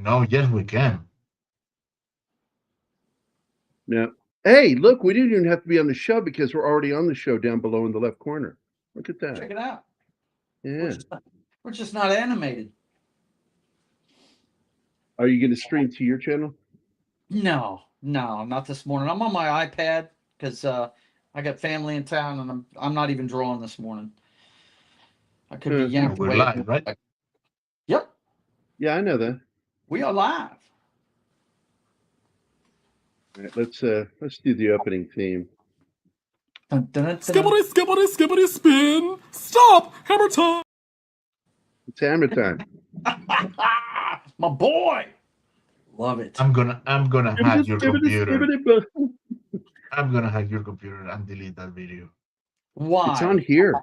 No, yes, we can. No. Hey, look, we didn't even have to be on the show because we're already on the show down below in the left corner. Look at that. Check it out. Yeah. We're just not animated. Are you going to stream to your channel? No, not this morning. I'm on my iPad because I got family in town, and I'm not even drawing this morning. I could be yanked We're away. live, right? Yep, Yeah, I know that. we are live. All right, let's do the opening theme. Dun, dun, dun, dun. Skibbity, skibbity, skibbity, spin. Stop! Hammer time! It's hammer time. My boy, love it. I'm gonna hack your computer. I'm gonna hack your computer and delete that video. Why? It's on here.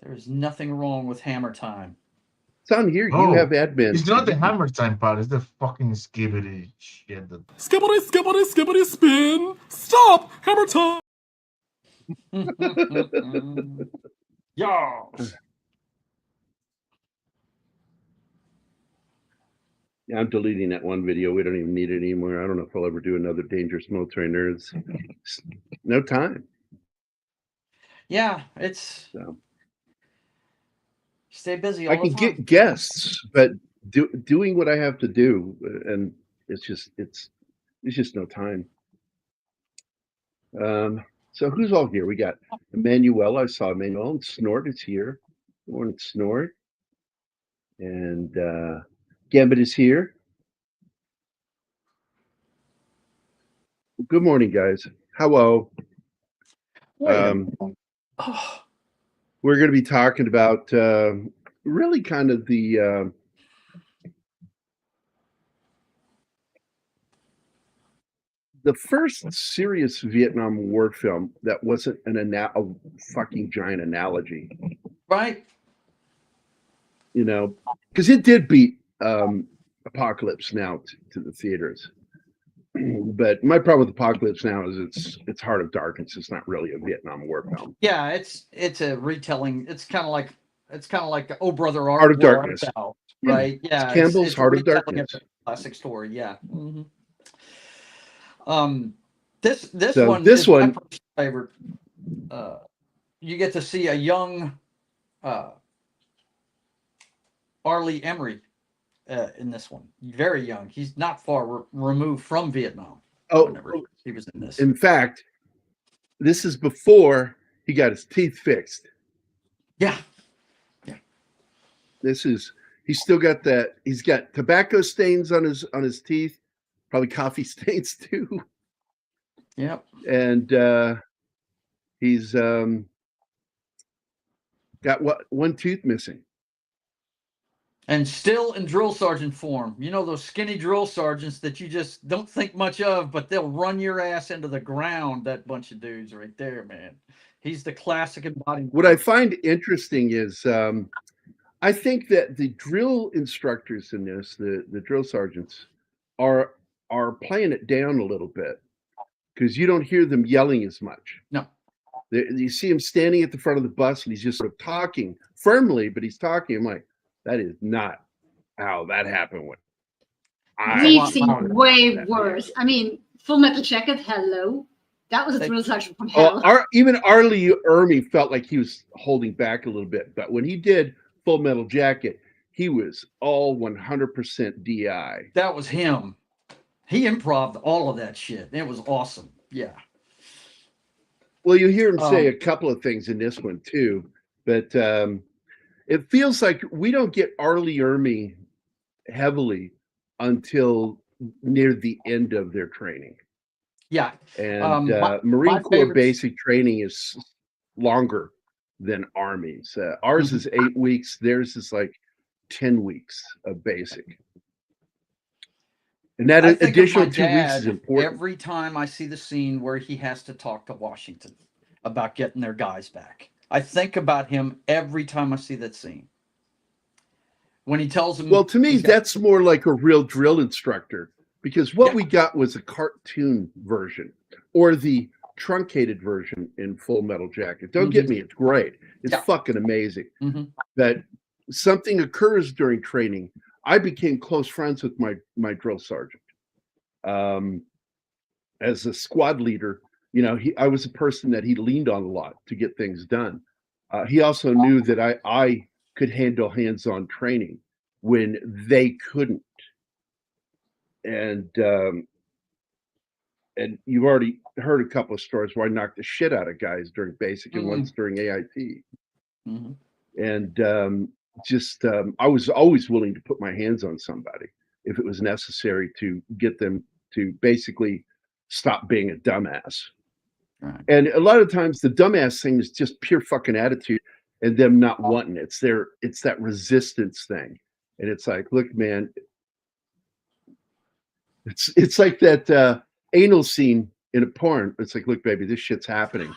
There's nothing wrong with hammer time. It's on here. Oh, You have admin. It's not the hammer time part. It's the fucking skibbity shit. Skibbity, skibbity, skibbity, spin. Stop! Hammer time! Yo. Yeah, I'm deleting that one video. We don't even need it anymore. I don't know if I'll ever do another Dangerous Military Nerds. No time. Yeah, it's So. stay busy. I can get guests, but doing what I have to do, and it's just no time. So who's all here? We got Emmanuel. I saw Emmanuel, and Snort is here. Good morning, Snort. And Gambit is here. Good morning, guys. Hello. We're going to be talking about really kind of the first serious Vietnam War film that wasn't a fucking giant analogy. Right. You know, because it did beat Apocalypse Now to the theaters. But my problem with Apocalypse Now is it's Heart of Darkness. It's not really a Vietnam War film. Yeah, it's a retelling. It's kind of like Oh Brother Heart of Darkness, right? Yeah, it's Campbell's Heart of Darkness. Classic story. Yeah. Mm-hmm. This one is my personal favorite. You get to see a young Arlie Emery in this one. Very young. He's not far removed from Vietnam. Whenever he was in this. In fact, this is before he got his teeth fixed. Yeah. He's still got that. He's got tobacco stains on his teeth, probably coffee stains too. Yep. And he's got one tooth missing. And still in drill sergeant form. You know those skinny drill sergeants that you just don't think much of, but they'll run your ass into the ground, that bunch of dudes right there, man. He's the classic embodiment. What I find interesting is I think that the drill instructors in this, the drill sergeants, are playing it down a little bit because you don't hear them yelling as much. No. You see him standing at the front of the bus and he's just sort of talking firmly, but he's talking. I'm like, that is not how that happened. We've seen way worse. I mean, Full Metal Jacket, hello. That was a drill sergeant from hell. Even Arlie Ermy felt like he was holding back a little bit. But when he did Full Metal Jacket, he was all 100% DI. That was him. He improv'd all of that shit. It was awesome. Yeah. Well, you hear him say a couple of things in this one too. But it feels like we don't get Arlie Ermy heavily until near the end of their training. Yeah. And Marine Corps basic training is longer than Army's. Ours is 8 weeks. Theirs is like 10 weeks of basic. And that additional 2 weeks is important. Every time I see the scene where he has to talk to Washington about getting their guys back, I think about him every time I see that scene. When he tells them... Well, to me, that's more like a real drill instructor, because what we got was a cartoon version or the truncated version in Full Metal Jacket. Don't get me, it's great. It's fucking amazing. That something occurs during training. I became close friends with my drill sergeant. As a squad leader, you know, I was a person that he leaned on a lot to get things done. He also knew that I could handle hands-on training when they couldn't. And you've already heard a couple of stories where I knocked the shit out of guys during basic and once during AIT. Mm-hmm. And I was always willing to put my hands on somebody if it was necessary to get them to basically stop being a dumbass. Right. And a lot of times the dumbass thing is just pure fucking attitude and them not wanting it. It's that resistance thing. And it's like, look, man, it's like that anal scene in a porn. It's like, look, baby, this shit's happening,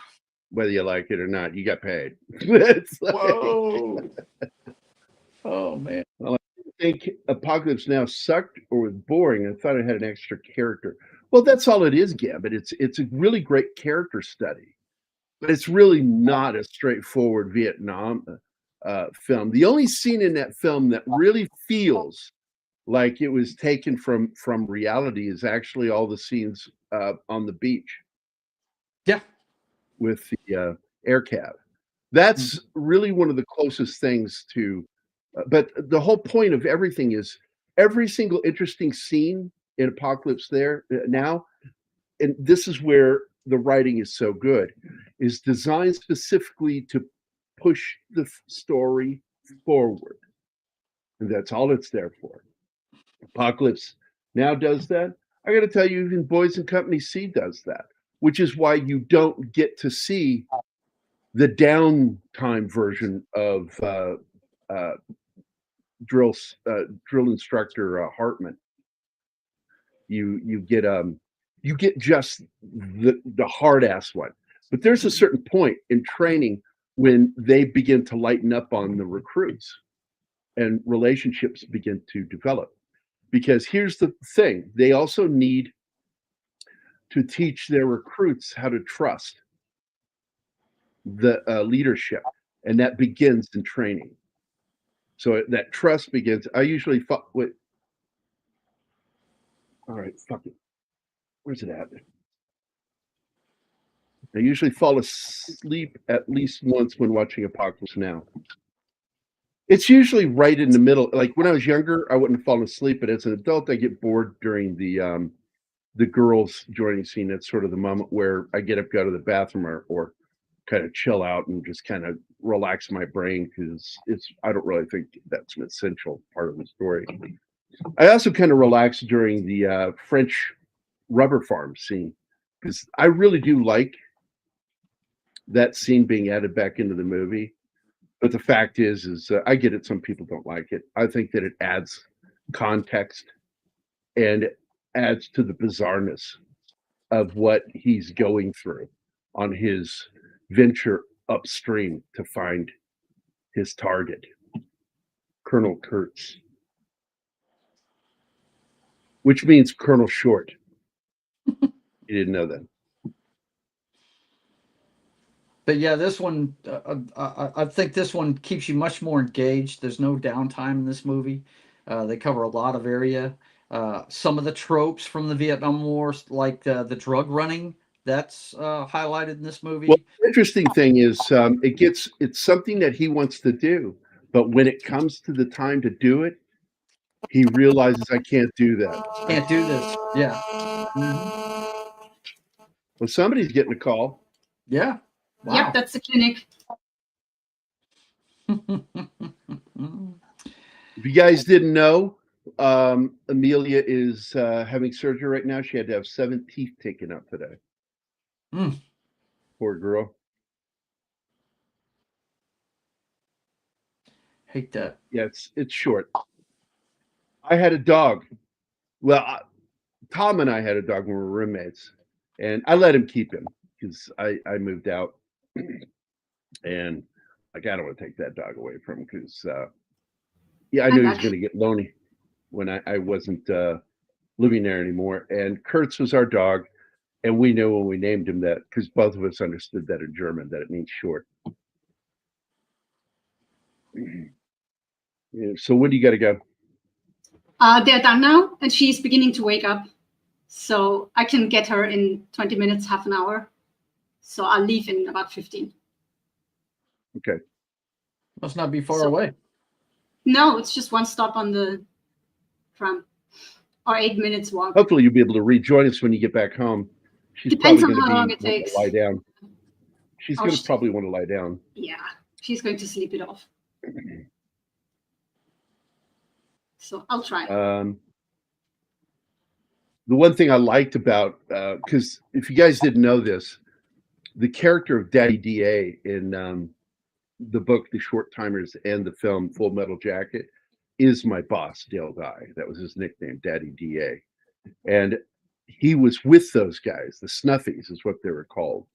whether you like it or not. You got paid. It's like, Whoa. Oh man. Well, I think Apocalypse Now sucked or was boring. I thought it had an extra character. Well, that's all it is, Gambit. It's a really great character study, but it's really not a straightforward Vietnam film. The only scene in that film that really feels like it was taken from reality is actually all the scenes on the beach. Yeah. With the air cab. That's really one of the closest things to, but the whole point of everything is every single interesting scene in Apocalypse Now, and this is where the writing is so good, is designed specifically to push the story forward. And that's all it's there for. Apocalypse Now does that. I got to tell you, even Boys and Company C does that, which is why you don't get to see the downtime version of drill instructor Hartman. You get just the hard ass one, but there's a certain point in training when they begin to lighten up on the recruits and relationships begin to develop. Because here's the thing, they also need to teach their recruits how to trust the leadership, and that begins in training. So that trust begins. I usually wait. All right, fuck it. Where's it at? I usually fall asleep at least once when watching Apocalypse Now. It's usually right in the middle. Like when I was younger, I wouldn't have fallen asleep, but as an adult, I get bored during the girls joining scene. That's sort of the moment where I get up, go to the bathroom, or kind of chill out and just kind of relax my brain, because I don't really think that's an essential part of the story. I also kind of relax during the French rubber farm scene, because I really do like that scene being added back into the movie. But the fact is I get it. Some people don't like it. I think that it adds context and adds to the bizarreness of what he's going through on his venture upstream to find his target, Colonel Kurtz, which means Colonel Short. You didn't know that. But yeah, this one, I think this one keeps you much more engaged. There's no downtime in this movie. They cover a lot of area. Some of the tropes from the Vietnam War, like the drug running, that's highlighted in this movie. Well, the interesting thing is it's something that he wants to do, but when it comes to the time to do it, he realizes I can't do that. Can't do this. Yeah. Well, somebody's getting a call. Yeah. Wow. Yep, that's the clinic. If you guys didn't know, Amelia is having surgery right now. She had to have 7 teeth taken out today. Poor girl. Hate that. Yeah, it's short. I had a dog. Well, Tom and I had a dog when we were roommates, and I let him keep him because I moved out, and like I don't want to take that dog away from him because I knew he was going to get lonely when I wasn't living there anymore. And Kurtz was our dog, and we knew when we named him that, because both of us understood that in German, that it means short. Yeah, so when do you got to go? They're done now, and she's beginning to wake up. So I can get her in 20 minutes, half an hour. So I'll leave in about 15. Okay. Must not be far away. No, it's just one stop on the tram, or 8 minutes walk. Hopefully you'll be able to rejoin us when you get back home. She's Depends probably on how long going it to takes. lie down. She's going to probably want to lie down. Yeah, she's going to sleep it off. So I'll try. The one thing I liked about, because if you guys didn't know this, the character of Daddy DA in the book The Short Timers and the film Full Metal Jacket is my boss, Dale Guy. That was his nickname, Daddy DA. And he was with those guys. The Snuffies is what they were called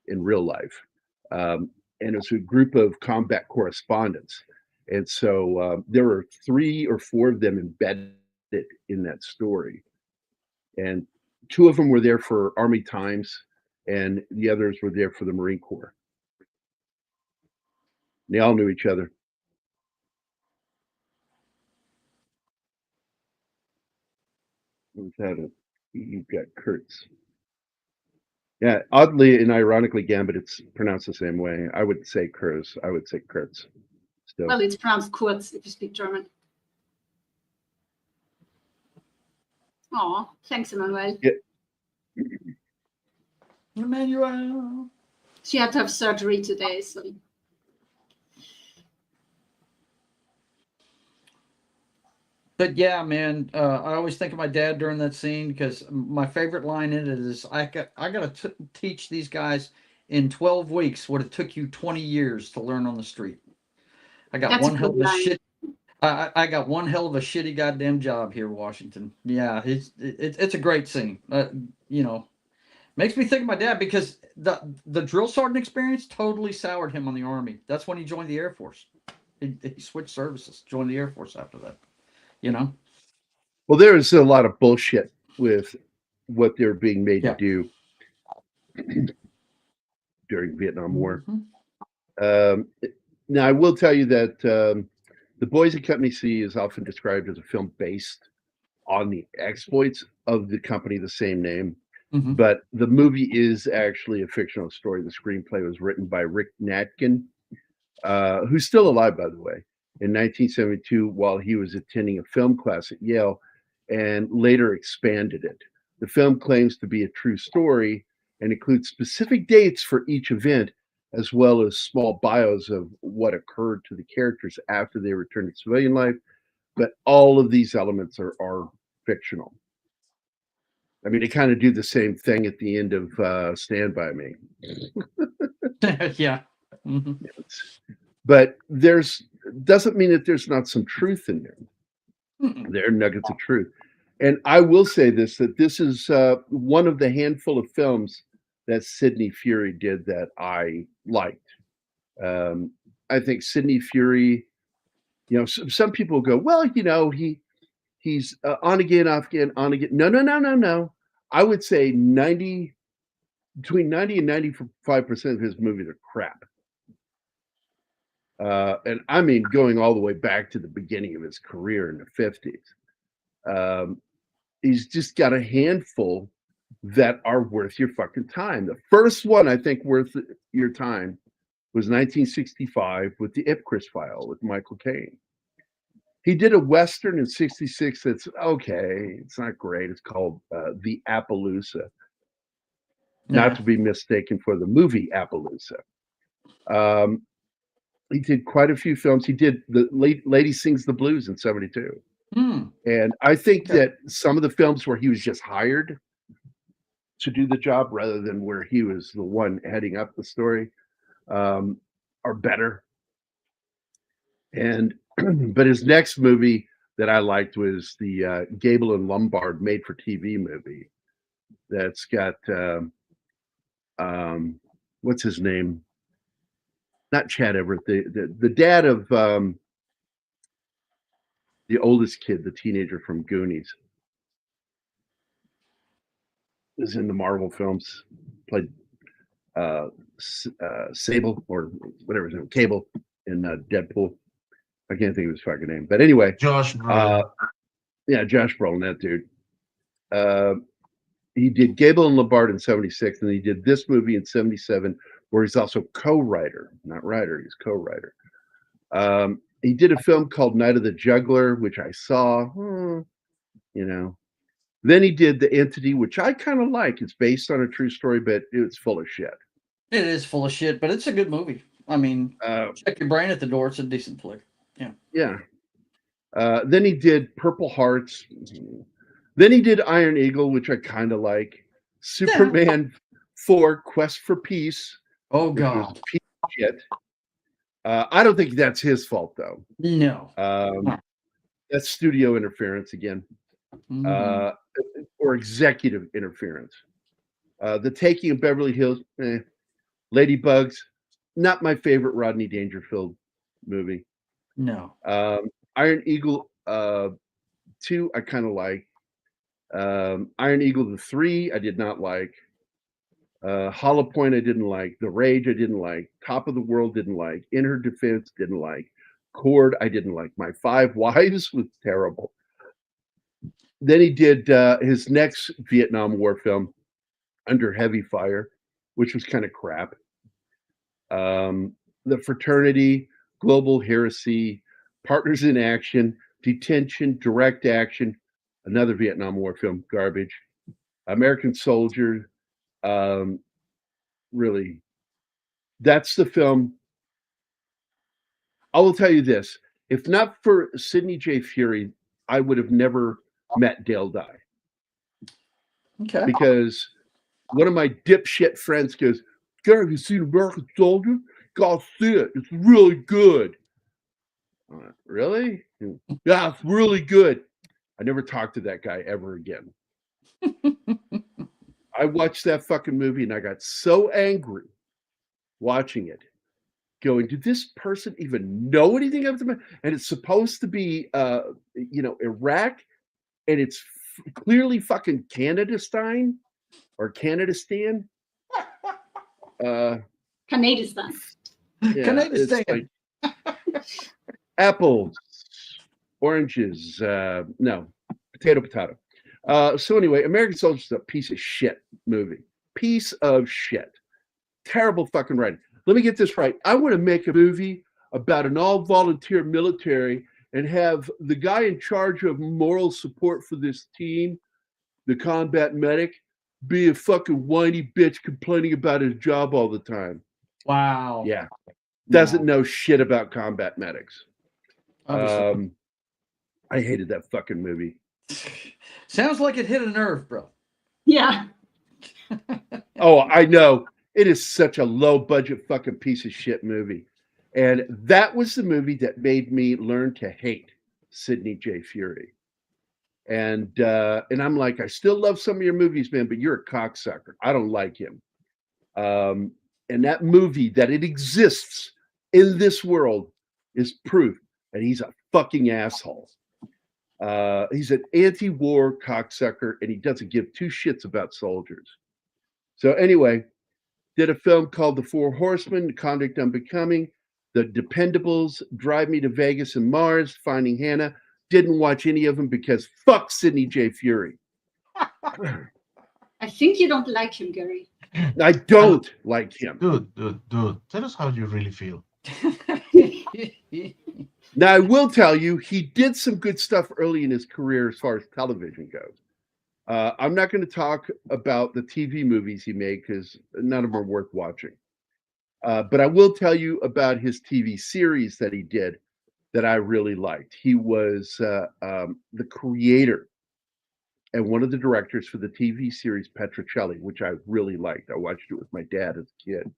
in real life. And it was a group of combat correspondents. And so there were 3 or 4 of them embedded in that story. And 2 of them were there for Army Times, and the others were there for the Marine Corps. They all knew each other. Who's that? You've got Kurtz. Yeah, oddly and ironically, Gambit, it's pronounced the same way. I would say Kurtz. I would say Kurtz. Still. Well, it's pronounced Kurtz if you speak German. Oh, thanks, Emmanuel. Yeah. Emmanuel. She had to have surgery today, so. But yeah, man, I always think of my dad during that scene because my favorite line in it is, I got to teach these guys in 12 weeks what it took you 20 years to learn on the street. I got one hell of a shit. I got one hell of a shitty goddamn job here, Washington. Yeah, it's a great scene. You know, makes me think of my dad because the drill sergeant experience totally soured him on the Army. That's when he joined the Air Force. He switched services, joined the Air Force after that. You know? Well, there's a lot of bullshit with what they're being made to do during the Vietnam War. Now, I will tell you that The Boys at Company C is often described as a film based on the exploits of the company, the same name. But the movie is actually a fictional story. The screenplay was written by Rick Natkin, who's still alive, by the way, in 1972 while he was attending a film class at Yale, and later expanded it. The film claims to be a true story and includes specific dates for each event, as well as small bios of what occurred to the characters after they returned to civilian life. But all of these elements are fictional. I mean, they kind of do the same thing at the end of Stand By Me. Yeah. But doesn't mean that there's not some truth in there. There are nuggets of truth. And I will say this, that this is one of the handful of films that Sidney Furie did that I liked. I think Sidney Furie, you know, some people go, well, you know, he's on again, off again, on again. No. I would say between 90 and 95% of his movies are crap. And I mean, going all the way back to the beginning of his career in the 50s. He's just got a handful that are worth your fucking time. The first one I think worth your time was 1965 with the Ipcris File with Michael Caine. He did a Western in 66 that's okay. It's not great. It's called The Appaloosa. Not to be mistaken for the movie Appaloosa. He did quite a few films. He did The Lady Sings the Blues in 72. And I think that some of the films where he was just hired to do the job rather than where he was the one heading up the story are better. And but his next movie that I liked was the Gable and Lombard made-for-TV movie that's got what's his name? Not Chad Everett, the dad of the oldest kid, the teenager from Goonies, is in the Marvel films. Played Sable or whatever his name, Cable in Deadpool. I can't think of his fucking name. But anyway, Josh Brolin. Yeah, Josh Brolin, that dude. He did Gable and Labarde in 76, and he did this movie in 77, where he's also co-writer, not writer, he's co-writer. He did a film called Night of the Juggler, which I saw, you know. Then he did The Entity, which I kind of like. It's based on a true story, but it's full of shit. It is full of shit, but it's a good movie. I mean, check your brain at the door. It's a decent flick. Yeah. Yeah. Then he did Purple Hearts. Then he did Iron Eagle, which I kind of like. Superman 4, Quest for Peace. Oh, God. Piece of shit. I don't think that's his fault, though. No. That's studio interference again. Or executive interference. The Taking of Beverly Hills, Ladybugs, not my favorite Rodney Dangerfield movie. No. Iron Eagle 2, I kind of like. Iron Eagle 3, I did not like. Hollow Point, I didn't like. The Rage, I didn't like. Top of the World, didn't like. In Her Defense, didn't like. Cord, I didn't like. My Five Wives was terrible. Then he did his next Vietnam War film, Under Heavy Fire, which was kind of crap. The Fraternity, Global Heresy, Partners in Action, Detention, Direct Action, another Vietnam War film, garbage. American Soldier, really, that's the film. I will tell you this. If not for Sidney J. Furie, I would have never met Dale Dye. Okay. Because one of my dipshit friends goes, Gerry, have you seen American Soldier? Gotta see it. It's really good. Really? Yeah, it's really good. I never talked to that guy ever again. I watched that fucking movie and I got so angry watching it, going, did this person even know anything of the? And it's supposed to be, Iraq, and it's clearly fucking Canadistan or Canadistan. Canadistan. Yeah, Canadistan. Like apples, oranges, no, potato. So anyway, American Soldier is a piece of shit movie. Piece of shit. Terrible fucking writing. Let me get this right. I want to make a movie about an all-volunteer military and have the guy in charge of moral support for this team, the combat medic, be a fucking whiny bitch complaining about his job all the time. Wow. Yeah. Doesn't know shit about combat medics. I hated that fucking movie. Sounds like it hit a nerve, bro. Yeah. Oh, I know. It is such a low budget fucking piece of shit movie. And that was the movie that made me learn to hate Sidney J. Furie. And I'm like, I still love some of your movies, man, but you're a cocksucker. I don't like him. And that movie, that it exists in this world, is proof that he's a fucking asshole. He's an anti-war cocksucker, and he doesn't give two shits about soldiers. So anyway, did a film called The Four Horsemen, Conduct Unbecoming, The Dependables, Drive Me to Vegas and Mars, Finding Hannah. Didn't watch any of them because fuck Sidney J. Furie. I think you don't like him, Gerry. I don't like him. Dude. Tell us how you really feel. Now, I will tell you, he did some good stuff early in his career as far as television goes. I'm not going to talk about the TV movies he made because none of them are worth watching. But I will tell you about his TV series that he did that I really liked. He was the creator and one of the directors for the TV series Petrocelli, which I really liked. I watched it with my dad as a kid.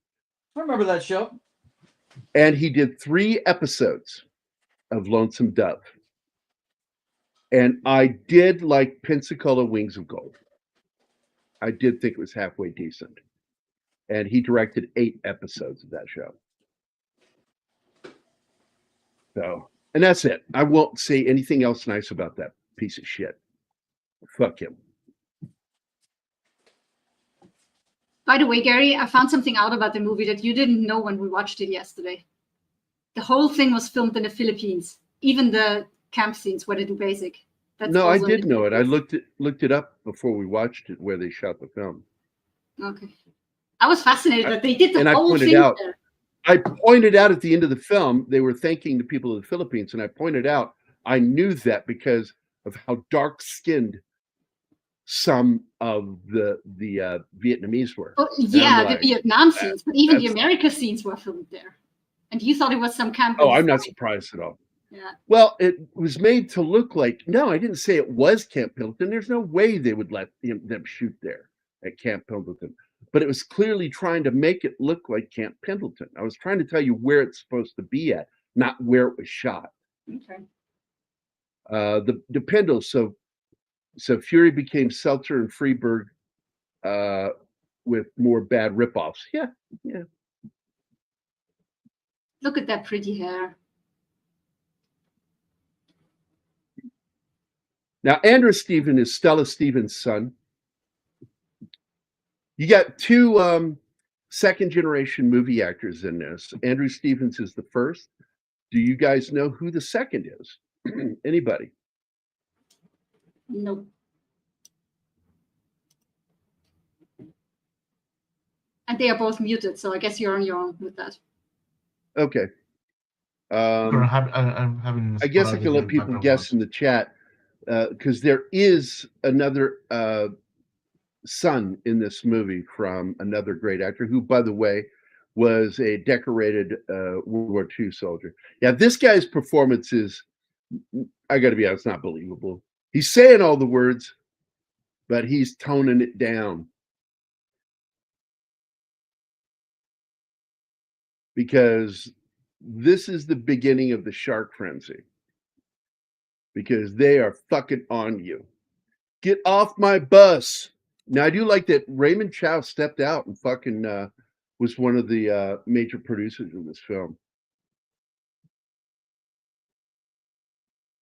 I remember that show. And he did 3 episodes of Lonesome Dove. And I did like Pensacola Wings of Gold. I did think it was halfway decent. And he directed 8 episodes of that show. So, and that's it. I won't say anything else nice about that piece of shit. Fuck him. By the way, Gerry, I found something out about the movie that you didn't know when we watched it yesterday. The whole thing was filmed in the Philippines. Even the camp scenes where they do basic. That's No, I also in did the know it. I Philippines. looked it up before we watched it, where they shot the film. Okay. I was fascinated that they did the And whole thing there. I pointed out at the end of the film, they were thanking the people of the Philippines, and I pointed out I knew that because of how dark-skinned some of the Vietnamese were. Oh, yeah, like, the Vietnam scenes, but even the America scenes were filmed there. And you thought it was some camp. Oh, I'm not surprised at all. Yeah. Well, it was made to look like, no, I didn't say it was Camp Pendleton. There's no way they would let them shoot there at Camp Pendleton. But it was clearly trying to make it look like Camp Pendleton. I was trying to tell you where it's supposed to be at, not where it was shot. Okay. The Pendles, so Furie became Seltzer and Freeberg with more bad ripoffs. Yeah. Look at that pretty hair. Now, Andrew Stephen is Stella Stevens' son. You got two second-generation movie actors in this. Andrew Stevens is the first. Do you guys know who the second is? Anybody? No. And they are both muted, so I guess you're on your own with that. Okay. I'm having. I guess I can let people guess in the chat because there is another son in this movie from another great actor who, by the way, was a decorated World War II soldier. Yeah, this guy's performance is, I got to be honest, not believable. He's saying all the words, but he's toning it down. Because this is the beginning of the shark frenzy. Because they are fucking on you. Get off my bus. Now, I do like that Raymond Chow stepped out and fucking was one of the major producers in this film.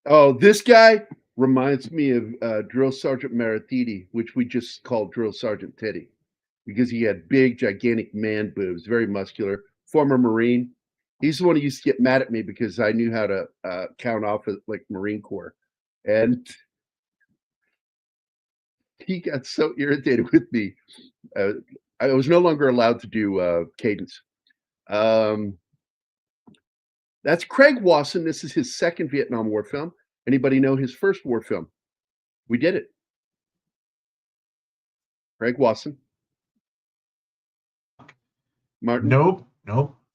Oh, this guy reminds me of Drill Sergeant Maratiti, which we just called Drill Sergeant Teddy, because he had big, gigantic man boobs, very muscular, former Marine. He's the one who used to get mad at me because I knew how to count off like Marine Corps. And he got so irritated with me. I was no longer allowed to do cadence. That's Craig Wasson. This is his second Vietnam War film. Anybody know his first war film? We did it. Craig Wasson. Martin? Nope.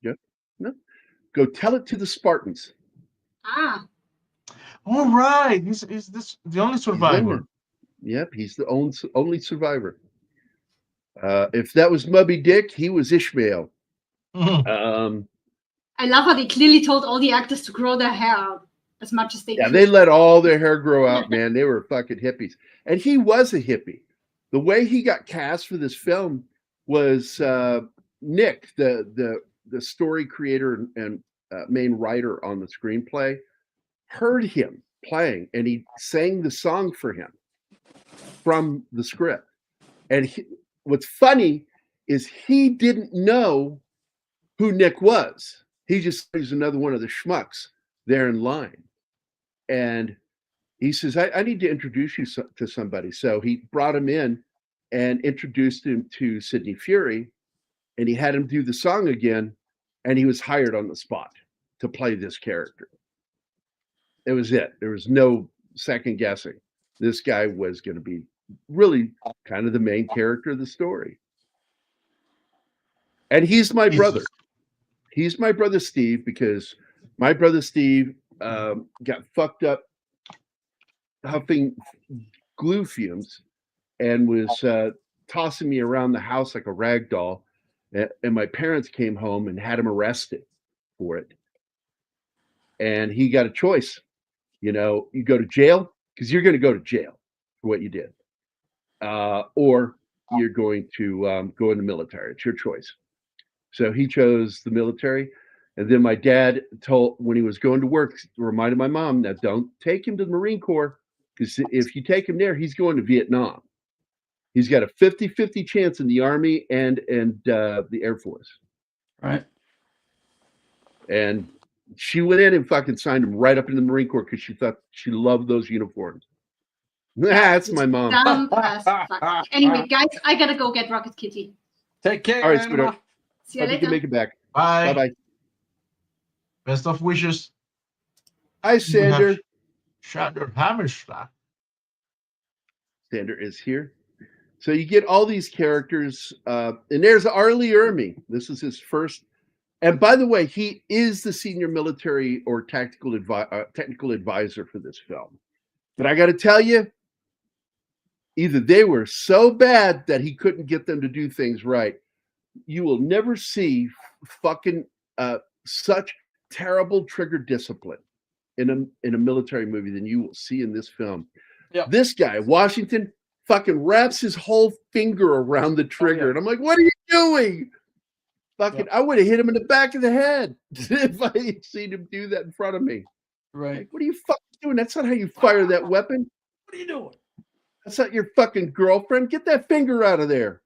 Yeah. No. Go Tell It to the Spartans. Ah. All right. Is this the only survivor? Yep, he's the only survivor. If that was Moby Dick, he was Ishmael. I love how they clearly told all the actors to grow their hair out as much as they could. Yeah, they let all their hair grow out, man. They were fucking hippies. And he was a hippie. The way he got cast for this film was Nick, the story creator and main writer on the screenplay, heard him playing, and he sang the song for him from the script. And what's funny is he didn't know who Nick was. He just was another one of the schmucks there in line. And he says, I need to introduce you to somebody. So he brought him in and introduced him to Sidney Furie, and he had him do the song again, and he was hired on the spot to play this character. It was it. There was no second guessing. This guy was going to be really kind of the main character of the story. And he's my brother. He's my brother Steve, because my brother Steve got fucked up huffing glue fumes and was tossing me around the house like a rag doll. And my parents came home and had him arrested for it. And he got a choice. You know, you go to jail, because you're going to go to jail for what you did. Or you're going to go in the military. It's your choice. So he chose the military. And then my dad told, when he was going to work, reminded my mom, that don't take him to the Marine Corps, because if you take him there, he's going to Vietnam. He's got a 50-50 chance in the Army and the Air Force. Right. And She went in and fucking signed him right up in the Marine Corps because she thought she loved those uniforms. That's my mom. Dumb as fuck. Anyway, guys, I gotta go get Rocket Kitty. Take care, All right, Anima. sweetheart. See you Hope you can later. make it back. Bye. Bye-bye. Best of wishes. Hi, Sander. Sander Hammerschlag. Sander is here. So you get all these characters, and there's Arlie Ermy. This is his first. And by the way, he is the senior military or technical advisor for this film. But I got to tell you, either they were so bad that he couldn't get them to do things right. You will never see fucking such terrible trigger discipline in a military movie than you will see in this film. Yep. This guy, Washington, fucking wraps his whole finger around the trigger. And I'm like, what are you doing? Fucking, I would have hit him in the back of the head if I had seen him do that in front of me. Right. Like, what are you fucking doing? That's not how you fire that weapon. What are you doing? That's not your fucking girlfriend. Get that finger out of there.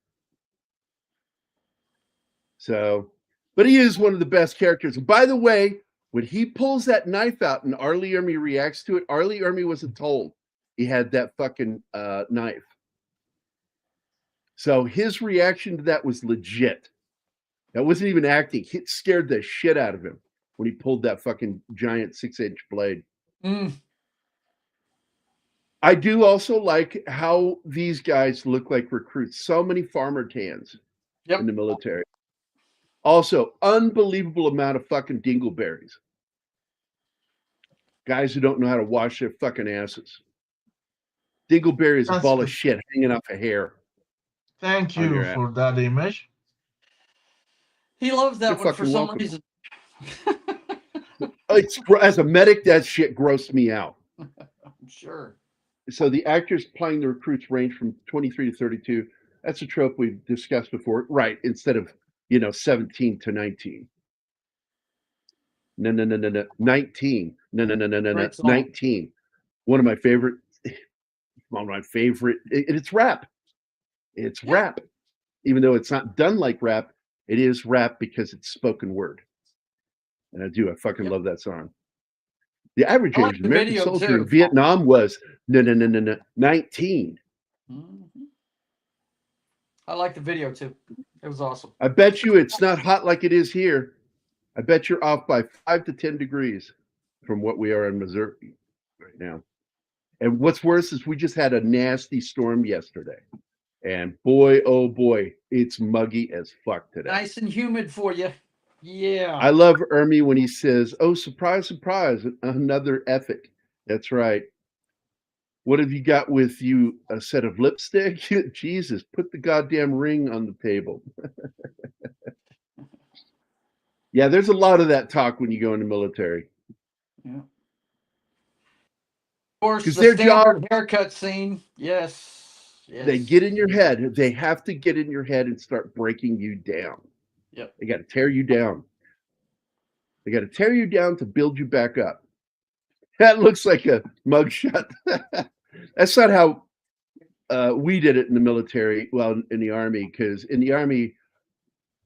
So, but he is one of the best characters. And by the way, when he pulls that knife out and Arlie Ermy reacts to it, Arlie Ermy wasn't told he had that fucking knife. So his reaction to that was legit. That wasn't even acting. It scared the shit out of him when he pulled that fucking giant 6-inch blade. I do also like how these guys look like recruits. So many farmer tans in the military. Also, unbelievable amount of fucking dingleberries. Guys who don't know how to wash their fucking asses. Dingleberry is a ball of shit hanging off a hair. Thank you for that image. He loves that one for some reason. As a medic, that shit grossed me out. I'm sure. So the actors playing the recruits range from 23 to 32. That's a trope we've discussed before. Right. Instead of, 17 to 19. No. 19. No. 19. One of my favorite. It's rap. It's rap. Even though it's not done like rap, it is rap because it's spoken word. And I fucking love that song. The average age of American soldier in Vietnam was 19. Mm-hmm. I like the video too. It was awesome. I bet you it's not hot like it is here. I bet you're off by 5 to 10 degrees from what we are in Missouri right now. And what's worse is we just had a nasty storm yesterday. And boy, oh boy, it's muggy as fuck today. Nice and humid for you. Yeah. I love Ermy when he says, oh, surprise, surprise, another ethic. That's right. What have you got with you? A set of lipstick? Jesus, put the goddamn ring on the table. Yeah, there's a lot of that talk when you go in the military. Yeah. Of course, the their standard haircut scene. Yes. They get in your head. They have to get in your head and start breaking you down. Yep. They got to tear you down. They got to tear you down to build you back up. That looks like a mugshot. That's not how we did it in the military. Well, in the Army, because in the Army,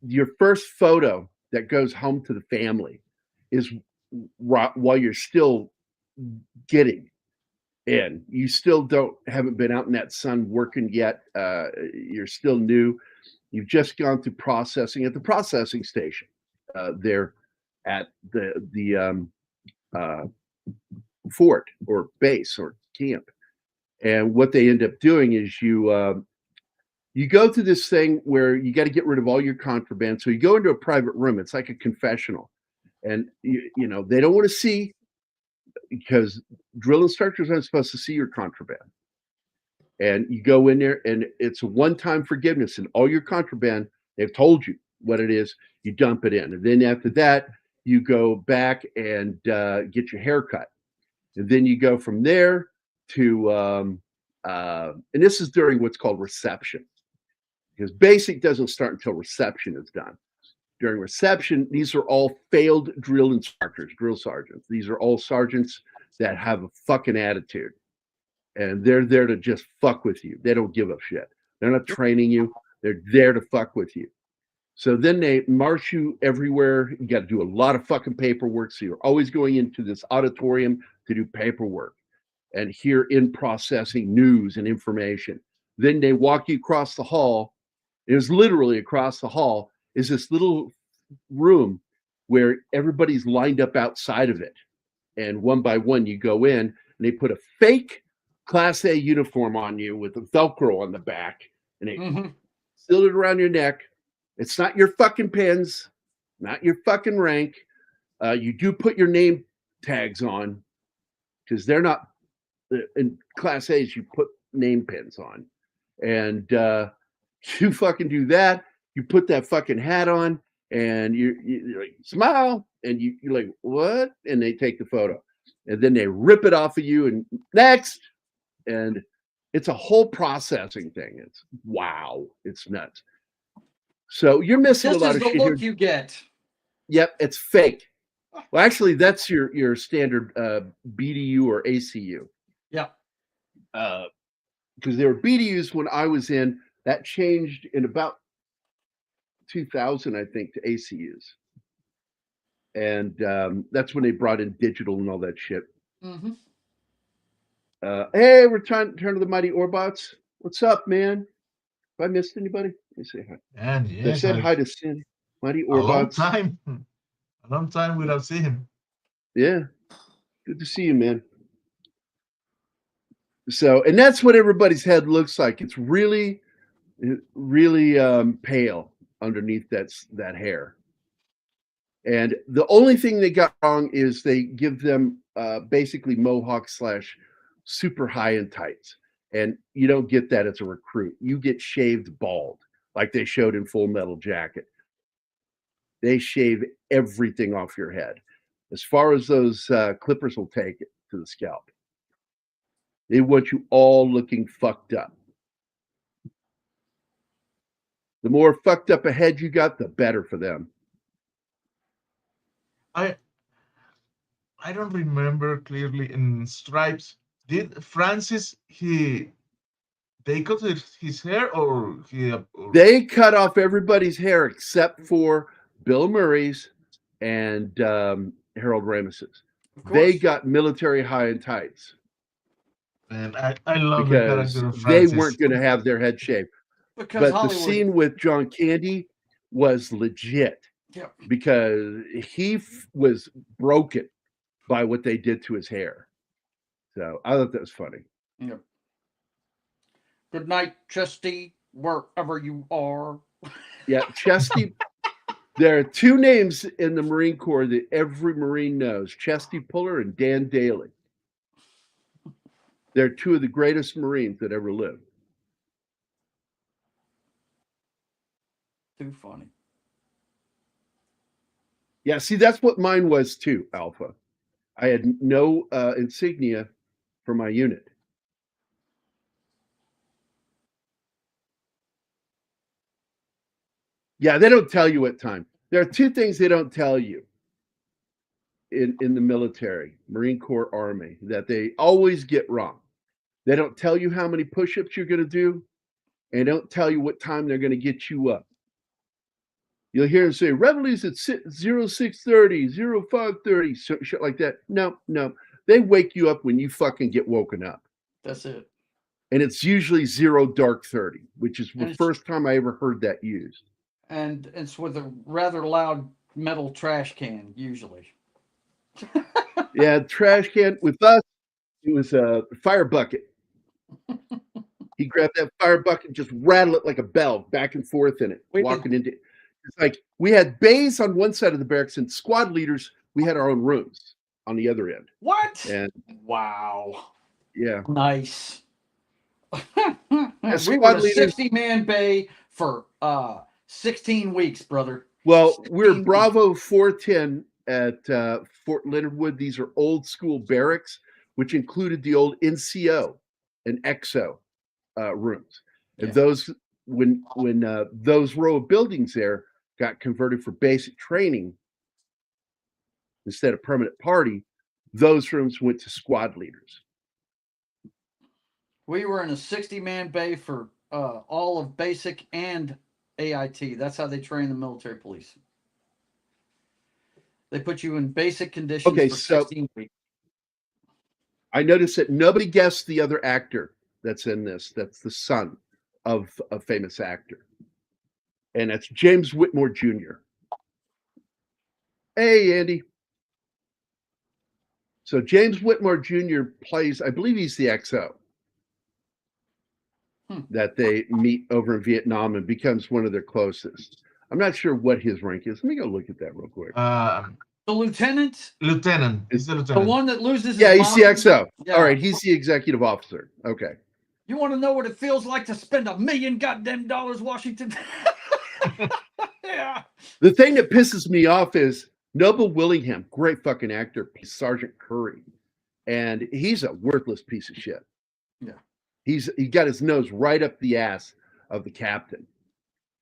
your first photo that goes home to the family is while you're still getting in. You still haven't been out in that sun working yet. You're still new. You've just gone through processing at the processing station there at the fort or base or camp. And what they end up doing is you go through this thing where you got to get rid of all your contraband. So you go into a private room. It's like a confessional. And, they don't want to see, because drill instructors aren't supposed to see your contraband. And you go in there and it's a one-time forgiveness, and all your contraband, they've told you what it is, you dump it in. And then after that, you go back and get your hair cut. And then you go from there to, and this is during what's called reception, because basic doesn't start until reception is done. During reception, these are all failed drill instructors, drill sergeants. These are all sergeants that have a fucking attitude. And they're there to just fuck with you. They don't give a shit. They're not training you. They're there to fuck with you. So then they march you everywhere. You got to do a lot of fucking paperwork. So you're always going into this auditorium to do paperwork and hear in processing news and information. Then they walk you across the hall. It was literally across the hall is this little room where everybody's lined up outside of it. And one by one, you go in and they put a fake Class A uniform on you with a Velcro on the back and they seal it around your neck. It's not your fucking pins, not your fucking rank. You do put your name tags on because they're not in Class A's. You put name pins on, and you fucking do that. You put that fucking hat on, and you're like smile, and you're like what? And they take the photo, and then they rip it off of you, and next, and it's a whole processing thing. It's wow, it's nuts. So you're missing a lot of shit here. You get. Yep, it's fake. Well, actually, that's your standard BDU or ACU. Yeah. Because there were BDUs when I was in. That changed in about 2000, I think, to ACUs. And that's when they brought in digital and all that shit. Hey, we're trying to turn to the Mighty Orbots. What's up, man? Have I missed anybody? Let me say hi. And They yes, said hi to Cindy. Mighty a long Orbots. time. A long time without seeing him. Yeah. Good to see you, man. So, and that's what everybody's head looks like. It's really, really pale underneath that hair. And the only thing they got wrong is they give them basically mohawk / super high and tights. And you don't get that as a recruit. You get shaved bald, like they showed in Full Metal Jacket. They shave everything off your head. As far as those clippers will take it to the scalp. They want you all looking fucked up. The more fucked up a head you got, the better for them. I don't remember clearly in Stripes. Did Francis they cut his hair or he? Or... They cut off everybody's hair except for Bill Murray's and Harold Ramis's. They got military high and tights. And I love because the character of they Francis. weren't going to have their head shaved. But Hollywood. The scene with John Candy was legit because he was broken by what they did to his hair. So I thought that was funny. Yeah. Good night, Chesty, wherever you are. Yeah, Chesty. There are two names in the Marine Corps that every Marine knows: Chesty Puller and Dan Daly. They're two of the greatest Marines that ever lived. Too funny. Yeah, see, that's what mine was too, Alpha. I had no insignia for my unit. Yeah, they don't tell you what time. There are two things they don't tell you in the military, Marine Corps, Army, that they always get wrong. They don't tell you how many push-ups you're going to do, and don't tell you what time they're going to get you up. You'll hear them say, Reveille's at 0630, 0530, shit like that. No. They wake you up when you fucking get woken up. That's it. And it's usually 0 dark 30, which is the first time I ever heard that used. And it's with a rather loud metal trash can, usually. Yeah, trash can. With us, it was a fire bucket. He grabbed that fire bucket and just rattled it like a bell back and forth in it, walking into it. It's like we had bays on one side of the barracks and squad leaders, we had our own rooms on the other end. What? And wow. Yeah. Nice. As we were a 60-man bay for 16 weeks, brother. Well, we're Bravo 410 at Fort Leonard Wood. These are old school barracks, which included the old NCO and XO rooms. And those, when those row of buildings there got converted for basic training instead of permanent party, those rooms went to squad leaders. We were in a 60-man bay for all of basic and AIT. That's how they train the military police. They put you in basic conditions Okay, for so 16 weeks. I noticed that nobody guessed the other actor that's in this. That's the son of a famous actor. And that's James Whitmore Jr. Hey, Andy. So James Whitmore Jr. plays, I believe he's the XO that they meet over in Vietnam and becomes one of their closest. I'm not sure what his rank is. Let me go look at that real quick. The lieutenant? Lieutenant. He's the The lieutenant. one that loses Yeah, his he's the mom? XO. Yeah. All right, he's the executive officer. Okay. You want to know what it feels like to spend $1 million goddamn dollars, Washington? Yeah. The thing that pisses me off is Noble Willingham, great fucking actor, Sergeant Curry, and he's a worthless piece of shit. Yeah. He got his nose right up the ass of the captain,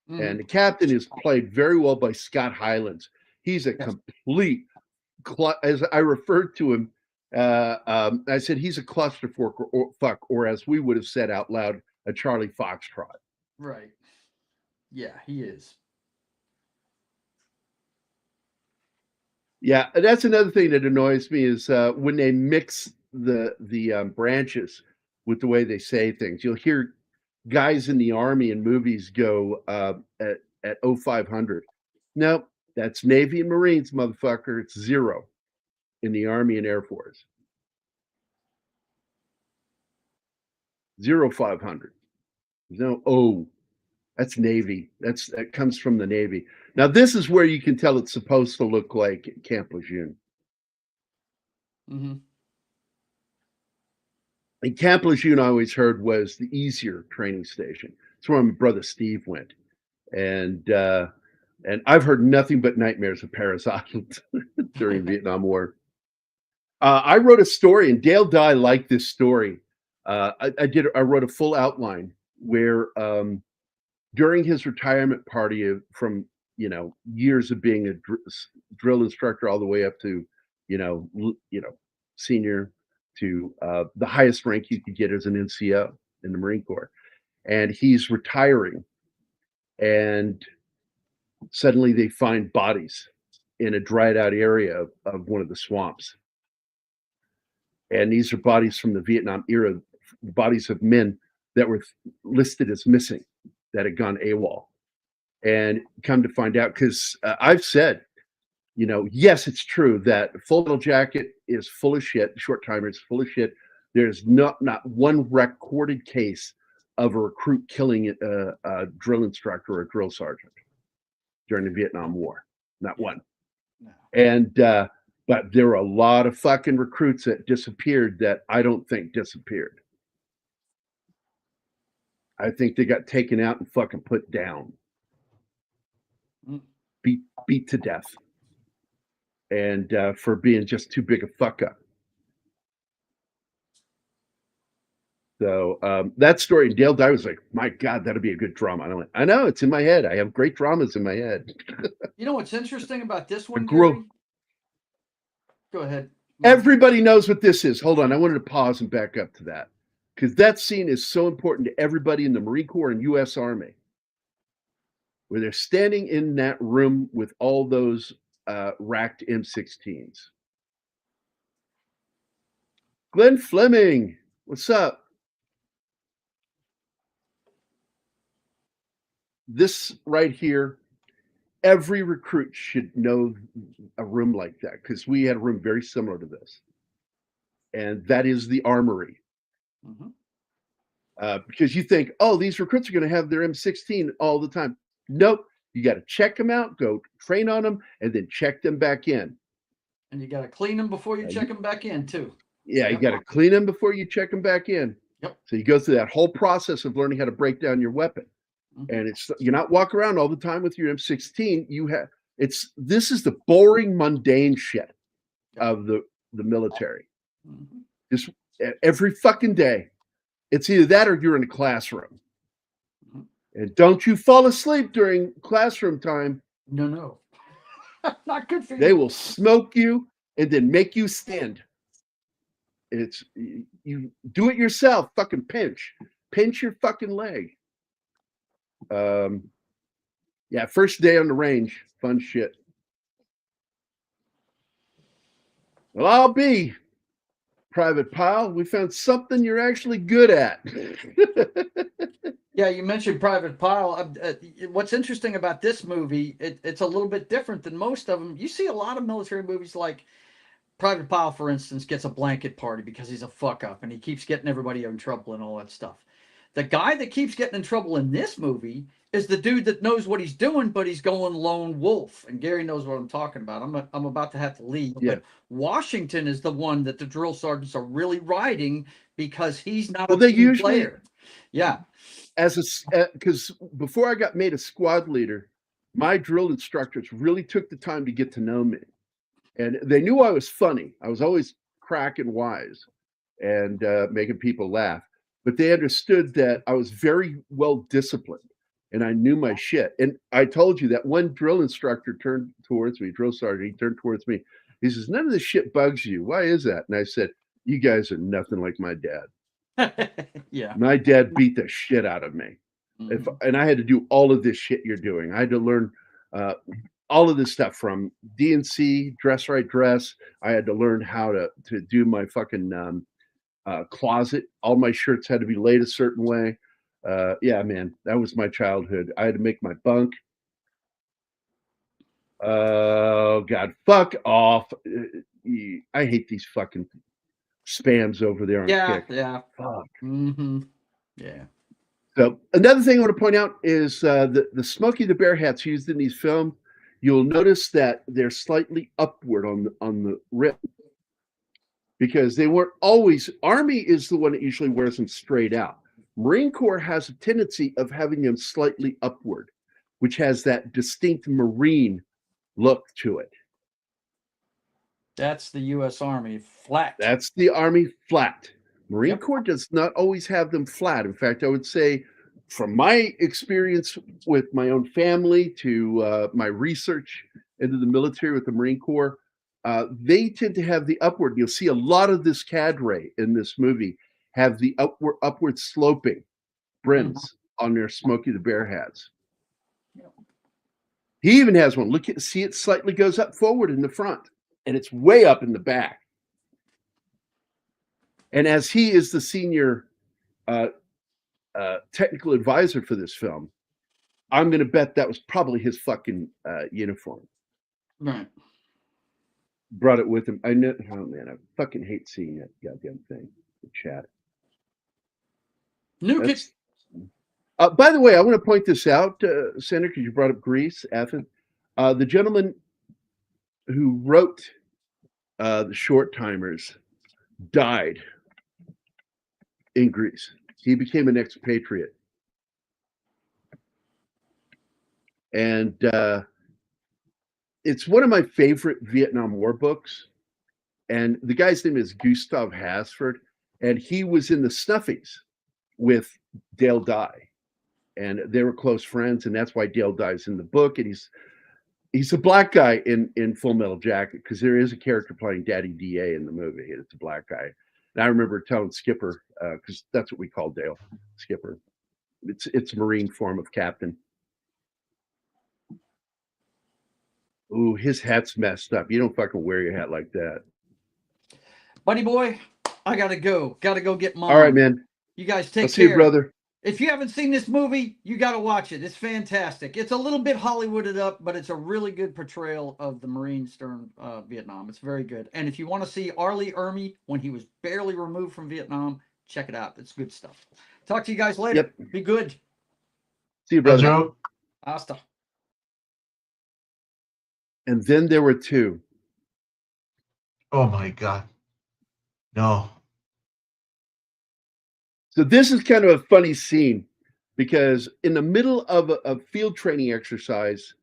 and the captain is played very well by Scott Hylands. He's a complete, as I referred to him, I said he's a clusterfuck, or as we would have said out loud, a Charlie Foxtrot. Right. Yeah, he is. Yeah, that's another thing that annoys me is when they mix the branches with the way they say things. You'll hear guys in the Army and movies go at 0500. No, that's Navy and Marines, motherfucker. It's 0 in the Army and Air Force. 0500. No, that's Navy. That comes from the Navy. Now, this is where you can tell it's supposed to look like Camp Lejeune. Mm-hmm. And Camp Lejeune, I always heard, was the easier training station. It's where my brother Steve went. And I've heard nothing but nightmares of Paris Island during the Vietnam War. I wrote a story, and Dale Dye liked this story. I wrote a full outline where during his retirement party from years of being a drill instructor all the way up to senior to the highest rank you could get as an NCO in the Marine Corps, and he's retiring, and suddenly they find bodies in a dried out area of one of the swamps, and these are bodies from the Vietnam era, bodies of men that were listed as missing, that had gone AWOL. And come to find out, because I've said, yes, it's true that Full Metal Jacket is full of shit. Short Timer is full of shit. There's not one recorded case of a recruit killing a drill instructor or a drill sergeant during the Vietnam War. Not one. No. And but there were a lot of fucking recruits that disappeared that I don't think disappeared. I think they got taken out and fucking put down. Beat to death, and for being just too big a fuck up. So that story, Dale Dye was like, "My God, that'll be a good drama." And I went, "I know, it's in my head. I have great dramas in my head." You know what's interesting about this one, Gerry? Go ahead. Everybody knows what this is. Hold on, I wanted to pause and back up to that, because that scene is so important to everybody in the Marine Corps and U.S. Army, where they're standing in that room with all those racked M16s. Glenn Fleming, what's up? This right here, every recruit should know a room like that, because we had a room very similar to this. And that is the Armory. Mm-hmm. Because you think, these recruits are going to have their M16 all the time. Nope. You got to check them out, go train on them, and then check them back in. And you got to clean them before you check them back in, too. Yeah, you got to clean them before you check them back in. Yep. So you go through that whole process of learning how to break down your weapon. Mm-hmm. And you're not walking around all the time with your M16. This is the boring, mundane shit of the military. Mm-hmm. Just every fucking day. It's either that or you're in a classroom. And don't you fall asleep during classroom time. No. Not good for you. They will smoke you and then make you stand. It's you do it yourself. Fucking pinch your fucking leg. Yeah, first day on the range, fun shit. Well, I'll be Private Pile. We found something you're actually good at. Yeah, you mentioned Private Pile. What's interesting about this movie, it's a little bit different than most of them. You see a lot of military movies like Private Pile, for instance, gets a blanket party because he's a fuck up and he keeps getting everybody in trouble and all that stuff. The guy that keeps getting in trouble in this movie is the dude that knows what he's doing, but he's going lone wolf. And Gary knows what I'm talking about. I'm about to have to leave. Yeah. But Washington is the one that the drill sergeants are really riding because he's not Well, a they team usually- player. Yeah. Because before I got made a squad leader, my drill instructors really took the time to get to know me. And they knew I was funny. I was always cracking wise and making people laugh. But they understood that I was very well disciplined and I knew my shit. And I told you that one drill instructor turned towards me, drill sergeant, he turned towards me. He says, "None of this shit bugs you. Why is that?" And I said, "You guys are nothing like my dad. Yeah. My dad beat the shit out of me. Mhm. And I had to do all of this shit you're doing. I had to learn all of this stuff from DNC, dress right dress. I had to learn how to do my fucking closet. All my shirts had to be laid a certain way. Yeah, man, that was my childhood. I had to make my bunk. Oh God, fuck off! I hate these fucking spams over there on Yeah. Kick. Yeah. Fuck. Mm-hmm. Yeah. So another thing I want to point out is the Smokey the Bear hats used in these films. You'll notice that they're slightly upward on the rim because they weren't always. Army is the one that usually wears them straight out. Marine Corps has a tendency of having them slightly upward, which has that distinct Marine look to it. That's the U.S. Army flat. That's the Army flat. Marine Yep. Corps does not always have them flat. In fact, I would say, from my experience with my own family to my research into the military with the Marine Corps, they tend to have the upward. You'll see a lot of this cadre in this movie have the upward sloping brims on their Smokey the Bear hats. Yep. He even has one. See, it slightly goes up forward in the front, and it's way up in the back. And as he is the senior technical advisor for this film, I'm going to bet that was probably his fucking uniform. Right. Brought it with him. I know. Oh man, I fucking hate seeing that goddamn thing. The chat. Nuke it. By the way, I want to point this out, Senator, because you brought up Greece, Athens. The gentleman who wrote the Short Timers died in Greece. He became an expatriate. And it's one of my favorite Vietnam War books. And the guy's name is Gustav Hasford. And he was in the Snuffies with Dale Dye. And they were close friends. And that's why Dale Dye's in the book. And he's a black guy in Full Metal Jacket, because there is a character playing Daddy DA in the movie. And it's a black guy. And I remember telling Skipper, because that's what we call Dale, Skipper. It's a Marine form of captain. Ooh, his hat's messed up. You don't fucking wear your hat like that. Buddy boy, I gotta go. Gotta go get mine. All right, man. You guys take I'll care. see you, brother. If you haven't seen this movie, you gotta watch it. It's fantastic. It's a little bit Hollywooded up, but it's a really good portrayal of the Marines during Vietnam. It's very good. And if you want to see Arlie Ermy when he was barely removed from Vietnam, check it out. It's good stuff. Talk to you guys later. Yep. Be good. See you, brother. Joe. Hasta. And then there were two. Oh my God. No. So this is kind of a funny scene because in the middle of a field training exercise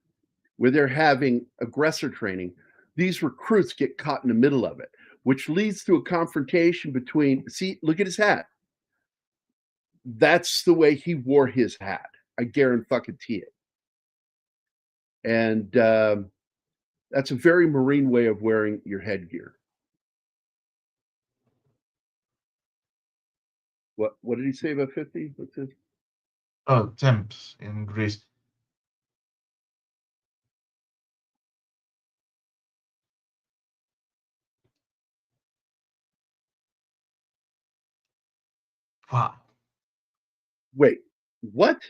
where they're having aggressor training, these recruits get caught in the middle of it, which leads to a confrontation between, see, look at his hat. That's the way he wore his hat. I guarantee it. And that's a very Marine way of wearing your headgear. What did he say about 50? What's this? Oh, temps in Greece. Wow. Wait, what?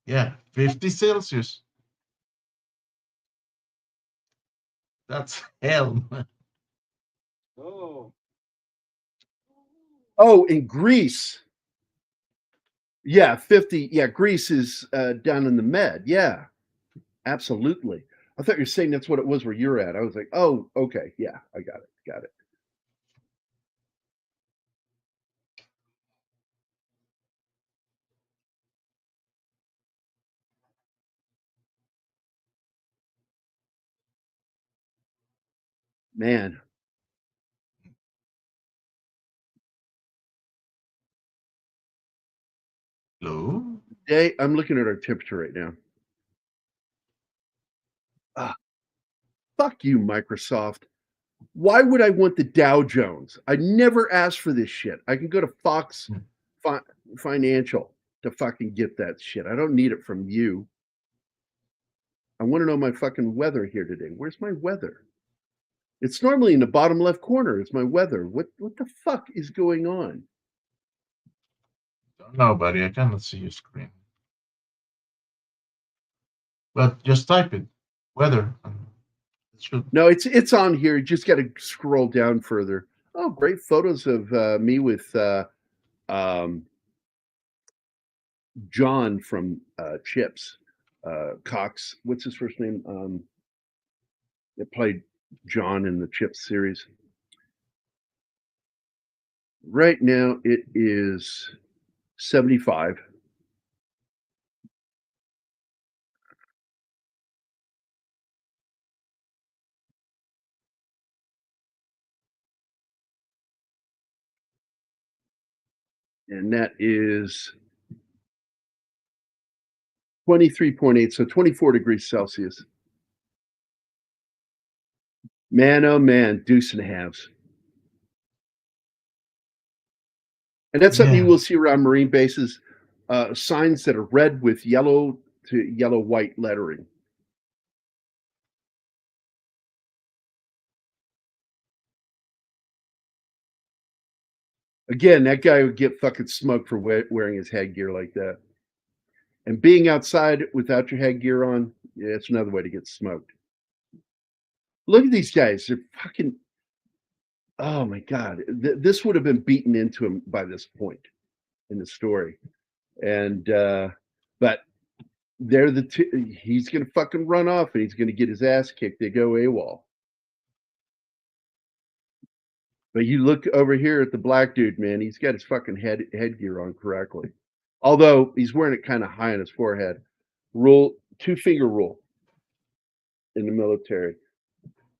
Yeah, 50 Celsius. That's hell. Oh, in Greece. Yeah, 50. Yeah, Greece is down in the Med. Yeah, absolutely. I thought you were saying that's what it was where you're at. I was like, oh, okay. Yeah, I got it. Got it. Man, Hello? I'm looking at our temperature right now. Ah, fuck you, Microsoft. Why would I want the Dow Jones? I never asked for this shit. I can go to Fox Financial to fucking get that shit. I don't need it from you. I want to know my fucking weather here today. Where's my weather? It's normally in the bottom left corner. It's my weather. What the fuck is going on? Don't know, buddy. I cannot see your screen. But just type it. Weather. It should. No, it's on here. You just got to scroll down further. Oh, great photos of me with John from Chips. Cox. What's his first name? That played John in the Chips series. Right now it is 75. And that is 23.8, so 24 degrees Celsius. Man, oh man, deuce and a halves. And that's something you will see around Marine bases, signs that are red with yellow to yellow-white lettering. Again, that guy would get fucking smoked for wearing his headgear like that. And being outside without your headgear on, yeah, it's another way to get smoked. Look at these guys. They're fucking, oh my God. This would have been beaten into him by this point in the story. And, but they're the two, he's going to fucking run off and he's going to get his ass kicked. They go AWOL. But you look over here at the black dude, man, he's got his fucking headgear on correctly. Although he's wearing it kind of high on his forehead. Rule, 2-finger rule in the military.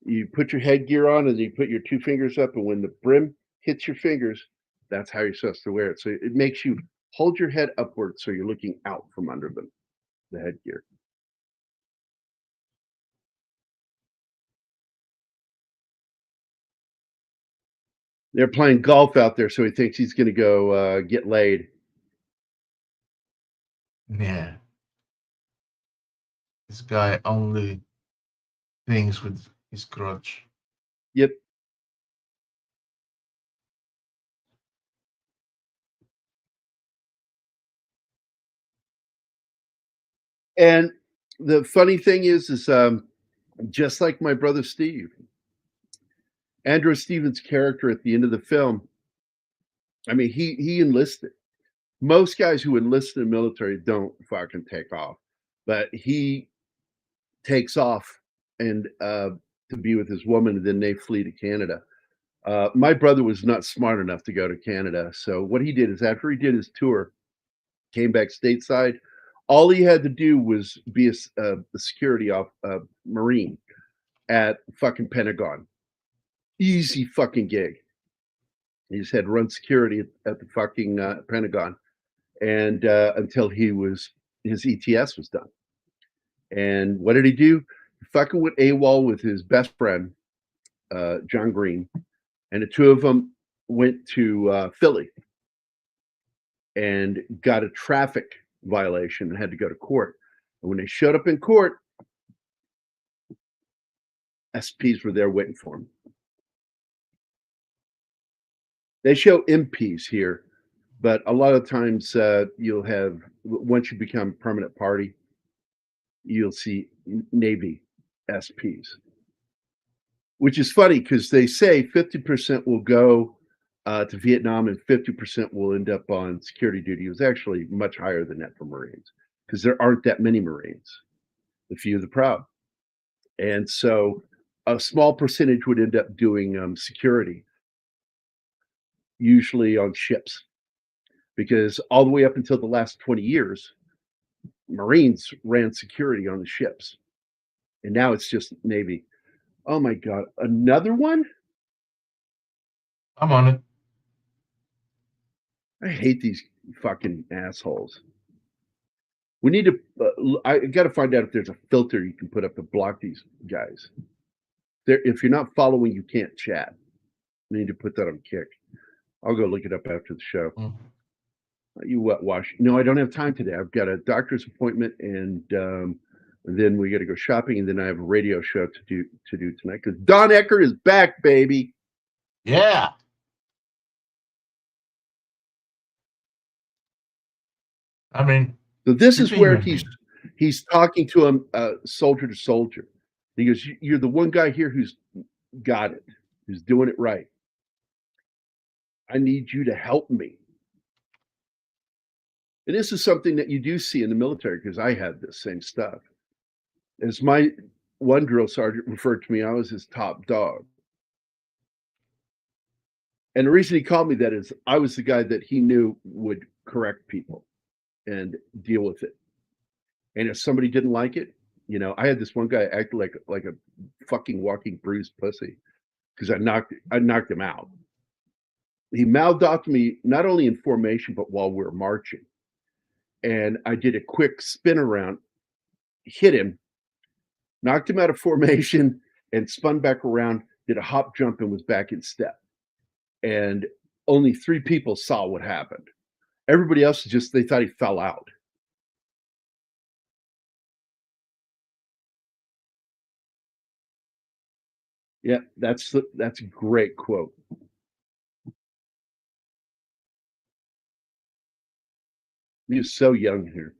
You put your headgear on and you put your 2 fingers up, and when the brim hits your fingers, that's how you're supposed to wear it. So it makes you hold your head upward so you're looking out from under the headgear. They're playing golf out there, so he thinks he's going to go get laid. Yeah. This guy only thinks with his crotch. Yep. And the funny thing is just like my brother Steve, Andrew Stevens' character at the end of the film, I mean, he enlisted. Most guys who enlist in the military don't fucking take off, but he takes off and to be with his woman, and then they flee to Canada. My brother was not smart enough to go to Canada, so what he did is after he did his tour, came back stateside. All he had to do was be a security Marine at fucking Pentagon. Easy fucking gig. He just had to run security at the fucking Pentagon, and until his ETS was done. And what did he do? He fucking went AWOL with his best friend, John Green, and the two of them went to Philly and got a traffic violation and had to go to court. And when they showed up in court, SPs were there waiting for him. They show MPs here, but a lot of times you'll have, once you become permanent party, you'll see Navy SPs, which is funny because they say 50% will go to Vietnam and 50% will end up on security duty. It was actually much higher than that for Marines because there aren't that many Marines, the few, the proud. And so a small percentage would end up doing security, usually on ships, because all the way up until the last 20 years, Marines ran security on the ships. And now it's just Navy. Oh my God, another one? I'm on it. I hate these fucking assholes. We need to, I got to find out if there's a filter you can put up to block these guys. If you're not following, you can't chat. We need to put that on Kick. I'll go look it up after the show. You wet wash. No, I don't have time today. I've got a doctor's appointment, and then we got to go shopping, and then I have a radio show to do tonight because Don Ecker is back, baby. Yeah. I mean, so this is where he's talking to him, soldier to soldier. He goes, "You're the one guy here who's got it, who's doing it right. I need you to help me." And this is something that you do see in the military because I had this same stuff. As my one drill sergeant referred to me, I was his top dog. And the reason he called me that is I was the guy that he knew would correct people and deal with it. And if somebody didn't like it, I had this one guy act like a fucking walking bruised pussy because I knocked him out. He mouthed off to me not only in formation but while we were marching. And I did a quick spin around, hit him, knocked him out of formation, and spun back around, did a hop jump, and was back in step. And only 3 people saw what happened. Everybody else they thought he fell out. Yeah, that's a great quote. He's so young here.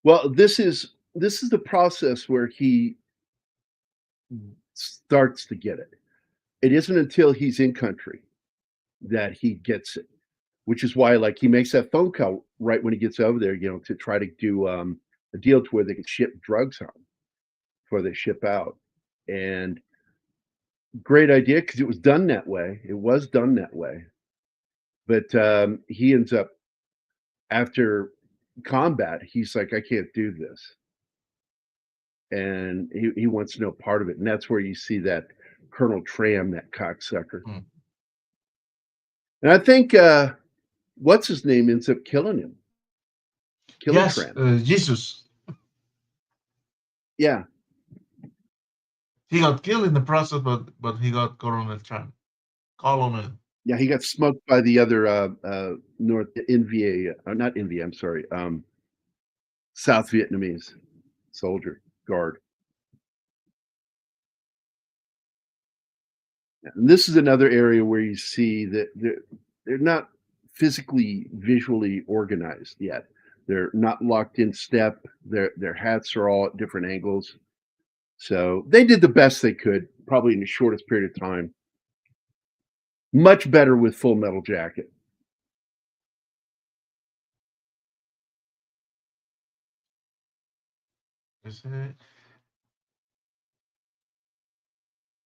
Well, this is the process where he starts to get it. It isn't until he's in country that he gets it, which is why he makes that phone call right when he gets over there, to try to do a deal to where they can ship drugs home before they ship out. And great idea because it was done that way. But he ends up, after combat, he's like, I can't do this. And he wants no part of it. And that's where you see that Colonel Tram, that cocksucker. And I think what's his name ends up killing him. Tram. Jesus. Yeah. He got killed in the process, but he got Colonel Tram. Colonel. Yeah, he got smoked by the other North NVA, not NVA, I'm sorry, South Vietnamese soldier guard. And this is another area where you see that they're not physically, visually organized yet. They're not locked in step. Their hats are all at different angles. So they did the best they could, probably in the shortest period of time. Much better with Full Metal Jacket. Is it?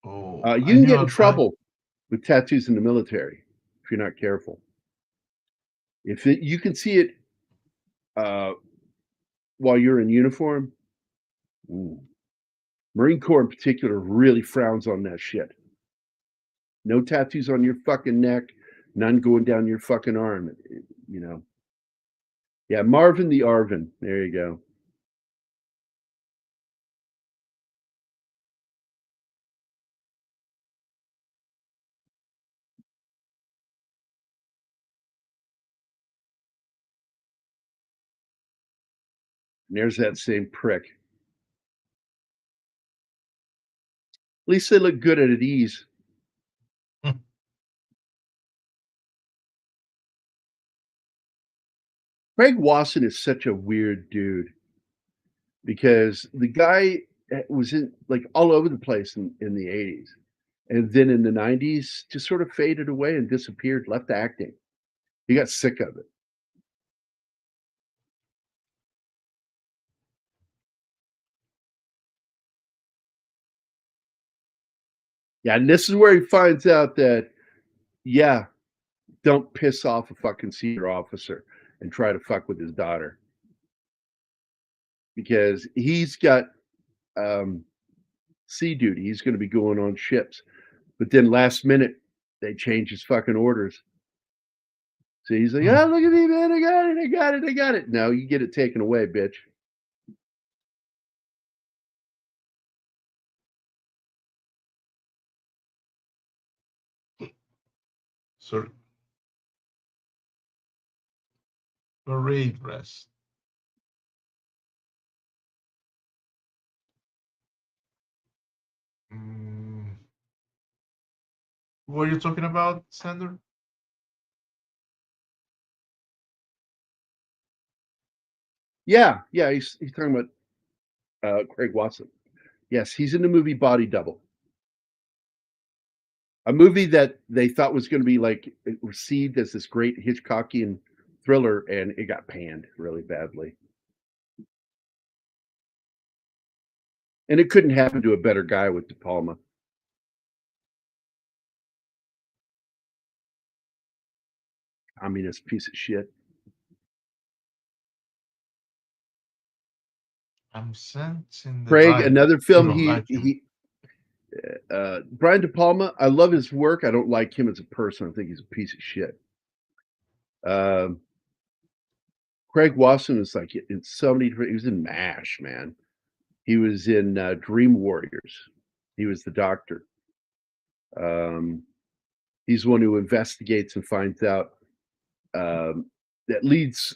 Oh, you can get in trouble with tattoos in the military if you're not careful. You can see it while you're in uniform. Ooh. Marine Corps in particular really frowns on that shit. No tattoos on your fucking neck, none going down your fucking arm, Yeah, Marvin the Arvin. There you go. And there's that same prick. At least they look good at ease. Craig Wasson is such a weird dude because the guy was in like all over the place in the 80s. And then in the 90s, just sort of faded away and disappeared, left acting. He got sick of it. Yeah, and this is where he finds out that, yeah, don't piss off a fucking senior officer and try to fuck with his daughter. Because he's got sea duty. He's going to be going on ships. But then last minute, they change his fucking orders. So he's like, oh, look at me, man. I got it. I got it. I got it. No, you get it taken away, bitch. Sorry. Parade rest. What are you talking about, Sander? Yeah, he's talking about Craig Watson. Yes, he's in the movie Body Double, a movie that they thought was going to be like received as this great Hitchcockian thriller, and it got panned really badly. And it couldn't happen to a better guy with De Palma. Communist piece of shit. I'm sensing the Craig, vibe. another film Like him. Brian De Palma, I love his work. I don't like him as a person. I think he's a piece of shit. Craig Wasson is like in so many different. He was in MASH, man. He was in Dream Warriors. He was the doctor. He's one who investigates and finds out that leads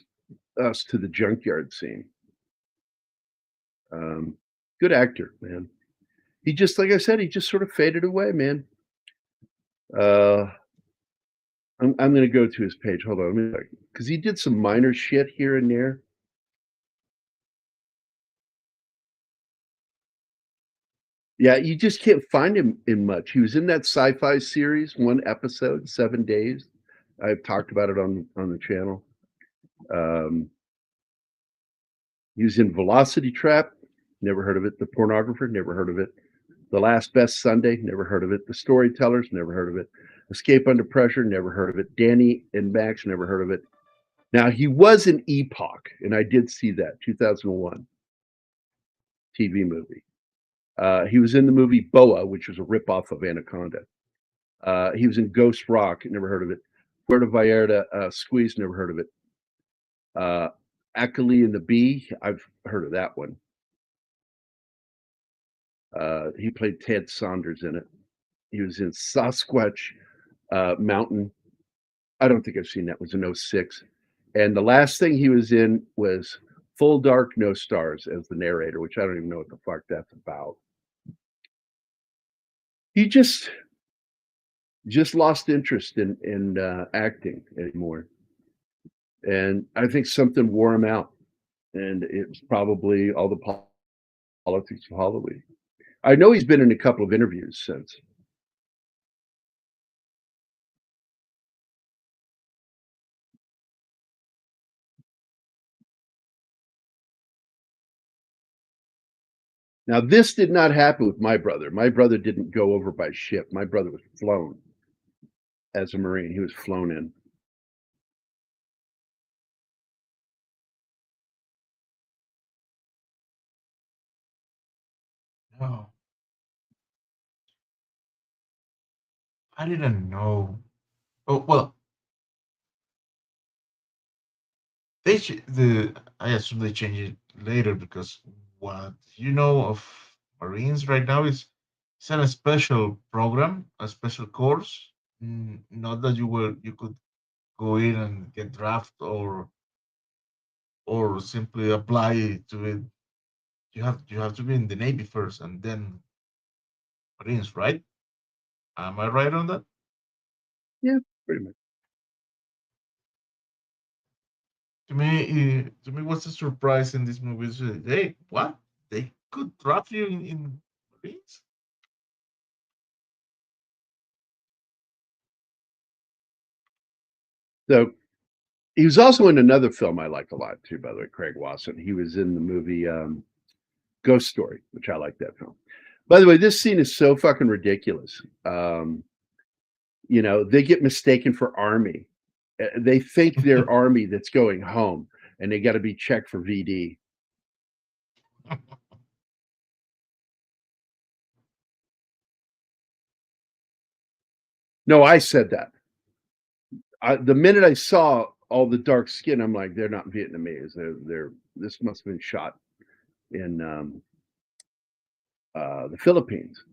us to the junkyard scene. Good actor, man. He just, like I said, he just sort of faded away, man. I'm going to go to his page. Hold on, because he did some minor shit here and there. Yeah, you just can't find him in much. He was in that sci-fi series, one episode, 7 days. I've talked about it on the channel. He was in Velocity Trap, never heard of it. The Pornographer, never heard of it. The Last Best Sunday, never heard of it. The Storytellers, never heard of it. Escape Under Pressure, never heard of it. Danny and Max, never heard of it. Now, he was in Epoch, and I did see that, 2001 TV movie. He was in the movie Boa, which was a ripoff of Anaconda. He was in Ghost Rock, never heard of it. Puerto Vallarta Squeeze, never heard of it. Ackley and the Bee, I've heard of that one. He played Ted Saunders in it. He was in Sasquatch Mountain. I don't think I've seen that. It was in 06. And the last thing he was in was Full Dark, No Stars as the narrator, which I don't even know what the fuck that's about. He just lost interest in acting anymore. And I think something wore him out. And it's probably all the politics of Hollywood. I know he's been in a couple of interviews since. Now, this did not happen with my brother. My brother didn't go over by ship. My brother was flown as a Marine. He was flown in. No. I didn't know. Oh well, I assume they change it later because what you know of Marines right now is it's a special program, a special course. Not that you could go in and get draft or or simply apply to it. You have to be in the Navy first and then Marines, right? Am I right on that? Yeah, pretty much. To me, what's the surprise in this movie is, hey, what? They could drop you in Marines? So he was also in another film I like a lot too, by the way, Craig Wasson. He was in the movie Ghost Story, which I like that film. By the way, this scene is so fucking ridiculous. They get mistaken for Army. They think they're Army that's going home, and they got to be checked for VD. No, I said that. The minute I saw all the dark skin, I'm like, they're not Vietnamese. They're this must have been shot in the Philippines.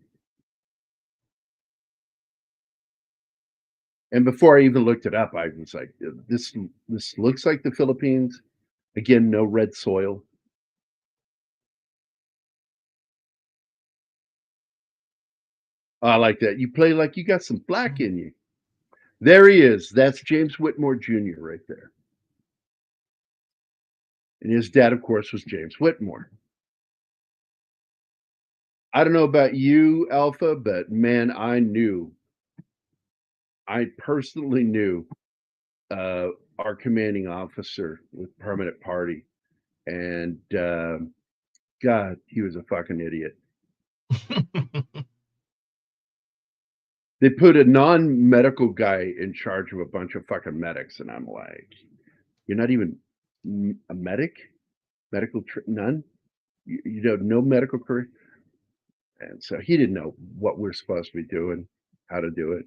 And before I even looked it up, I was like, this looks like the Philippines. Again, no red soil. I like that. You play like you got some black in you. There he is. That's James Whitmore Jr. right there. And his dad, of course, was James Whitmore. I don't know about you, Alpha, but man, I personally knew our commanding officer with permanent party. And God, he was a fucking idiot. They put a non-medical guy in charge of a bunch of fucking medics, and I'm like, you're not even a medic, none. You know, no medical career, and so he didn't know what we're supposed to be doing, how to do it.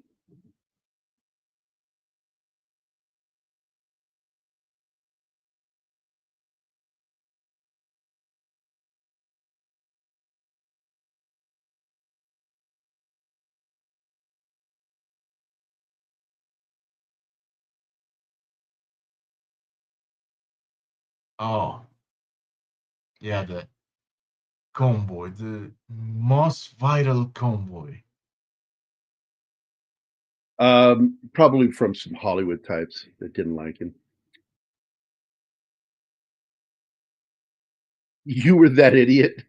Oh, yeah, the convoy, the most vital convoy. Probably from some Hollywood types that didn't like him. You were that idiot.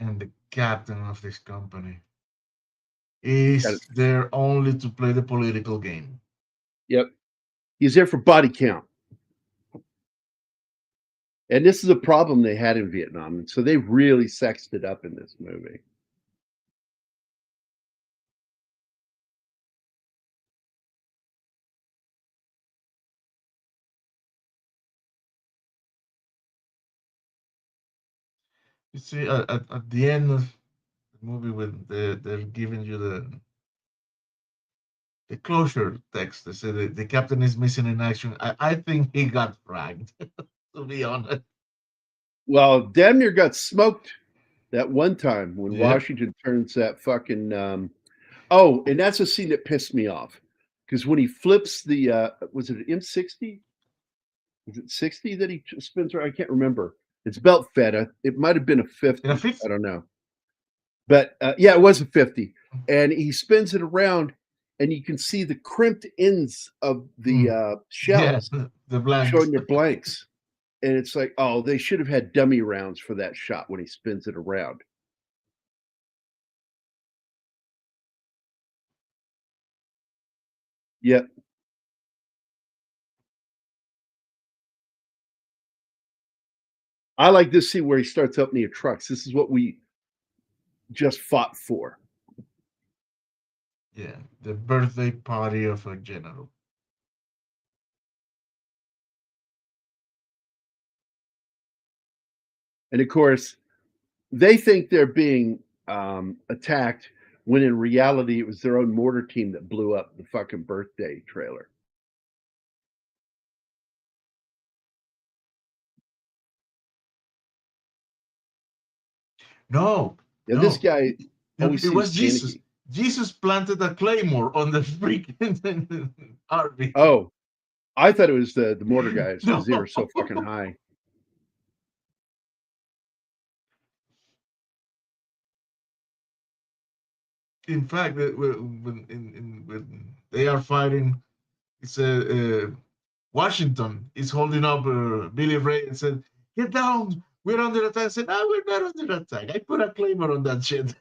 And the captain of this company is there only to play the political game. Yep. He's there for body count. And this is a problem they had in Vietnam. And so they really sexed it up in this movie. You see, at the end of the movie, when they're giving you the closure text, they say the captain is missing in action. I think he got fragged, to be honest. Well, damn near got smoked that one time when Yeah. Washington turns that fucking. Oh, and that's a scene that pissed me off because when he flips the was it an M60? Is it 60 that he spins around? I can't remember. It's belt fed. It might have been a 50. In a 50? I don't know. But yeah, it was a 50. And he spins it around, and you can see the crimped ends of the shells the blanks. showing their blanks. And it's like, oh, they should have had dummy rounds for that shot when he spins it around. Yep. I like this scene where he starts opening trucks. This is what we just fought for. Yeah, the birthday party of a general. And of course, they think they're being attacked when in reality it was their own mortar team that blew up the fucking birthday trailer. No, Yeah, no. this guy. Always It was seems Jesus. panicky. Jesus planted a claymore on the freaking army. Oh, I thought it was the mortar guys because they No. were so fucking high. In fact, when they are fighting, it's Washington is holding up Billy Ray and said, "Get down, we're under attack." I said, "No, we're not under attack. I put a claymore on that shit."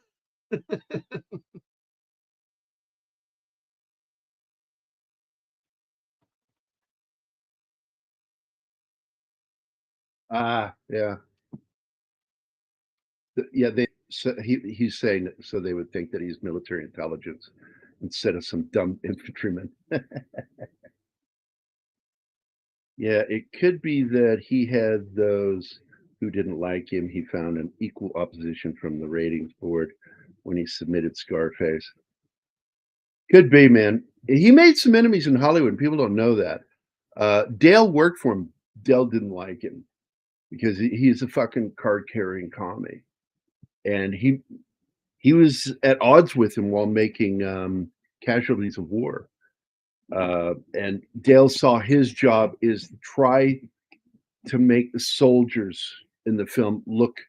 Yeah. Yeah, he's saying it so they would think that he's military intelligence instead of some dumb infantryman. Yeah, it could be that he had those who didn't like him. He found an equal opposition from the ratings board when he submitted Scarface. Could be, man. He made some enemies in Hollywood. People don't know that. Dale worked for him. Dale didn't like him because he's a fucking card carrying commie, and he was at odds with him while making Casualties of War. And Dale saw his job is to try to make the soldiers in the film look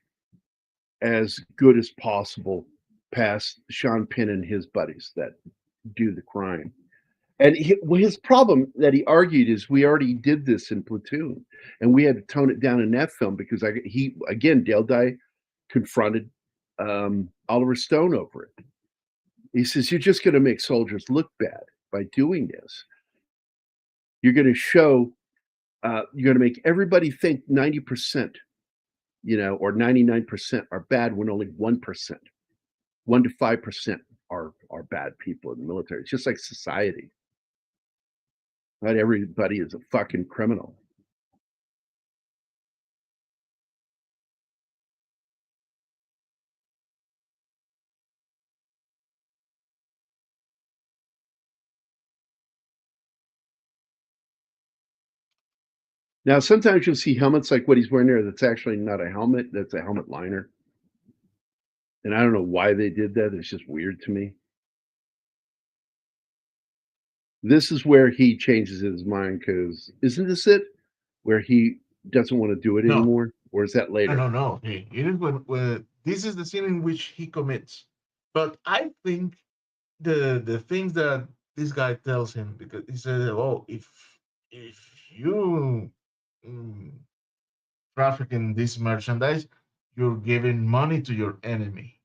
as good as possible past Sean Penn and his buddies that do the crime. And his problem that he argued is we already did this in Platoon, and we had to tone it down in that film because Dale Dye confronted Oliver Stone over it. He says, "You're just going to make soldiers look bad by doing this. You're going to show, you're going to make everybody think 90%, or 99% are bad when only 1%, 1 to 5% are bad people in the military. It's just like society. Not everybody is a fucking criminal." Now, sometimes you'll see helmets like what he's wearing there that's actually not a helmet, that's a helmet liner. And I don't know why they did that. It's just weird to me. This is where he changes his mind because isn't this it? Where he doesn't want to do it No. anymore? Or is that later? No. It is when this is the scene in which he commits. But I think the things that this guy tells him, because he said, "Oh, if you mm, traffic in this merchandise, you're giving money to your enemy."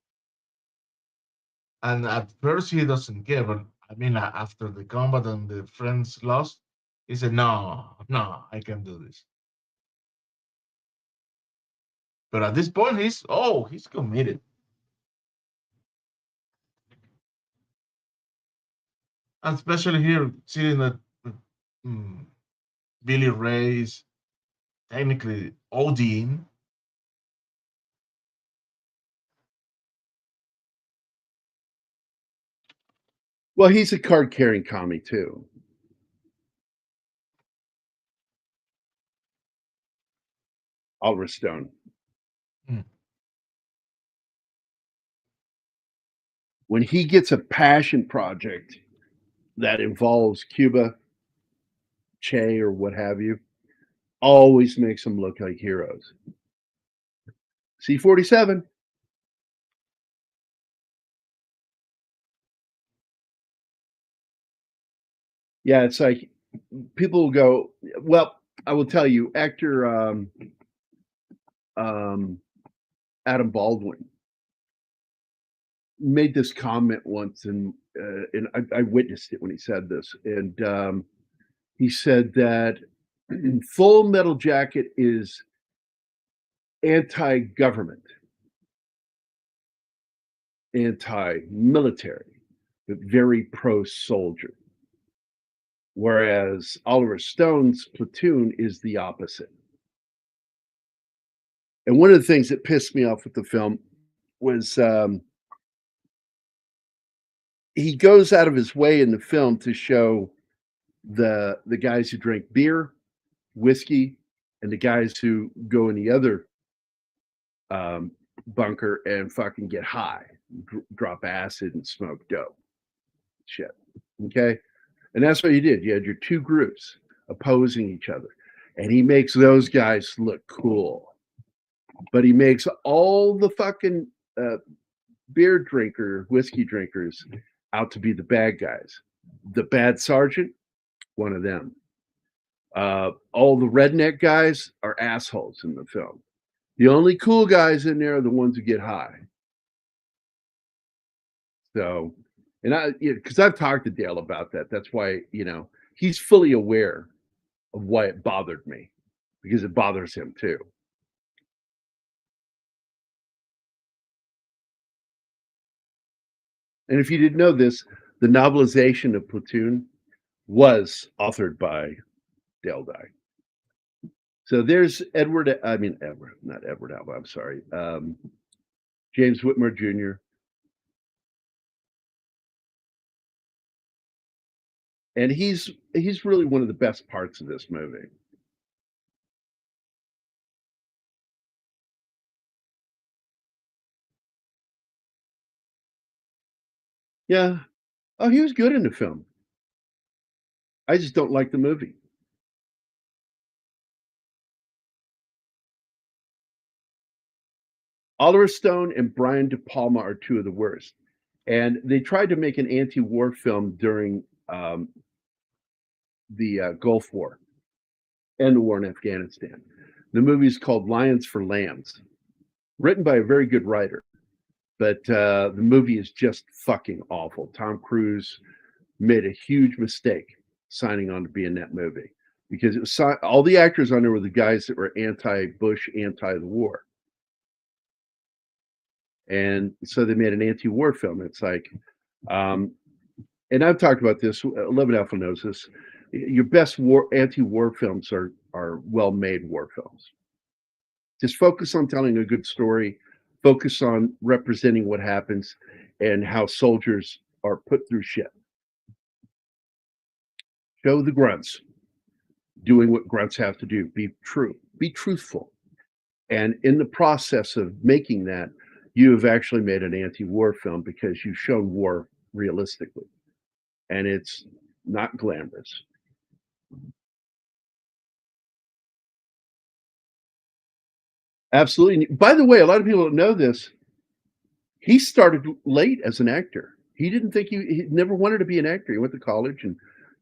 And at first he doesn't care, but I mean, after the combat and the friends lost, he said, "No, I can do this." But at this point, he's committed. And especially here, seeing that mm, Billy Ray is technically ODing. Well, he's a card carrying commie too. Oliver Stone. When he gets a passion project that involves Cuba, Che, or what have you, always makes them look like heroes. C-47. Yeah, it's like people will go, well, I will tell you, actor Adam Baldwin made this comment once, and I witnessed it when he said this, and he said that Full Metal Jacket is anti-government, anti-military, but very pro-soldier. Whereas Oliver Stone's Platoon is the opposite. And one of the things that pissed me off with the film was he goes out of his way in the film to show the guys who drink beer, whiskey, and the guys who go in the other bunker and fucking get high. drop acid and smoke dope. Shit. Okay. And that's what you did. You had your two groups opposing each other. And he makes those guys look cool. But he makes all the fucking beer drinker, whiskey drinkers out to be the bad guys. The bad sergeant, one of them. All the redneck guys are assholes in the film. The only cool guys in there are the ones who get high. So, and because I've talked to Dale about that. That's why, he's fully aware of why it bothered me, because it bothers him too. And if you didn't know this, the novelization of Platoon was authored by Dale Dye. So there's not Edward Alba, I'm sorry. James Whitmore Jr. And he's really one of the best parts of this movie. Yeah. Oh, he was good in the film. I just don't like the movie. Oliver Stone and Brian De Palma are two of the worst. And they tried to make an anti-war film during the Gulf War and the war in Afghanistan. The movie is called Lions for Lambs, written by a very good writer. But the movie is just fucking awful. Tom Cruise made a huge mistake signing on to be in that movie, because it was all the actors on there were the guys that were anti-Bush, anti the war. And so they made an anti-war film. It's like, and I've talked about this. 11 Alpha knows this. Your best anti-war films are well-made war films. Just focus on telling a good story. Focus on representing what happens and how soldiers are put through shit. Show the grunts doing what grunts have to do. Be true. Be truthful. And in the process of making that, you have actually made an anti-war film, because you've shown war realistically. And it's not glamorous. Absolutely. By the way, a lot of people don't know this. He started late as an actor. He didn't think he never wanted to be an actor. He went to college and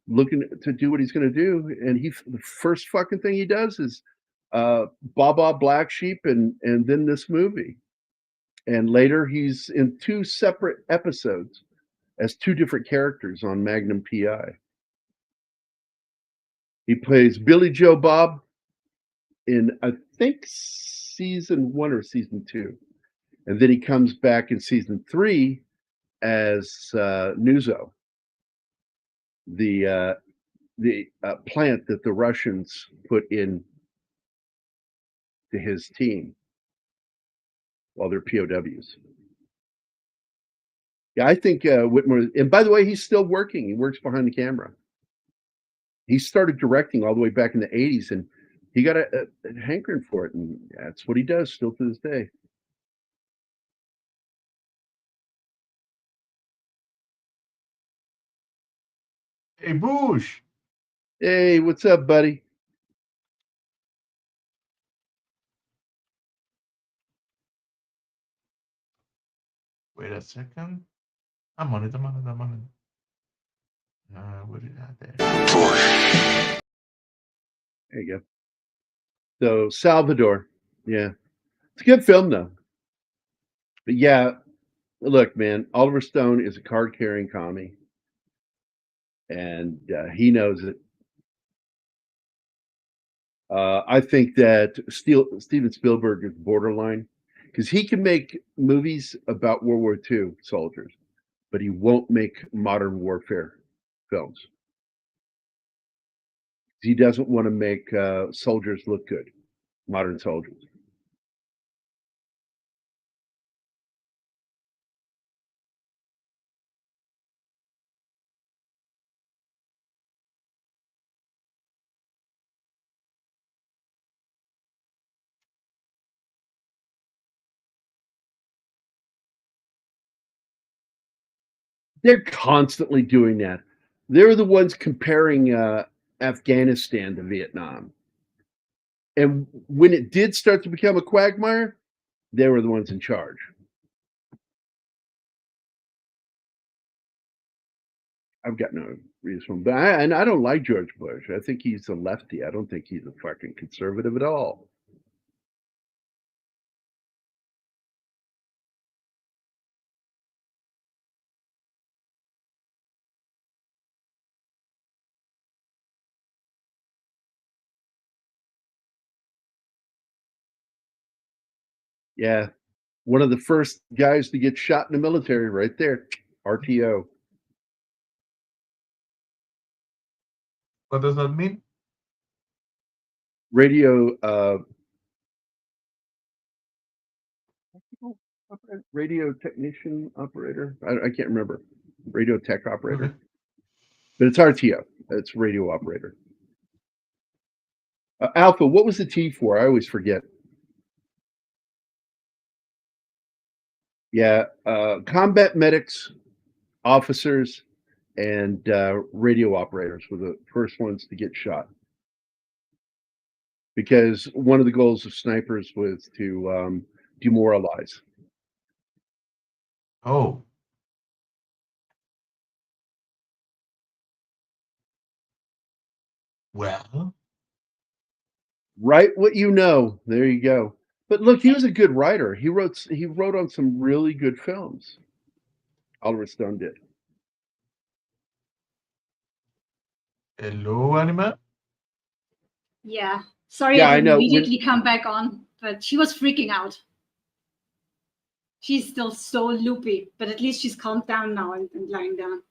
looking to do what he's going to do. And the first fucking thing he does is Baba Black Sheep and then this movie. And later he's in 2 separate episodes as 2 different characters on Magnum PI. He plays Billy Joe Bob in, I think, season 1 or season 2. And then he comes back in season 3 as Nuzo, the plant that the Russians put in to his team while they're POWs. Yeah, I think Whitmore, and by the way, he's still working. He works behind the camera. He started directing all the way back in the 80s, and he got a hankering for it, and that's what he does still to this day. Hey, Bush. Hey, what's up, buddy? Wait a second. I'm on it. What did I there? There you go. So Salvador, yeah, it's a good film though. But yeah, look, man, Oliver Stone is a card-carrying commie, and he knows it. I think that Steven Spielberg is borderline, because he can make movies about World War II soldiers, but he won't make modern warfare films. He doesn't want to make soldiers look good, modern soldiers. They're constantly doing that. They're the ones comparing Afghanistan to Vietnam. And when it did start to become a quagmire, they were the ones in charge. I've got no reason, but I don't like George Bush. I think he's a lefty. I don't think he's a fucking conservative at all. Yeah, one of the first guys to get shot in the military, right there, RTO. What does that mean? Radio radio technician operator. I can't remember. Radio tech operator. Okay. But it's RTO. It's radio operator. Alpha, what was the T for? I always forget. Yeah, combat medics, officers, and radio operators were the first ones to get shot. Because one of the goals of snipers was to demoralize. Oh. Well. Write what you know. There you go. But look, he was a good writer. He wrote on some really good films. Oliver Stone did. Hello, Anima. Yeah. Sorry, Yeah, I I didn't know. immediately come back on, but she was freaking out. She's still so loopy, but at least she's calmed down now and lying down.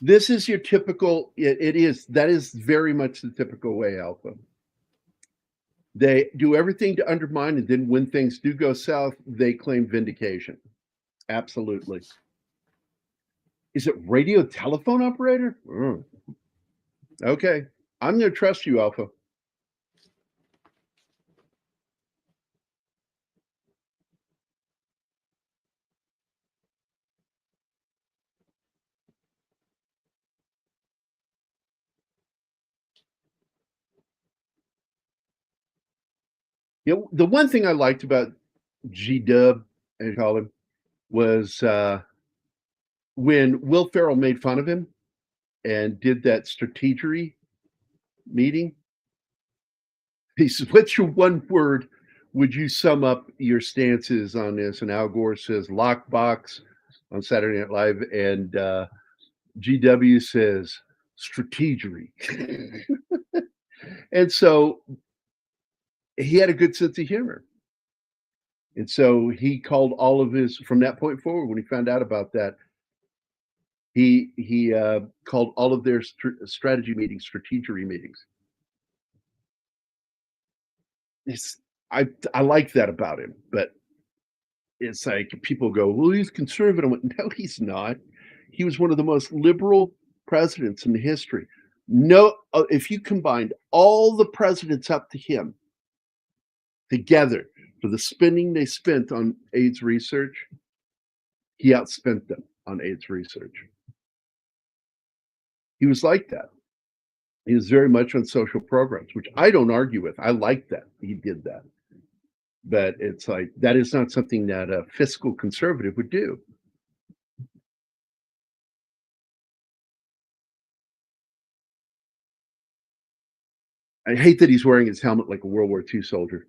This is your typical. It is. That is very much the typical way, Alpha. They do everything to undermine, and then when things do go south, they claim vindication. Absolutely. Is it radio telephone operator? Okay. I'm going to trust you, Alpha. You know, the one thing I liked about G-Dub, as you call him, was when Will Ferrell made fun of him and did that strategery meeting. He says, "What's your one word? Would you sum up your stances on this?" And Al Gore says, "Lockbox" on Saturday Night Live, and GW says, "Strategery." And so he had a good sense of humor. And so he called all of his, from that point forward, when he found out about that, he called all of their strategy meetings strategery meetings. I like that about him, but it's like people go, "Well, he's conservative." I went, "No, he's not. He was one of the most liberal presidents in history." No, if you combined all the presidents up to him together for the spending they spent on AIDS research, he outspent them on AIDS research. He was like that. He was very much on social programs, which I don't argue with. I like that he did that. But it's like, that is not something that a fiscal conservative would do. I hate that he's wearing his helmet like a World War II soldier.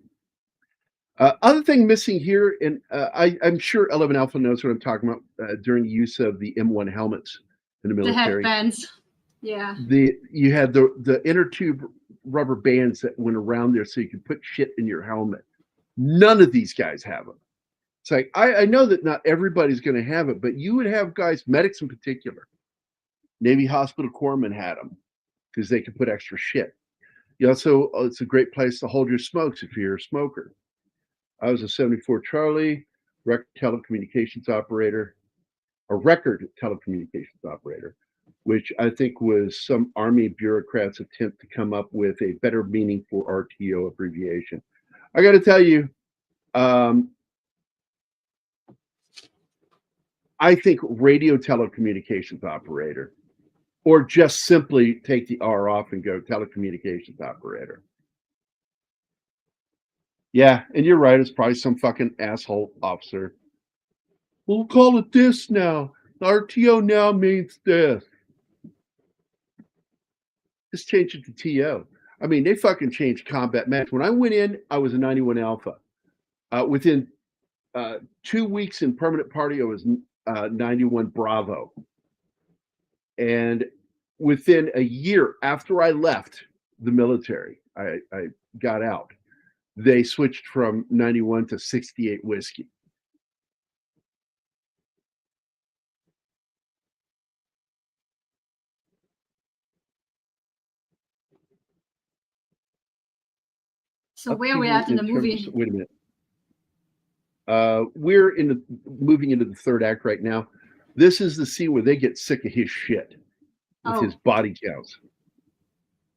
Other thing missing here, and I'm sure 11 Alpha knows what I'm talking about during the use of the M1 helmets in the military. The headbands. Yeah. You had the inner tube rubber bands that went around there so you could put shit in your helmet. None of these guys have them. It's like, I know that not everybody's going to have it, but you would have guys, medics in particular. Navy hospital corpsmen had them because they could put extra shit. You also, it's a great place to hold your smokes if you're a smoker. I was a 74 Charlie, record telecommunications operator, which I think was some Army bureaucrats' attempt to come up with a better meaning for RTO abbreviation. I got to tell you, I think radio telecommunications operator, or just simply take the R off and go telecommunications operator. Yeah, and you're right. It's probably some fucking asshole officer. We'll call it this now. RTO now means this. Just change it to TO. I mean, they fucking changed combat match. When I went in, I was a 91 Alpha. Within 2 weeks in permanent party, I was 91 Bravo. And within a year after I left the military, I got out, they switched from 91 to 68 Whiskey. So where are we at in the movie? Wait a minute. We're moving into the third act right now. This is the scene where they get sick of his shit with his body counts.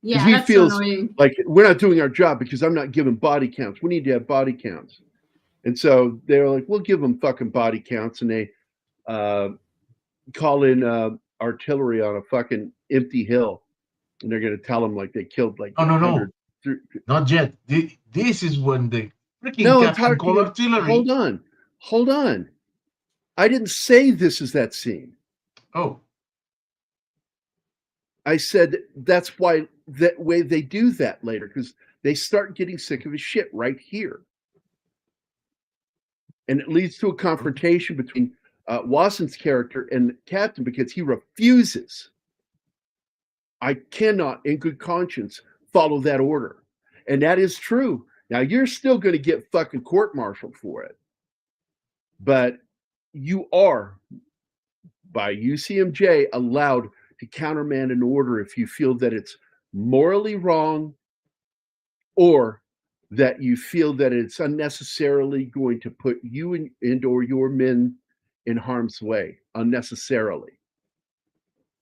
Yeah, he that's feels so annoying. like we're not doing our job because I'm not giving body counts. We need to have body counts. And so they're like, we'll give them fucking body counts. And they call in artillery on a fucking empty hill. And they're going to tell them like they killed like no. Not yet. This is when the freaking captain called artillery. Hold on. I didn't say this is that scene. Oh. I said that's why that way they do that later, because they start getting sick of his shit right here. And it leads to a confrontation between Watson's character and the captain because he refuses. I cannot, in good conscience, follow that order. And that is true. Now, you're still going to get fucking court-martialed for it. But you are, by UCMJ, allowed to countermand an order if you feel that it's morally wrong or that you feel that it's unnecessarily going to put you and or your men in harm's way unnecessarily.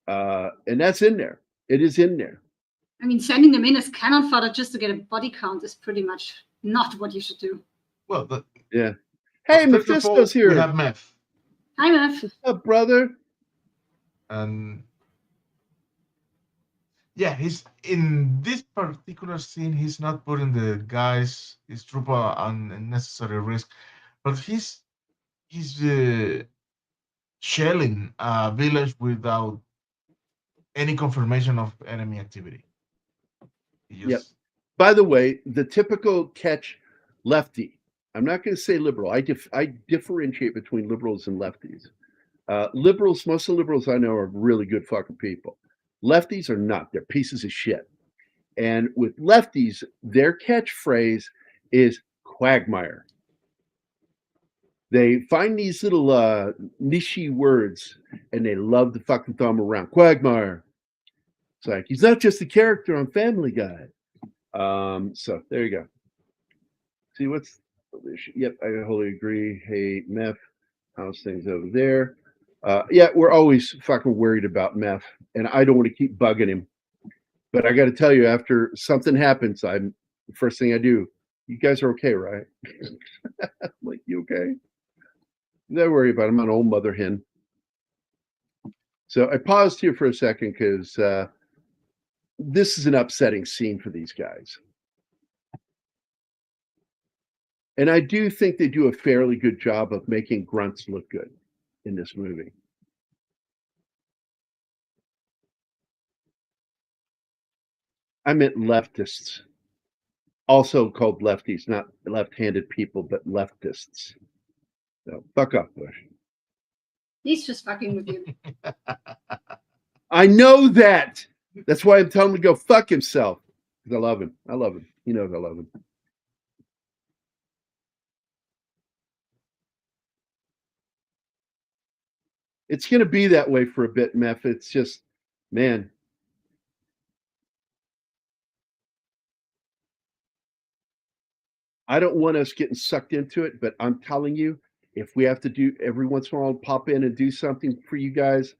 And that's in there. It is in there. I mean, sending them in as cannon fodder just to get a body count is pretty much not what you should do. Well, yeah. Hey, Mephisto's here. We have Meph. Hi, Meph. What's up, brother? And yeah, he's in this particular scene. He's not putting the guys, his trooper, on unnecessary risk, but he's shelling a village without any confirmation of enemy activity. Yep. By the way, the typical catch lefty. I'm not going to say liberal. I differentiate between liberals and lefties. Liberals, most of the liberals I know are really good fucking people. Lefties are not. They're pieces of shit. And with lefties, their catchphrase is quagmire. They find these little niche words and they love to fucking throw them around. Quagmire. It's like, he's not just a character on Family Guy. So there you go. See what's the issue? Yep, I wholly agree. Hey, Meph, how's things over there? Yeah, we're always fucking worried about Meph, and I don't want to keep bugging him. But I got to tell you, after something happens, the first thing I do, you guys are okay, right? I'm like, you okay? Don't worry about it. I'm an old mother hen. So I paused here for a second because this is an upsetting scene for these guys. And I do think they do a fairly good job of making grunts look good in this movie. I meant leftists, also called lefties, not left-handed people, but leftists. So fuck off, Bush. He's just fucking with you. I know that. That's why I'm telling him to go fuck himself. Because I love him. I love him. He knows I love him. It's going to be that way for a bit, Meph. It's just, man. I don't want us getting sucked into it, but I'm telling you, if we have to do every once in a while, pop in and do something for you guys,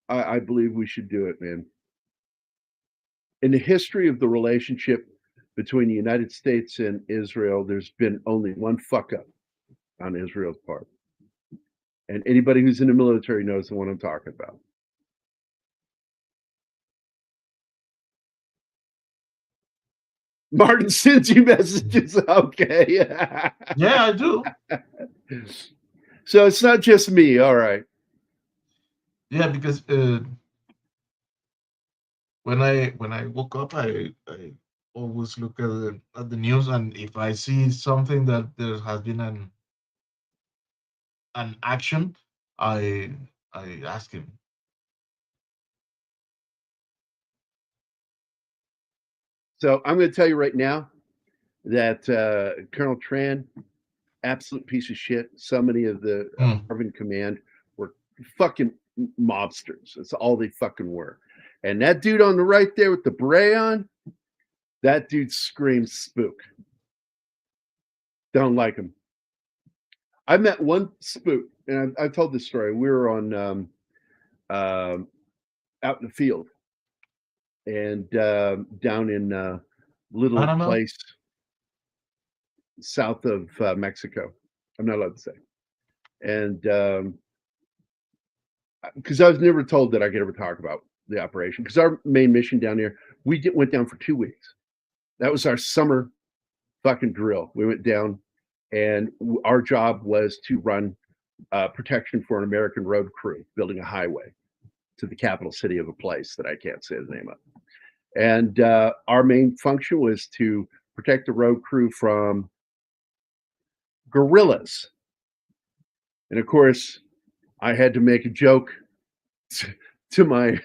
I believe we should do it, man. In the history of the relationship between the United States and Israel, there's been only one fuck up on Israel's part. And anybody who's in the military knows the one I'm talking about. Martin sends you messages. Okay. Yeah, I do. So it's not just me. All right. Yeah, because when I woke up, I always look at the news, and if I see something that there has been an action, I ask him. So I'm going to tell you right now that Colonel Tran, absolute piece of shit. So many of the Marvin Command were fucking mobsters. That's all they fucking were. And that dude on the right there with the beret on, that dude screams spook. Don't like him. I met one spook, and I've told this story. We were on out in the field, and down in a little Anima? place south of Mexico. I'm not allowed to say. And because I was never told that I could ever talk about the operation, because our main mission down there, we went down for 2 weeks. That was our summer fucking drill. We went down, and our job was to run protection for an American road crew building a highway to the capital city of a place that I can't say the name of. And our main function was to protect the road crew from guerrillas. And of course, I had to make a joke to my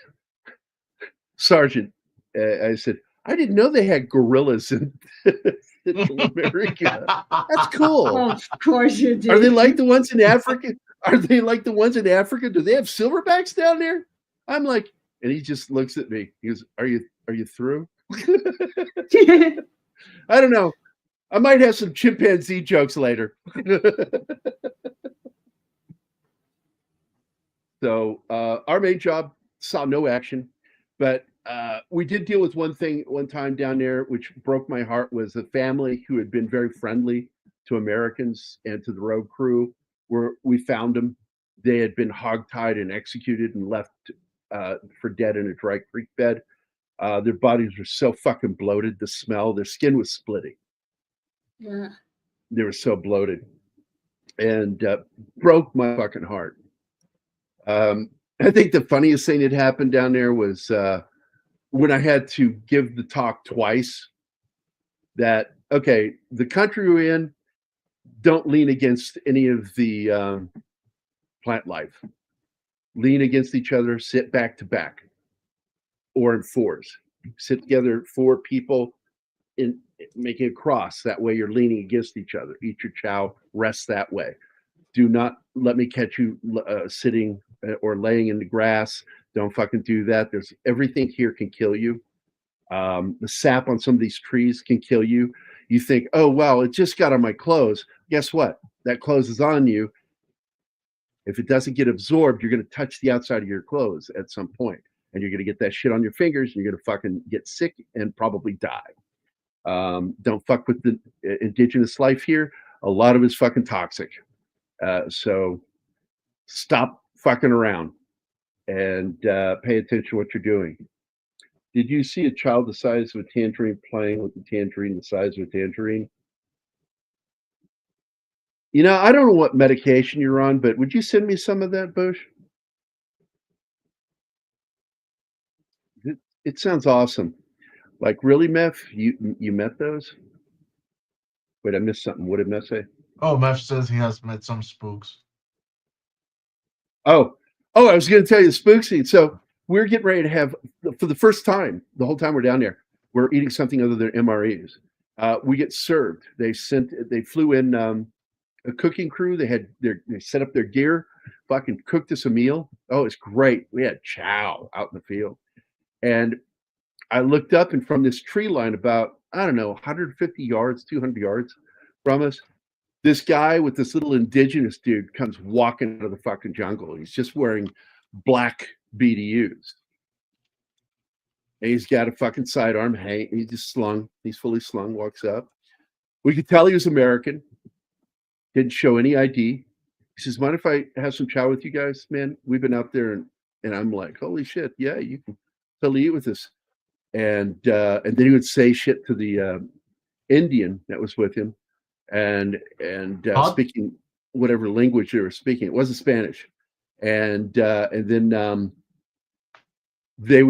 sergeant. I said, I didn't know they had gorillas in Central America. That's cool. Of course you do. Are they like the ones in Africa? Are they like the ones in Africa? Do they have silverbacks down there? I'm like, and he just looks at me. He goes, Are you through? I don't know. I might have some chimpanzee jokes later. So our main job saw no action, but we did deal with one thing one time down there, which broke my heart. Was a family who had been very friendly to Americans and to the road crew. Where we found them, they had been hogtied and executed and left for dead in a dry creek bed. Their bodies were so fucking bloated. The smell, their skin was splitting. Yeah. They were so bloated, and broke my fucking heart. I think the funniest thing that happened down there was when I had to give the talk twice. That okay, the country we're in, don't lean against any of the plant life. Lean against each other. Sit back to back, or in fours. Sit together, 4 people, in making a cross. That way, you're leaning against each other. Eat your chow. Rest that way. Do not let me catch you sitting or laying in the grass. Don't fucking do that. There's everything here can kill you. The sap on some of these trees can kill you. You think, oh, well, it just got on my clothes. Guess what? That clothes is on you. If it doesn't get absorbed, you're going to touch the outside of your clothes at some point, and you're going to get that shit on your fingers, and you're going to fucking get sick and probably die. Don't fuck with the indigenous life here. A lot of it's fucking toxic. So stop fucking around and pay attention to what you're doing. Did you see a child the size of a tangerine playing with a tangerine the size of a tangerine? You know, I don't know what medication you're on, but would you send me some of that, Bush? It sounds awesome. Like, really, Meth? You met those? Wait, I missed something. What did Meth say? Oh, Meth says he has met some spooks. Oh, I was going to tell you the spook scene. So we're getting ready to have, for the first time, the whole time we're down there, we're eating something other than MREs. We get served. They flew in a cooking crew. They set up their gear, fucking cooked us a meal. Oh, it's great. We had chow out in the field. And I looked up, and from this tree line about, I don't know, 150 yards, 200 yards from us, this guy with this little indigenous dude comes walking out of the fucking jungle. He's just wearing black BDUs. And he's got a fucking sidearm. Hey, he's just slung. He's fully slung, walks up. We could tell he was American. Didn't show any ID. He says, mind if I have some chow with you guys, man? We've been out there, and I'm like, holy shit, yeah, you can totally eat with us. And then he would say shit to the Indian that was with him, and Hot? speaking whatever language they were speaking. It wasn't Spanish, and then they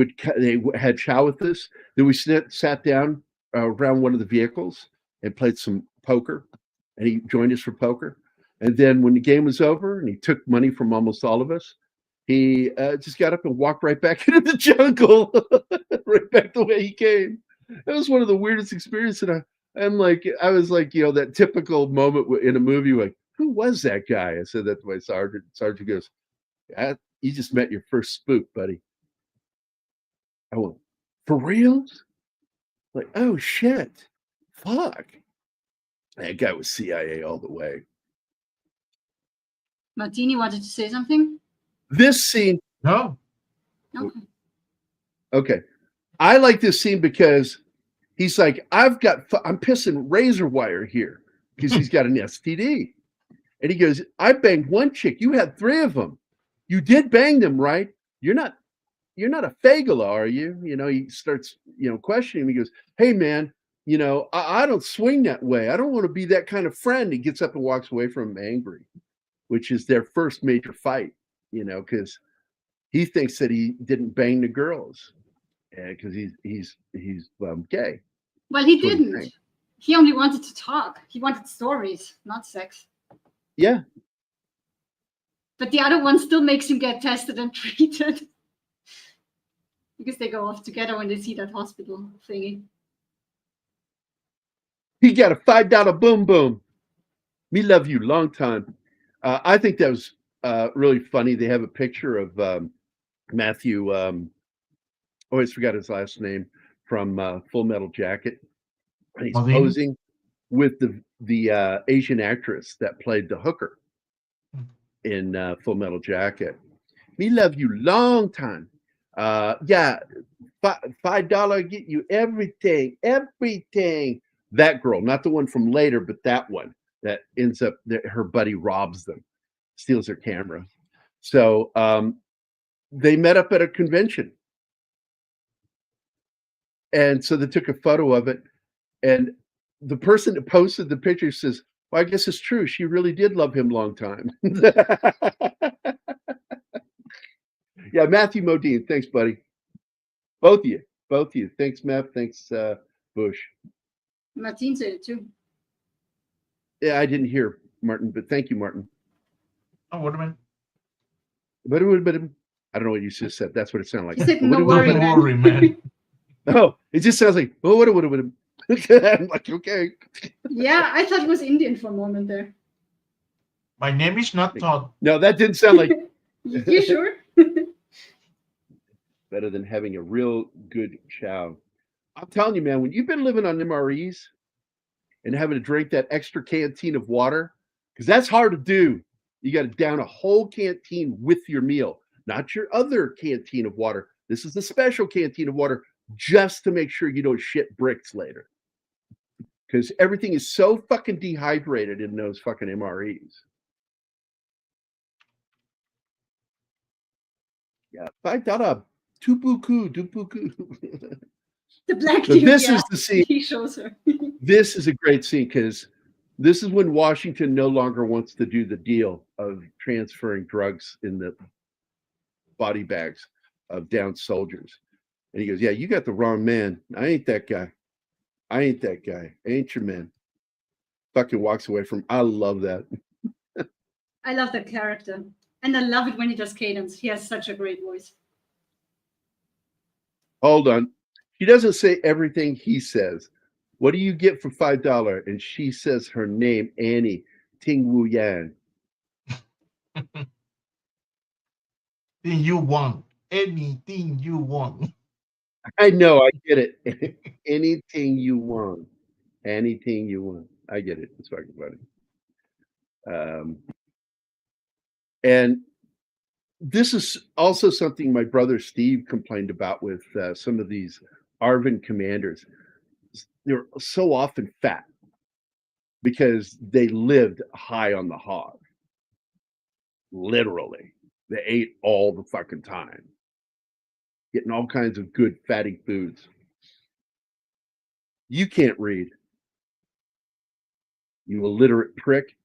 had chow with us. Then we sat down around one of the vehicles and played some poker, and he joined us for poker. And then when the game was over and he took money from almost all of us, he just got up and walked right back into the jungle, right back the way he came. That was one of the weirdest experiences. And I was like, that typical moment in a movie, like, who was that guy? I said that to my sergeant. Sergeant goes, you just met your first spook, buddy. I went, for reals? Like, oh shit, fuck. That guy was CIA all the way. Martini wanted to say something. This scene. No. Okay. I like this scene because he's like, I'm pissing razor wire here because he's got an STD. And he goes, I banged one chick. You had 3 of them. You did bang them, right? You're not a fagula, are you? He starts, questioning him. He goes, hey, man, I don't swing that way. I don't want to be that kind of friend. He gets up and walks away from him angry, which is their first major fight, because he thinks that he didn't bang the girls because he's gay. Well, he didn't. He only wanted to talk. He wanted stories, not sex. Yeah. But the other one still makes him get tested and treated. Because they go off together when they see that hospital thingy. He got a $5 boom boom. Me love you long time. I think that was really funny. They have a picture of Matthew. Always forgot his last name from Full Metal Jacket. And he's posing with the Asian actress that played the hooker in Full Metal Jacket. Me love you long time. Yeah, $5 get you everything. That girl, not the one from later, but that one that ends up her buddy robs them, steals their camera. So they met up at a convention, and so they took a photo of it. And the person that posted the picture says, "Well, I guess it's true. She really did love him long time." Yeah, Matthew Modine. Thanks, buddy. Both of you. Thanks, Matt. Thanks, Bush. Martin said it too. Yeah, I didn't hear Martin, but thank you, Martin. Oh, what a minute. But I don't know what you just said. That's what it sounded like. He said, no worry, man. Oh, it just sounds like, oh, what I'm like, okay. Yeah, I thought it was Indian for a moment there. My name is not Todd. No, that didn't sound like. You sure? Better than having a real good chow. I'm telling you, man, when you've been living on MREs and having to drink that extra canteen of water, because that's hard to do. You got to down a whole canteen with your meal, not your other canteen of water. This is the special canteen of water just to make sure you don't shit bricks later. Because everything is so fucking dehydrated in those fucking MREs. Yeah, $5 dupuku. The black So dude, this is the scene. He shows her. This is a great scene because this is when Washington no longer wants to do the deal of transferring drugs in the body bags of downed soldiers. And he goes, yeah, you got the wrong man. I ain't that guy. I ain't your man. Fucking walks away from. I love that. I love that character. And I love it when he does cadence. He has such a great voice. Hold on. She doesn't say everything he says. What do you get for $5? And she says her name, Annie Ting Wu Yan. Thing you want. Anything you want. I know, I get it. Anything you want. Anything you want. I get it. It's fucking funny. And this is also something my brother Steve complained about with some of these ARVN commanders. They're so often fat because they lived high on the hog. literally. They ate all the fucking time, getting all kinds of good fatty foods. You can't read, you illiterate prick.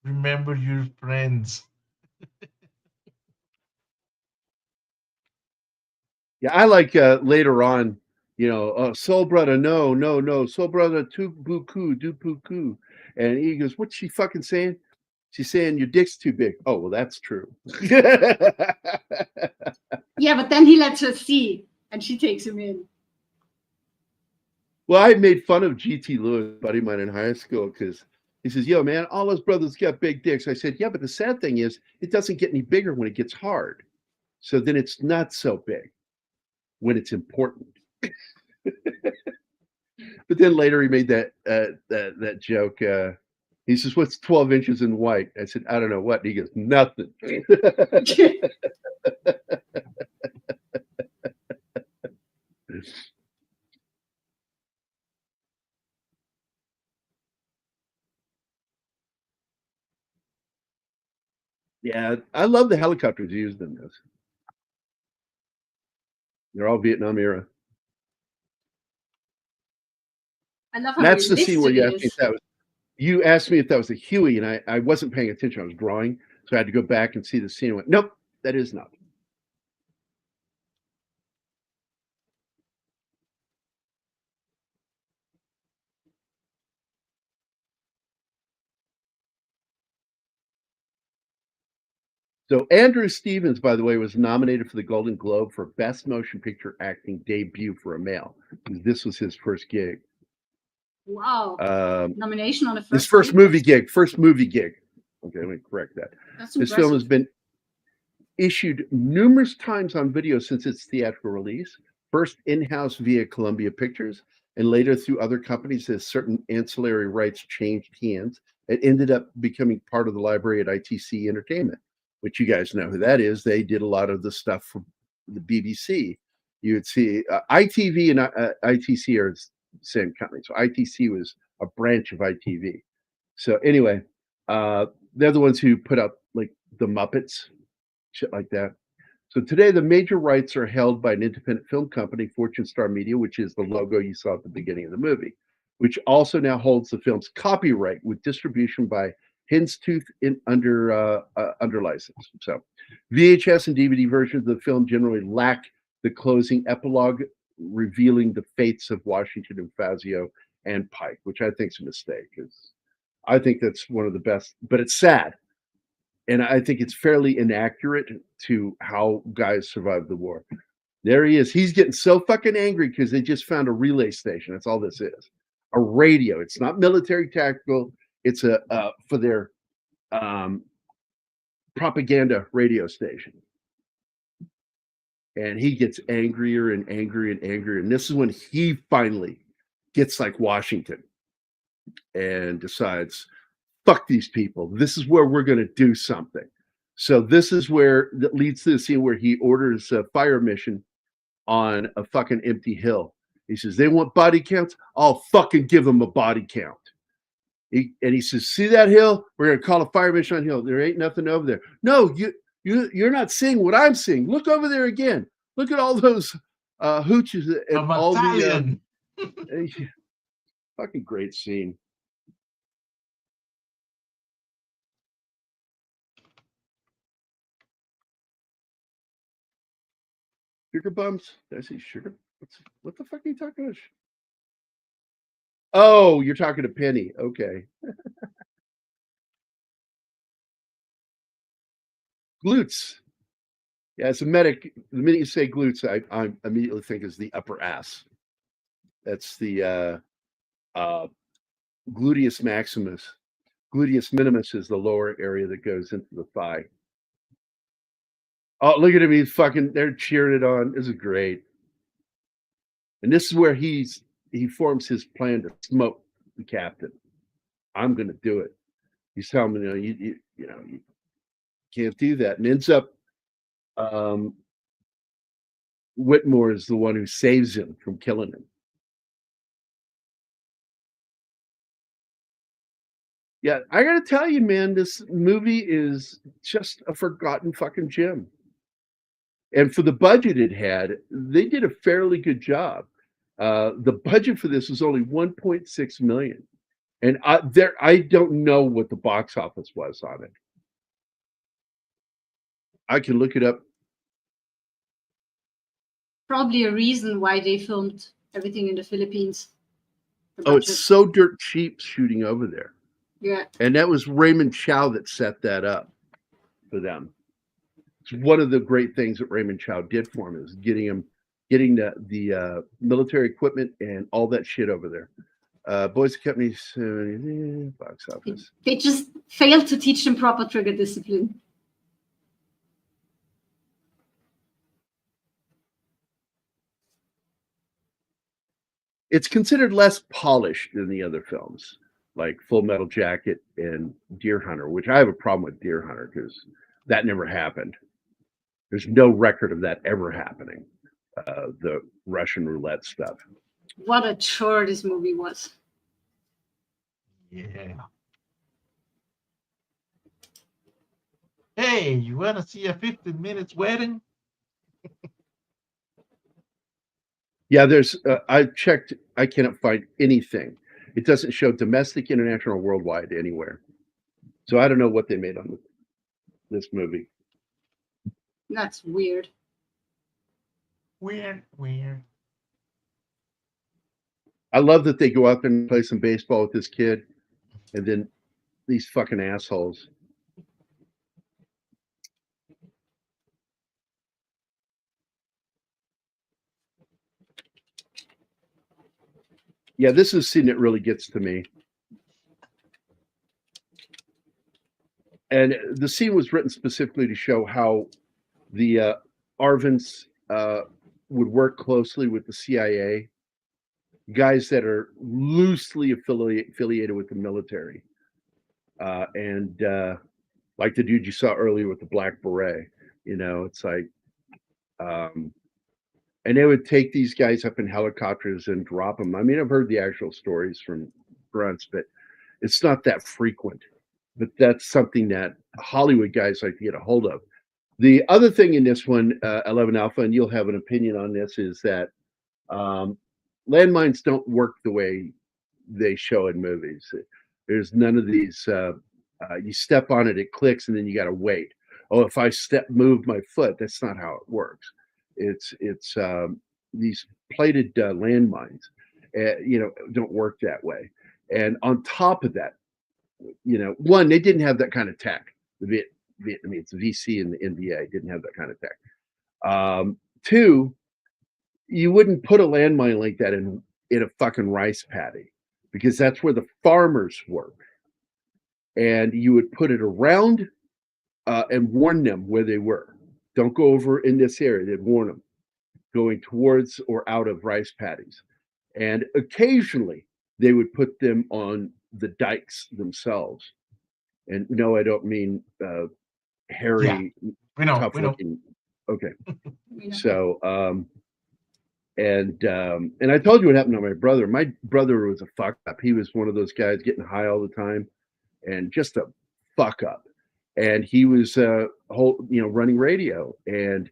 Remember your friends. Yeah, I like later on, soul brother, no, soul brother, tu buku, du puku. And he goes, what's she fucking saying? She's saying your dick's too big. Oh, well, that's true. Yeah, but then he lets her see, and she takes him in. Well, I made fun of GT Lewis, a buddy of mine in high school, because he says, yo, man, all those brothers got big dicks. I said, yeah, but the sad thing is it doesn't get any bigger when it gets hard. So then it's not so big when it's important. But then later he made that joke. He says, what's 12 inches in white? I said, I don't know what. And he goes, nothing. Yeah, I love the helicopters used in this. They're all Vietnam era. I love how That's the scene where realistic it is. you asked me if that was a Huey, and I wasn't paying attention. I was drawing, so I had to go back and see the scene. And went, nope, that is not. So Andrew Stevens, by the way, was nominated for the Golden Globe for Best Motion Picture Acting Debut for a Male. This was his first gig. Wow. Nomination on the first. His first movie gig. First movie gig. Okay, let me correct that. That's this impressive. film has been issued numerous times on video since its theatrical release. First in-house via Columbia Pictures, and later through other companies as certain ancillary rights changed hands. It ended up becoming part of the library at ITC Entertainment, which you guys know who that is. They did a lot of the stuff for the BBC. You would see ITV and ITC are the same company. So ITC was a branch of ITV. So anyway, they're the ones who put up like the Muppets, shit like that. So today, the major rights are held by an independent film company, Fortune Star Media, which is the logo you saw at the beginning of the movie, which also now holds the film's copyright with distribution by Hinstooth under license. So VHS and DVD versions of the film generally lack the closing epilogue revealing the fates of Washington and Fazio and Pike, which I think is a mistake. I think that's one of the best, but it's sad. And I think it's fairly inaccurate to how guys survived the war. There he is. He's getting so fucking angry because they just found a relay station. That's all this is. A radio. It's not military tactical. It's a for their propaganda radio station. And he gets angrier and angrier and angrier. And this is when he finally gets like Washington and decides, fuck these people. This is where we're going to do something. So this is where that leads to the scene where he orders a fire mission on a fucking empty hill. He says, they want body counts? I'll fucking give them a body count. He says, see that hill? We're going to call a fire mission on hill. There ain't nothing over there. No, you're not seeing what I'm seeing. Look over there again. Look at all those hooches and all the fucking great scene. Sugar bums? Did I say sugar? What the fuck are you talking about? Oh, you're talking to Penny. Okay. Glutes. Yeah, as a medic, the minute you say glutes, I immediately think is the upper ass. That's the gluteus maximus. Gluteus minimus is the lower area that goes into the thigh. Oh, look at him. He's fucking, they're cheering it on. This is great. And this is where he forms his plan to smoke the captain. I'm going to do it. He's telling me, you can't do that. And ends up, Whitmore is the one who saves him from killing him. Yeah, I gotta tell you, man, this movie is just a forgotten fucking gem. And for the budget it had, they did a fairly good job. The budget for this was only 1.6 million, and I don't know what the box office was on it. I can look it up. Probably a reason why they filmed everything in the Philippines. The Oh, it's budget. so dirt cheap shooting over there. Yeah. And that was Raymond Chow that set that up for them. It's one of the great things that Raymond Chow did for him is getting the military equipment and all that shit over there. Boys and Companies, box office. They just failed to teach them proper trigger discipline. It's considered less polished than the other films, like Full Metal Jacket and Deer Hunter, which I have a problem with Deer Hunter because that never happened. There's no record of that ever happening. The Russian roulette stuff. What a chore this movie was. Yeah. Hey, you want to see a 15 minutes wedding? Yeah, there's. I checked. I cannot find anything. It doesn't show domestic, international, or worldwide anywhere. So I don't know what they made on this movie. That's weird. Weird. I love that they go out there and play some baseball with this kid, and then these fucking assholes. Yeah, this is a scene that really gets to me. And the scene was written specifically to show how the Arvins would work closely with the CIA, guys that are loosely affiliated with the military. And like the dude you saw earlier with the black beret, it's like, and they would take these guys up in helicopters and drop them. I mean, I've heard the actual stories from grunts, but it's not that frequent. But that's something that Hollywood guys like to get a hold of. The other thing in this one, 11 Alpha, and you'll have an opinion on this, is that landmines don't work the way they show in movies. There's none of these. You step on it, it clicks, and then you got to wait. Oh, if I move my foot, that's not how it works. It's these plated landmines, don't work that way. And on top of that, one, they didn't have that kind of tech. The Vietnamese, VC and the NBA didn't have that kind of tech. Two, you wouldn't put a landmine like that in a fucking rice paddy because that's where the farmers work. And you would put it around and warn them where they were. Don't go over in this area. They'd warn them going towards or out of rice paddies. And occasionally they would put them on the dikes themselves. And no, I don't mean hairy, tough looking. Okay. So, and I told you what happened to my brother. My brother was a fuck up. He was one of those guys getting high all the time and just a fuck up. And he was running radio, and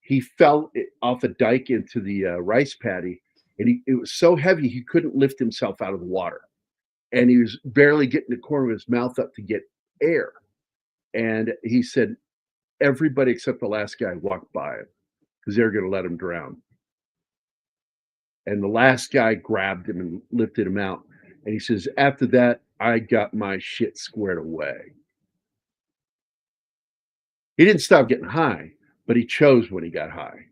he fell off a dike into the rice paddy, and it was so heavy he couldn't lift himself out of the water, and he was barely getting the corner of his mouth up to get air. And he said everybody except the last guy walked by him because they were going to let him drown. And the last guy grabbed him and lifted him out. And he says, after that, I got my shit squared away. He didn't stop getting high, but he chose when he got high.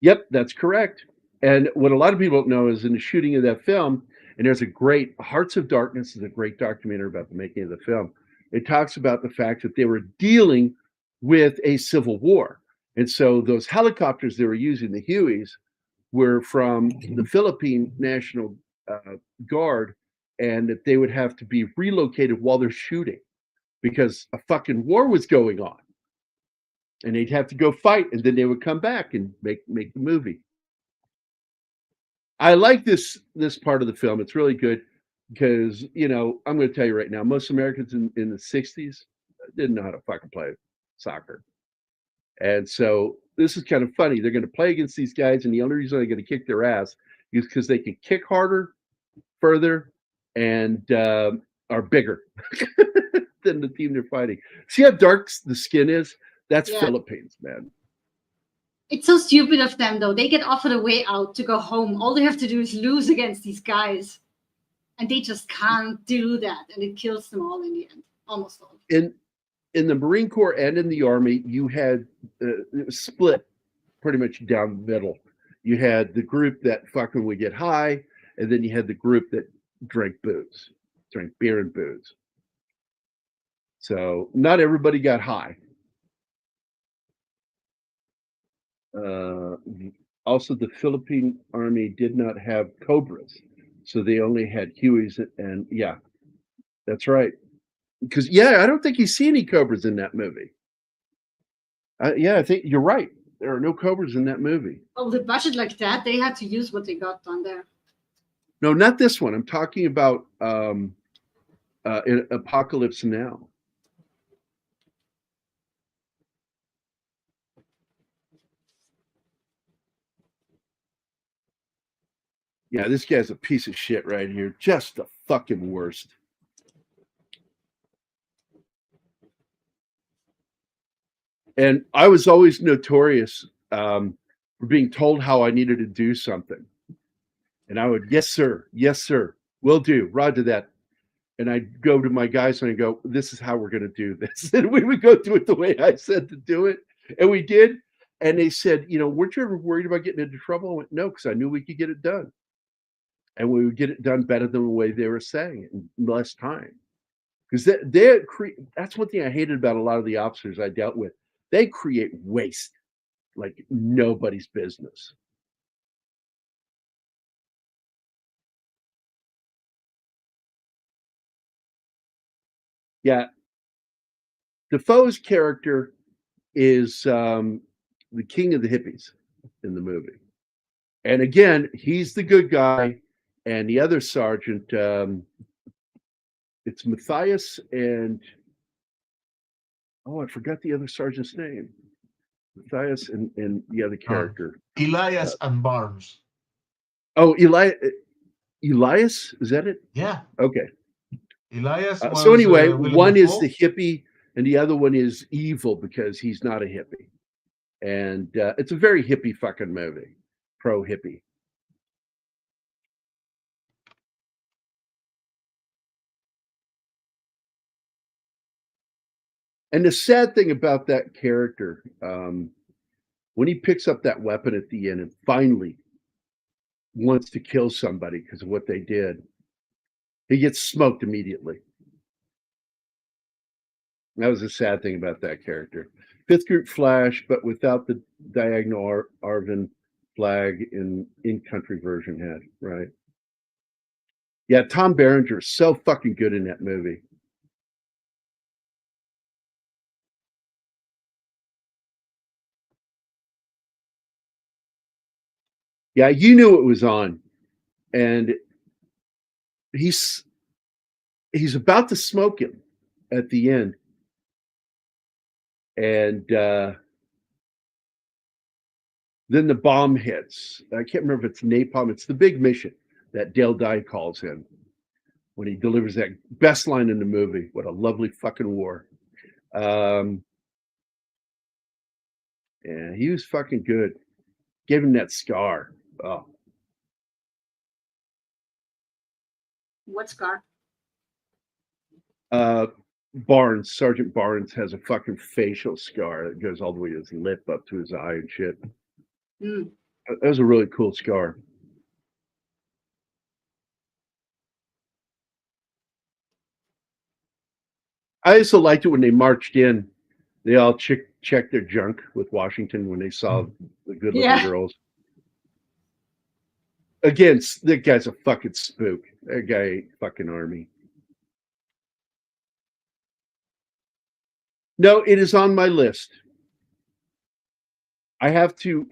Yep, that's correct. And what a lot of people don't know is in the shooting of that film, and there's a great Hearts of Darkness is a great documentary about the making of the film. It talks about the fact that they were dealing with a civil war. And so those helicopters they were using, the Hueys, were from the Philippine National Guard and that they would have to be relocated while they're shooting because a fucking war was going on. And they'd have to go fight, and then they would come back and make the movie. I like this part of the film. It's really good because, you know, I'm going to tell you right now, most Americans in the 60s didn't know how to fucking play soccer. And so this is kind of funny. They're going to play against these guys, and the only reason they're going to kick their ass is because they can kick harder, further, and are bigger than the team they're fighting. See how dark the skin is? That's Philippines, man. It's so stupid of them, though. They get offered a way out to go home. All they have to do is lose against these guys. And they just can't do that. And it kills them all in the end. Almost all. In the Marine Corps and in the Army, you had it was split pretty much down the middle. You had the group that fucking would get high, and then you had the group that drank beer and booze. So not everybody got high. Also, the Philippine Army did not have Cobras, so they only had Hueys, and yeah, that's right. Because I don't think you see any Cobras in that movie. I think you're right. There are no Cobras in that movie. Oh, the budget like that, they had to use what they got on there. No, not this one. I'm talking about in Apocalypse Now. Yeah, this guy's a piece of shit right here. Just the fucking worst. And I was always notorious for being told how I needed to do something. And I would, yes, sir, will do, roger that. And I'd go to my guys and I'd go, this is how we're going to do this. And we would go do it the way I said to do it. And we did. And they said, you know, weren't you ever worried about getting into trouble? I went, no, because I knew we could get it done. And we would get it done better than the way they were saying it in less time. Because that's one thing I hated about a lot of the officers I dealt with. They create waste like nobody's business. Yeah. Defoe's character is the king of the hippies in the movie. And again, he's the good guy. And the other sergeant, it's Matthias and, I forgot the other sergeant's name. Matthias and the other character. Elias and Barnes. Oh, Elias? Is that it? Yeah. Okay. Elias was, so anyway, one Dafoe. is the hippie and the other one is evil because he's not a hippie. And it's a very hippie fucking movie. Pro-hippie. And the sad thing about that character, when he picks up that weapon at the end and finally wants to kill somebody because of what they did, he gets smoked immediately. That was the sad thing about that character. Fifth Group Flash, but without the diagonal Arvin flag in country version had, right? Yeah, Tom Berenger is so fucking good in that movie. Yeah, you knew it was on, and he's about to smoke him at the end, and then the bomb hits. I can't remember if it's napalm. It's the big mission that Dale Dye calls in when he delivers that best line in the movie. What a lovely fucking war. And he was fucking good. Gave him that scar. Oh. What scar? Barnes, Sergeant Barnes has a fucking facial scar that goes all the way to his lip up to his eye and shit. Mm. That was a really cool scar. I also liked it when they marched in. They all checked their junk with Washington when they saw the good-looking girls. Again, that guy's a fucking spook. That guy ain't fucking Army. No, it is on my list. I have to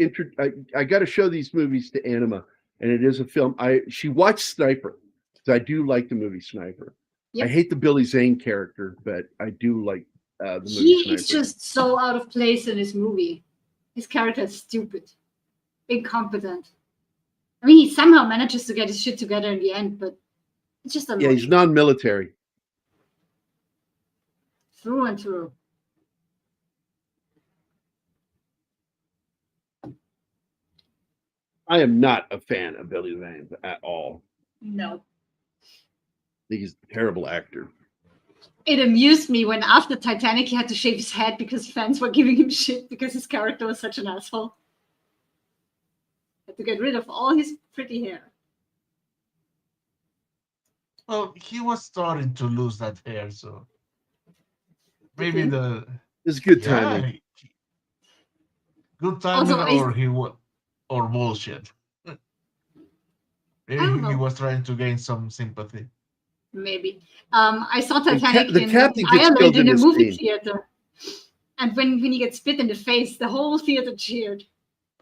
I got to show these movies to Anima, and it is a film. She watched Sniper, because I do like the movie Sniper. Yep. I hate the Billy Zane character, but I do like the movie He Sniper. is just so out of place in this movie. His character is stupid, incompetent. I mean, he somehow manages to get his shit together in the end, but it's just annoying. Yeah, he's non-military. Through and through. I am not a fan of Billy Zane at all. No. I think he's a terrible actor. It amused me when after Titanic he had to shave his head because fans were giving him shit because his character was such an asshole. Had to get rid of all his pretty hair. Well, he was starting to lose that hair, so maybe Okay. It's good timing. Good timing, Also, or bullshit. Maybe don't he know. was trying to gain some sympathy. Maybe. I saw Titanic The in captain gets Ireland killed in in a this movie scene. theater. And when he gets spit in the face, the whole theater cheered.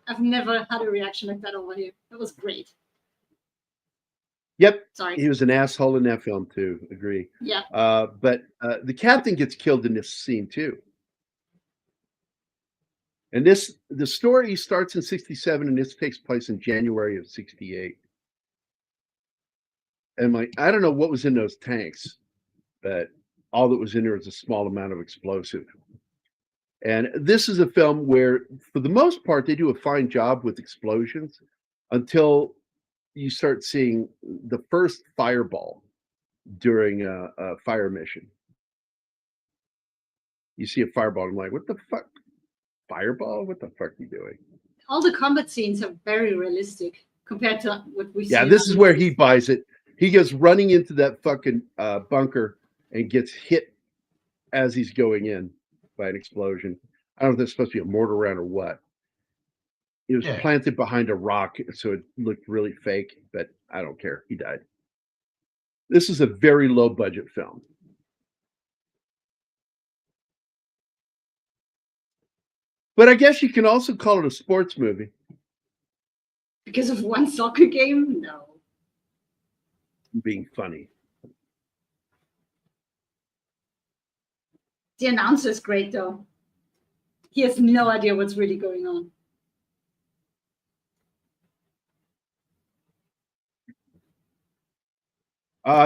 I've never had a reaction like that over here. That was great. Yep. Sorry. He was an asshole in that film too. Agree. Yeah. But the captain gets killed in this scene too. And the story starts in 67 and this takes place in January of 68. And I don't know what was in those tanks, but all that was in there was a small amount of explosive. And this is a film where, for the most part, they do a fine job with explosions until you start seeing the first fireball during a fire mission. You see a fireball, I'm like, what the fuck? Fireball? What the fuck are you doing? All the combat scenes are very realistic compared to what we see. Yeah, in this other is where he movies. buys it. He goes running into that fucking bunker and gets hit as he's going in by an explosion. I don't know if that's supposed to be a mortar round or what. It was planted behind a rock, so it looked really fake, but I don't care. He died. This is a very low budget film. But I guess you can also call it a sports movie. Because of one soccer game? No. Being funny. The announcer is great, though. He has no idea what's really going on.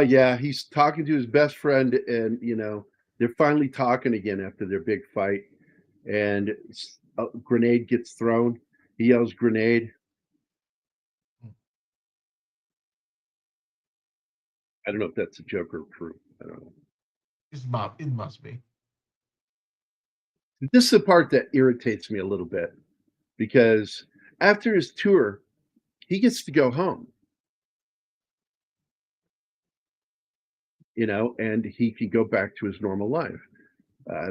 Yeah, he's talking to his best friend, and they're finally talking again after their big fight. And a grenade gets thrown. He yells, "Grenade!" I don't know if that's a joke or true. I don't know. It must be. This is the part that irritates me a little bit because after his tour, he gets to go home. And he can go back to his normal life.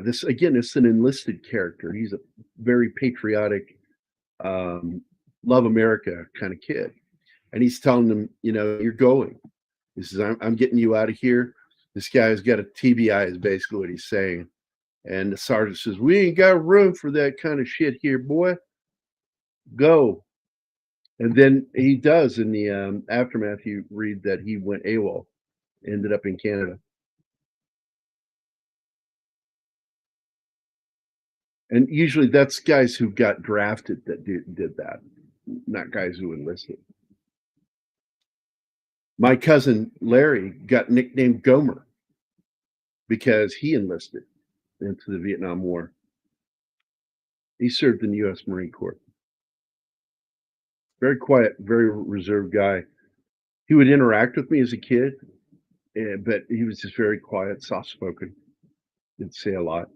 This again, it's an enlisted character. He's a very patriotic, love America kind of kid, and he's telling them, you're going. He says, I'm getting you out of here. This guy's got a TBI is basically what he's saying. And the sergeant says, we ain't got room for that kind of shit here, boy. Go. And then he does. In the aftermath, you read that he went AWOL, ended up in Canada. And usually that's guys who got drafted that did that, not guys who enlisted. My cousin Larry got nicknamed Gomer because he enlisted into the Vietnam War. He served in the U.S. Marine Corps. Very quiet, very reserved guy. He would interact with me as a kid, but he was just very quiet, soft-spoken. Didn't say a lot.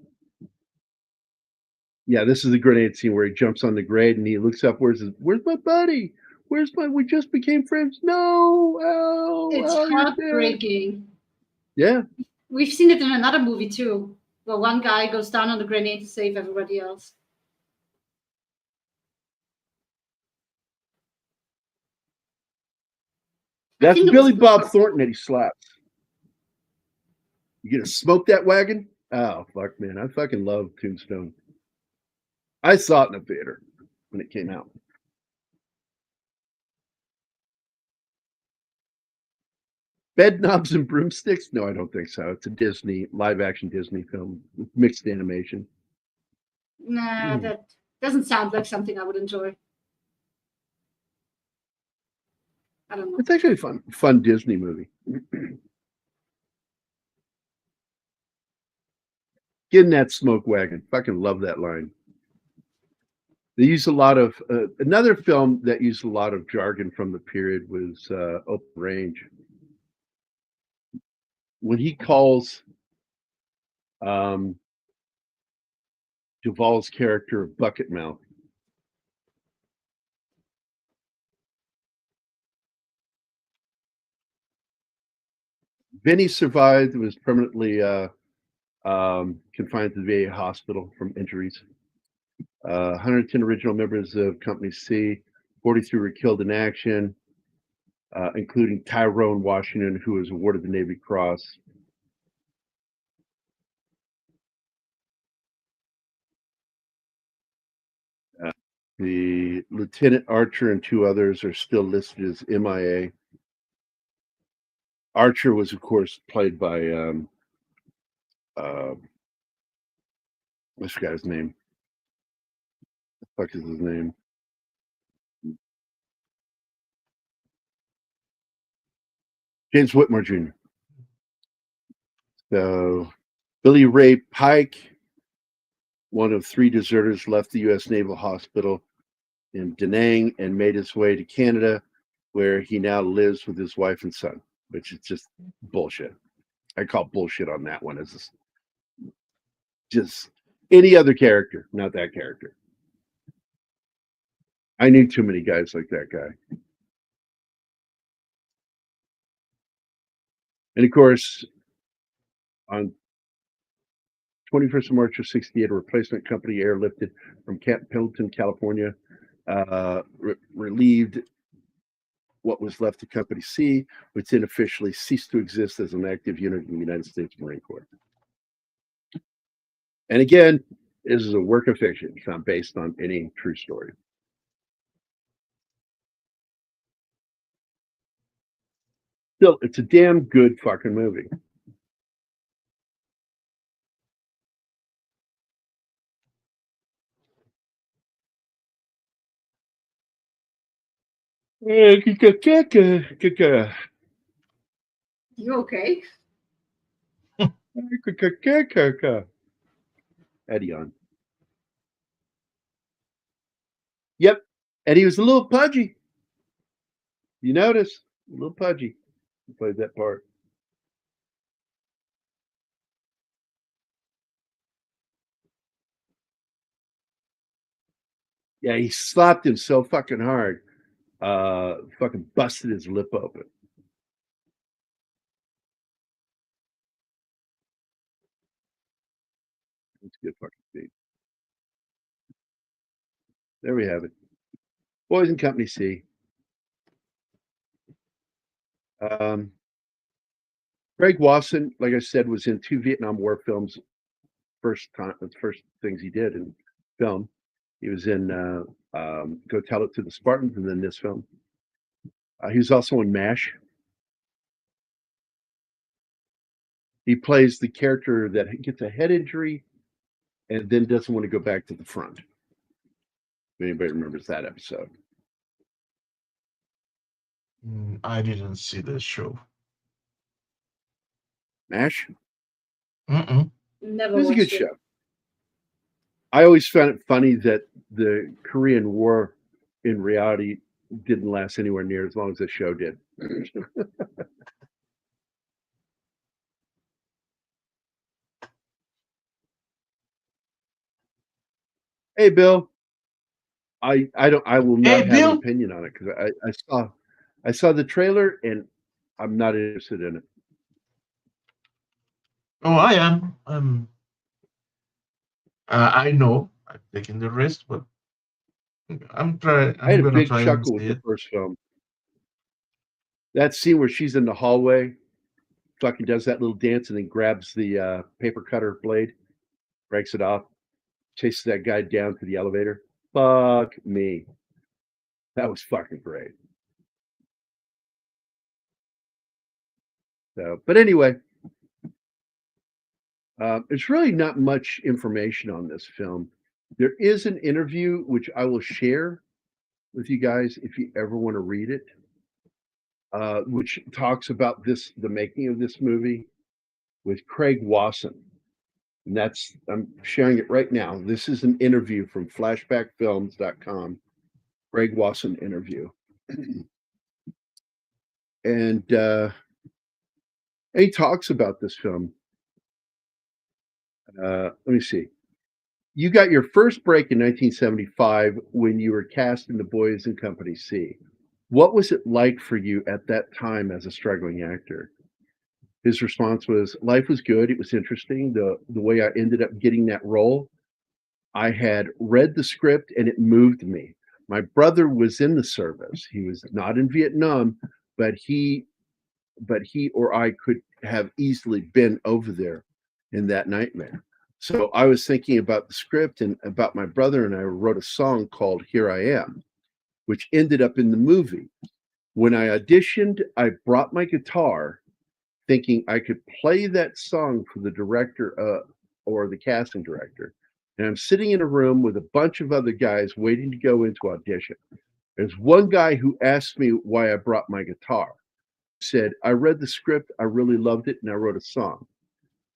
Yeah, this is the grenade scene where he jumps on the grade and he looks up. Where's my buddy? We just became friends. No, It's heartbreaking. Yeah. We've seen it in another movie too, where one guy goes down on the grenade to save everybody else. That's think it Billy was- Bob Thornton that he slaps. You gonna smoke that wagon? Oh fuck, man! I fucking love Tombstone. I saw it in the theater when it came out. Bed Knobs and Broomsticks? No, I don't think so. It's a Disney live action Disney film, mixed animation. Nah, that doesn't sound like something I would enjoy. I don't know. It's actually a fun Disney movie. Get in that smoke wagon. Fucking love that line. They use a lot of another film that used a lot of jargon from the period was Open Range. When he calls Duvall's character Bucket Mouth, Vinny survived and was permanently confined to the VA hospital from injuries. 110 original members of Company C, 43 were killed in action, including Tyrone Washington, who was awarded the Navy Cross. The Lieutenant Archer and 2 others are still listed as MIA. Archer was, of course, played by I forgot his name. What the fuck is his name? James Whitmore Jr. So Billy Ray Pike, one of 3 deserters, left the U.S. Naval Hospital in Da Nang and made his way to Canada, where he now lives with his wife and son, which is just bullshit. I call bullshit on that one as just any other character, not that character. I knew too many guys like that guy. And of course, on 21st of March of 68, a replacement company airlifted from Camp Pendleton, California, relieved what was left of Company C, which then officially ceased to exist as an active unit in the United States Marine Corps. And again, this is a work of fiction. It's not based on any true story. Still, it's a damn good fucking movie. You okay? Eddie on. Yep. Eddie was a little pudgy. You notice? A little pudgy. He played that part. Yeah, he slapped him so fucking hard. Fucking busted his lip open. That's a good fucking scene. There we have it. Boys in Company C. Greg Wasson, like I said, was in 2 Vietnam War films. First things he did in film. He was in Go Tell It to the Spartans, and then this film. He was also in MASH. He plays the character that gets a head injury and then doesn't want to go back to the front. If anybody remembers that episode. I didn't see this show. MASH? Mm-mm. Never It was a good watched it. show. I always found it funny that the Korean War in reality didn't last anywhere near as long as the show did. Hey, Bill. I will not Hey, have Bill. an opinion on it because I saw the trailer and I'm not interested in it. Oh, I am. I know I'm taking the risk, but I'm I had a gonna big try and chuckle with see the it. first film. That scene where she's in the hallway, fucking does that little dance and then grabs the paper cutter blade, breaks it off, chases that guy down to the elevator. Fuck me. That was fucking great. So, but anyway, there's really not much information on this film. There is an interview which I will share with you guys if you ever want to read it, which talks about the making of this movie with Craig Wasson. And I'm sharing it right now. This is an interview from flashbackfilms.com, Craig Wasson interview. And he talks about this film. Let me see. You got your first break in 1975 when you were cast in The Boys in Company C. What was it like for you at that time as a struggling actor? His response was, life was good. It was interesting. The way I ended up getting that role, I had read the script and it moved me. My brother was in the service. He was not in Vietnam, but he or I could have easily been over there in that nightmare. So I was thinking about the script and about my brother, and I wrote a song called Here I Am, which ended up in the movie. When I auditioned, I brought my guitar thinking I could play that song for the director or the casting director. And I'm sitting in a room with a bunch of other guys waiting to go into audition. There's one guy who asked me why I brought my guitar. Said, I read the script, I really loved it, and I wrote a song.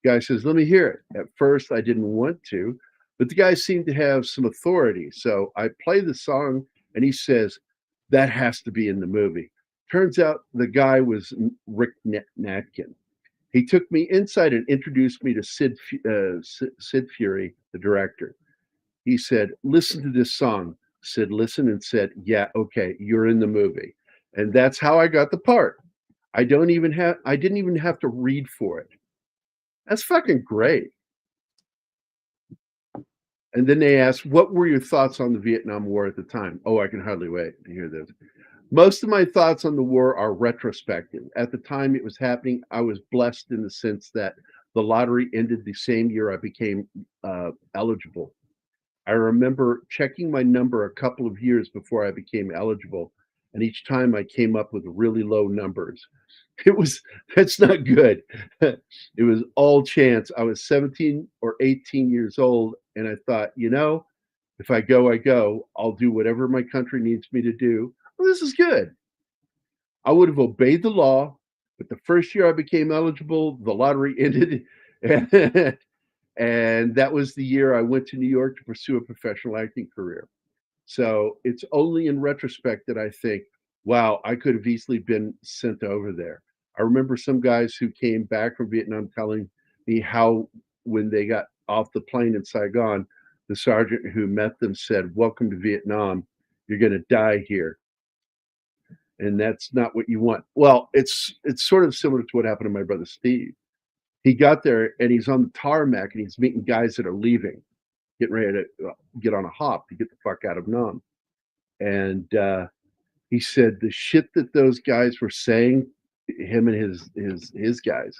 The guy says, let me hear it. At first, I didn't want to, but the guy seemed to have some authority. So I play the song, and he says, that has to be in the movie. Turns out the guy was Rick Natkin. He took me inside and introduced me to Sid Furie, the director. He said, listen to this song. Sid listened and said, yeah, okay, you're in the movie. And that's how I got the part. I didn't even have to read for it. That's fucking great. And then they asked, what were your thoughts on the Vietnam War at the time? Oh, I can hardly wait to hear this. Most of my thoughts on the war are retrospective. At the time it was happening, I was blessed in the sense that the lottery ended the same year I became eligible. I remember checking my number a couple of years before I became eligible, and each time I came up with really low numbers. That's not good. It was all chance. I was 17 or 18 years old, and I thought, if I go, I go. I'll do whatever my country needs me to do. Well, this is good. I would have obeyed the law, but the first year I became eligible, the lottery ended. And that was the year I went to New York to pursue a professional acting career. So it's only in retrospect that I think, wow, I could have easily been sent over there. I remember some guys who came back from Vietnam telling me how when they got off the plane in Saigon, the sergeant who met them said, welcome to Vietnam. You're going to die here. And that's not what you want. Well, it's sort of similar to what happened to my brother Steve. He got there and he's on the tarmac and he's meeting guys that are leaving, getting ready to get on a hop to get the fuck out of Nam. And he said the shit that those guys were saying, him and his guys,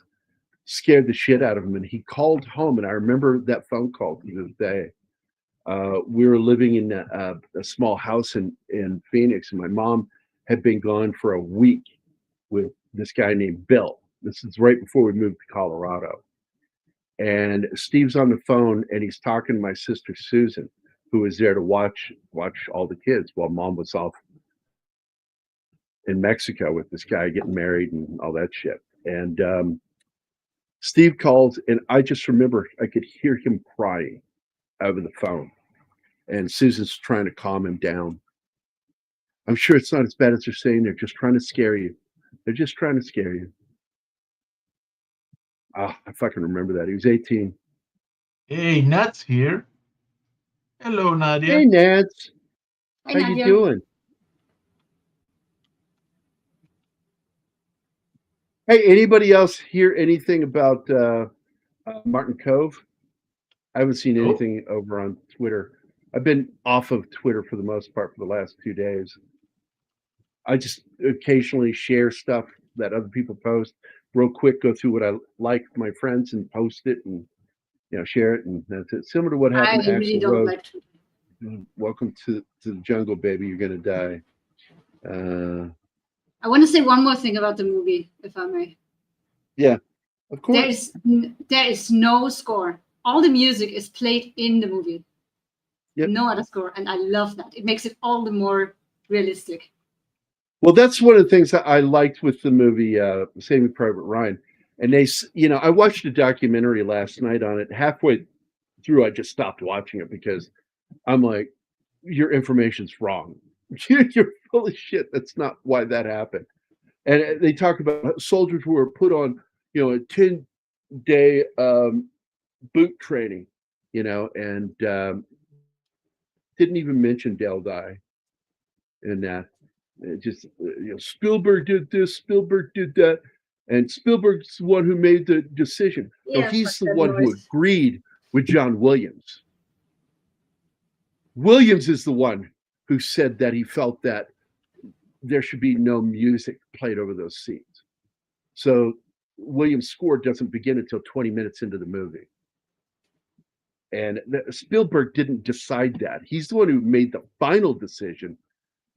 scared the shit out of him. And he called home, and I remember that phone call to this day. We were living in a small house in Phoenix, and my mom had been gone for a week with this guy named Bill. This is right before we moved to Colorado. And Steve's on the phone, and he's talking to my sister Susan, who was there to watch all the kids while mom was off in Mexico with this guy getting married and all that shit. And Steve calls, and I just remember I could hear him crying over the phone. And Susan's trying to calm him down. I'm sure it's not as bad as they're saying. They're just trying to scare you. They're just trying to scare you. Ah, I fucking remember that. He was 18. Hey, Nat's here. Hello, Nadia. Hey, Nats. Hi, How Nadia. you doing? Hey, anybody else hear anything about Martin Cove? I haven't seen Nope. anything over on Twitter. I've been off of Twitter for the most part for the last 2 days. I just occasionally share stuff that other people post real quick, go through what I like with my friends and post it and share it, and that's it. Similar to what I happened to really Axl don't Rose. like Twitter. Welcome to the jungle, baby. You're gonna die. I want to say one more thing about the movie, if I may. Yeah, of course. There is no score. All the music is played in the movie. Yep. No other score, and I love that. It makes it all the more realistic. Well, that's one of the things that I liked with the movie Saving Private Ryan. And they, I watched a documentary last night on it. Halfway through, I just stopped watching it because I'm like, your information's wrong. You're full of shit. That's not why that happened. And they talk about soldiers who were put on, a 10-day boot training, and didn't even mention Del Dye in that. It just Spielberg did this, Spielberg did that, and Spielberg's the one who made the decision. Yeah, no, he's the one who agreed with John Williams. Williams is the one who said that he felt that there should be no music played over those scenes. So Williams' score doesn't begin until 20 minutes into the movie. And Spielberg didn't decide that. He's the one who made the final decision,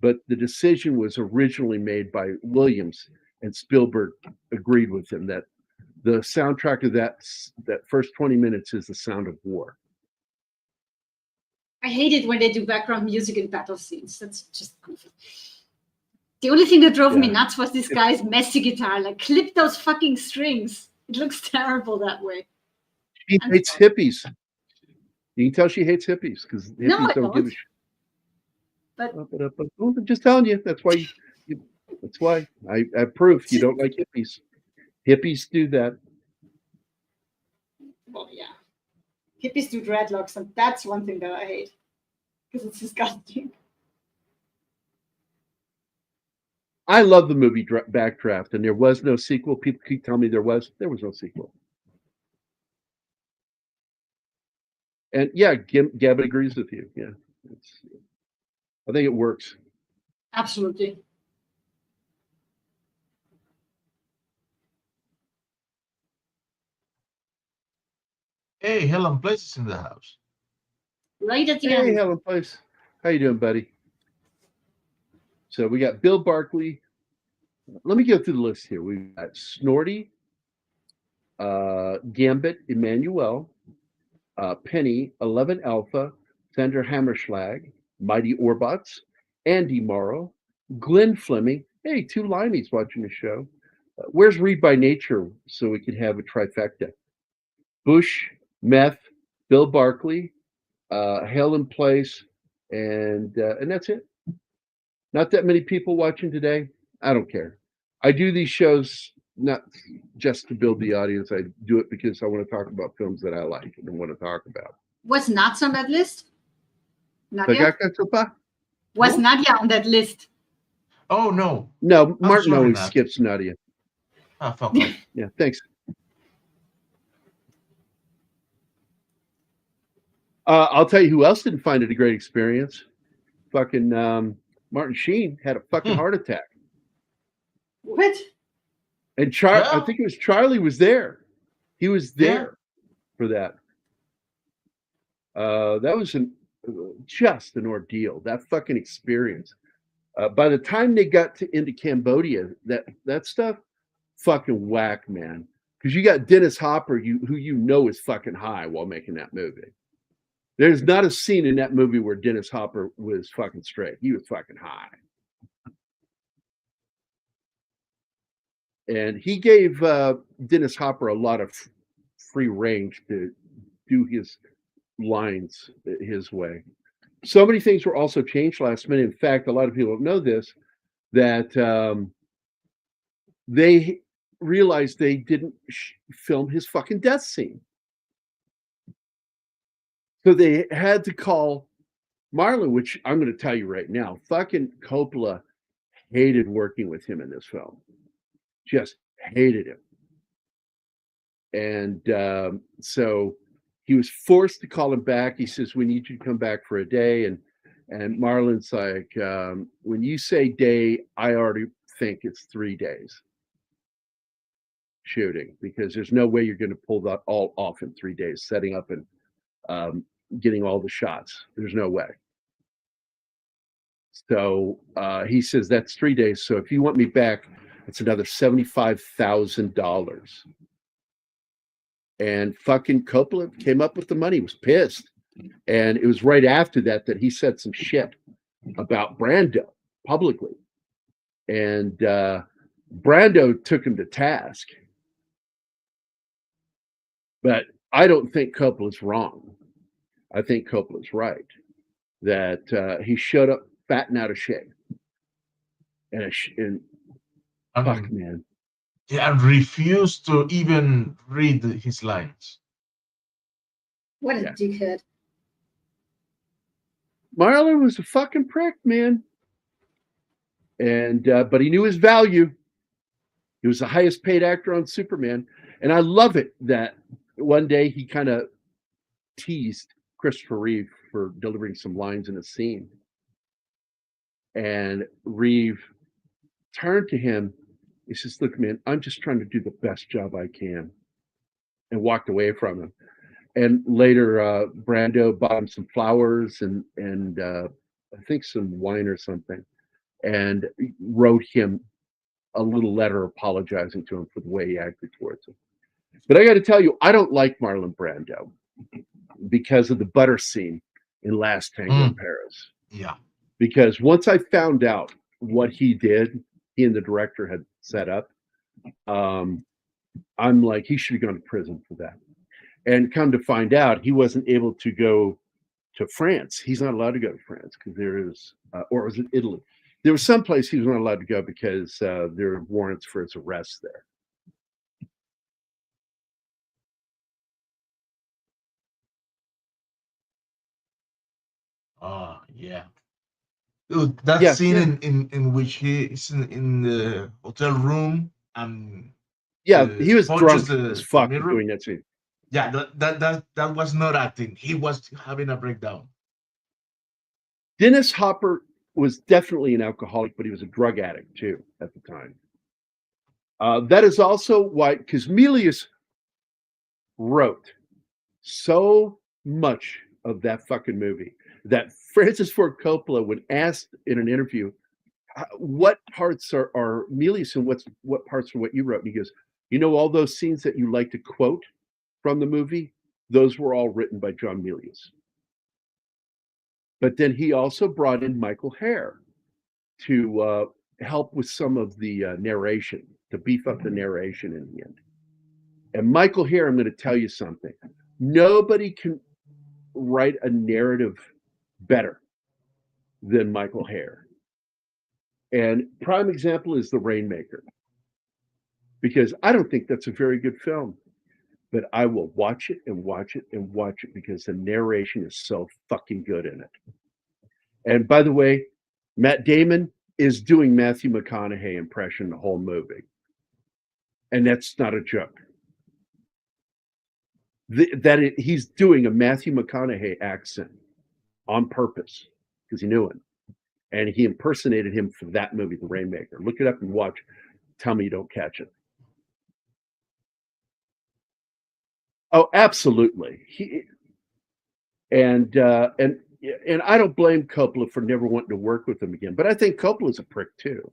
but the decision was originally made by Williams, and Spielberg agreed with him that the soundtrack of that first 20 minutes is the sound of war. I hate it when they do background music in battle scenes. That's just goofy. The only thing that drove me nuts was this guy's messy guitar. Like, clip those fucking strings. It looks terrible that way. She hates hippies. You can tell she hates hippies because hippies don't give a shit. But I'm just telling you, that's why. That's why I have proof you don't like hippies. Hippies do that. Well, yeah. Hippies do dreadlocks, and that's one thing that I hate because it's disgusting. I love the movie Backdraft, and there was no sequel. People keep telling me there was no sequel. And yeah, Gavin agrees with you. Yeah, I think it works. Absolutely. Hey, Helen Place is in the house. Right at the end. Hey, Helen Place. How you doing, buddy? So we got Bill Barkley. Let me go through the list here. We've got Snorty, Gambit, Emmanuel, Penny, 11 Alpha, Sandra Hammerschlag, Mighty Orbots, Andy Morrow, Glenn Fleming. Hey, 2 Limeys watching the show. Where's Read by Nature so we can have a trifecta? Bush, Meth, Bill Barkley, Helen Place, and that's it. Not that many people watching today. I don't care. I do these shows not just to build the audience. I do it because I want to talk about films that I like and want to talk about. Was Nadia on that list? Nadia? Was No? Nadia on that list? Oh, no. No, Martin sorry, always Nat. skips Nadia. Ah, fuck off. Yeah, thanks. I'll tell you who else didn't find it a great experience. Fucking Martin Sheen had a fucking heart attack. What? And I think it was Charlie was there. He was there for that. That was just an ordeal. That fucking experience. By the time they got into Cambodia, that stuff, fucking whack, man. Because you got Dennis Hopper, who is fucking high while making that movie. There's not a scene in that movie where Dennis Hopper was fucking straight. He was fucking high. And he gave Dennis Hopper a lot of free range to do his lines his way. So many things were also changed last minute. In fact, a lot of people don't know this, that they realized they didn't film his fucking death scene. So they had to call Marlon, which I'm going to tell you right now, fucking Coppola hated working with him in this film. Just hated him. And so he was forced to call him back. He says, we need you to come back for a day. And And Marlon's like, when you say day, I already think it's 3 days shooting, because there's no way you're going to pull that all off in 3 days, setting up and getting all the shots. There's no way. So he says that's 3 days. So if you want me back, it's another $75,000. And fucking Coppola came up with the money, was pissed. And it was right after that that he said some shit about Brando publicly. And Brando took him to task. But I don't think Coppola's wrong. I think Coppola's right. That he showed up fat and out of shape. And fuck, man. Yeah, and refused to even read his lines. What a dickhead. Marlon was a fucking prick, man. And but he knew his value. He was the highest paid actor on Superman. And I love it that one day he kind of teased Christopher Reeve for delivering some lines in a scene. And Reeve turned to him. He says, look, man, I'm just trying to do the best job I can. And walked away from him. And later, Brando bought him some flowers and I think some wine or something, and wrote him a little letter apologizing to him for the way he acted towards him. But I got to tell you, I don't like Marlon Brando because of the butter scene in Last Tango in Paris. Yeah. Because once I found out what he did, he and the director had set up, I'm like, he should have gone to prison for that. And come to find out, he wasn't able to go to France. He's not allowed to go to France because there is, or was it Italy? There was some place he was not allowed to go because there are warrants for his arrest there. Oh, yeah. Dude, that scene in which he is in the hotel room and he was drunk as fuck mirror. doing that scene. Yeah, that was not acting. He was having a breakdown. Dennis Hopper was definitely an alcoholic, but he was a drug addict too at the time. That is also why, because Milius wrote so much of that fucking movie that Francis Ford Coppola, when asked in an interview, what parts are Milius and what parts are what you wrote? And he goes, you know, all those scenes that you like to quote from the movie, those were all written by John Milius. But then he also brought in Michael Herr to help with some of the narration, to beef up the narration in the end. And Michael Herr, I'm going to tell you something. Nobody can write a narrative better than Michael Herr. And prime example is The Rainmaker. Because I don't think that's a very good film. But I will watch it and watch it and watch it because the narration is so fucking good in it. And by the way, Matt Damon is doing Matthew McConaughey impression the whole movie. And that's not a joke. He's doing a Matthew McConaughey accent on purpose because he knew him. And he impersonated him for that movie, The Rainmaker. Look it up and watch. Tell me you don't catch it. Oh, absolutely. And I don't blame Coppola for never wanting to work with him again, but I think Coppola's a prick too.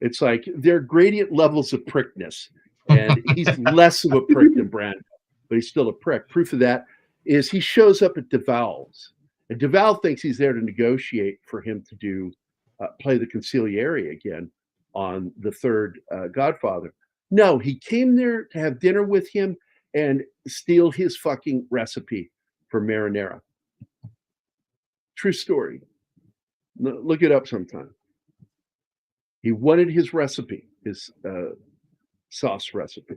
It's like there are gradient levels of prickness, and he's less of a prick than Brando, but he's still a prick. Proof of that is he shows up at Duvall's, and Duvall thinks he's there to negotiate for him to do play the consigliere again on the third Godfather. No, he came there to have dinner with him and steal his fucking recipe for marinara. True story. Look it up sometime. He wanted his recipe, his sauce recipe,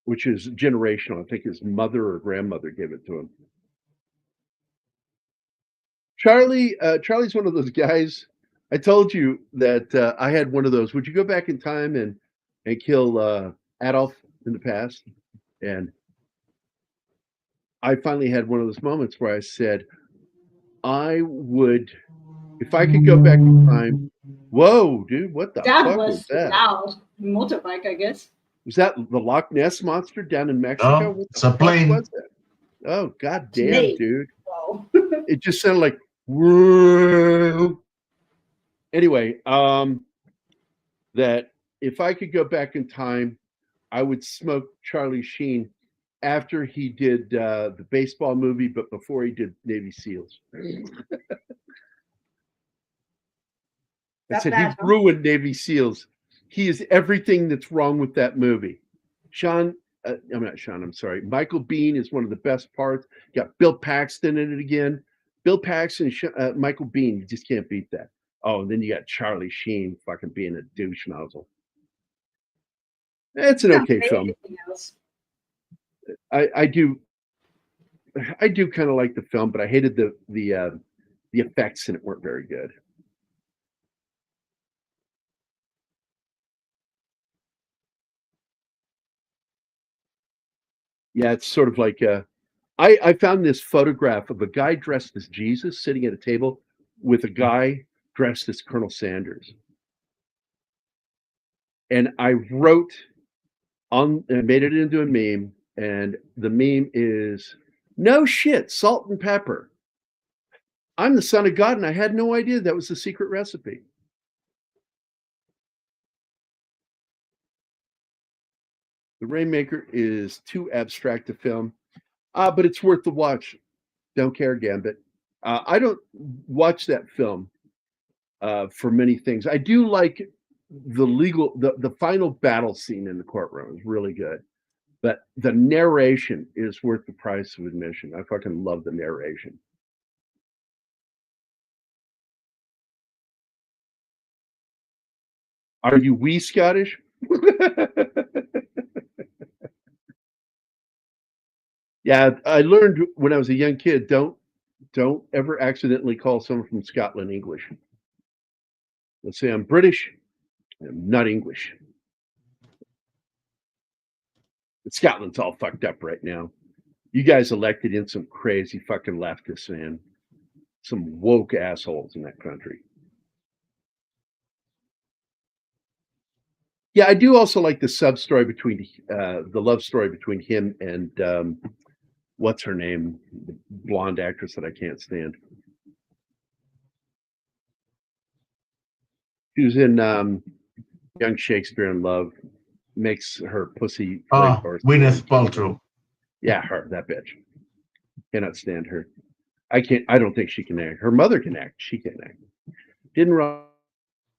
which is generational. I think his mother or grandmother gave it to him. Charlie's one of those guys. I told you that I had one of those. Would you go back in time and kill Adolf in the past? And I finally had one of those moments where I said, I would, if I could go back in time. Whoa, dude, what the That fuck was was that? loud. Motorbike, I guess. Was that the Loch Ness monster down in Mexico? No, What it's the a fuck plane. was that? Oh, goddamn, Plane. dude. Wow. It just sounded like, whoa. Anyway, that if I could go back in time, I would smoke Charlie Sheen after he did the baseball movie, but before he did Navy SEALs. I said he ruined Navy SEALs. He is everything that's wrong with that movie. I'm not Sean, I'm sorry. Michael Biehn is one of the best parts. You got Bill Paxton in it again. Bill Paxton, Michael Biehn, you just can't beat that. Oh, and then you got Charlie Sheen fucking being a douche nozzle. It's an okay film. I do kind of like the film, but I hated the effects in it weren't very good. Yeah, it's sort of like I found this photograph of a guy dressed as Jesus sitting at a table with a guy dressed as Colonel Sanders. And I wrote on and made it into a meme, and the meme is no shit, salt and pepper. I'm the son of God, and I had no idea that was the secret recipe. The Rainmaker is too abstract to film, but it's worth the watch. Don't care, Gambit. I don't watch that film for many things. I do like the final battle scene in the courtroom is really good, but the narration is worth the price of admission. I fucking love the narration. Are you wee Scottish? Yeah, I learned when I was a young kid, don't ever accidentally call someone from Scotland English. Let's say I'm British, I'm not English. But Scotland's all fucked up right now. You guys elected in some crazy fucking leftists, man. Some woke assholes in that country. Yeah, I do also like the sub story between the love story between him and what's her name, the blonde actress that I can't stand. She was in Young Shakespeare in Love. Makes her pussy or Gwyneth Paltrow. Yeah, her, that bitch. Cannot stand her. I don't think she can act. Her mother can act. She can't act. Didn't realize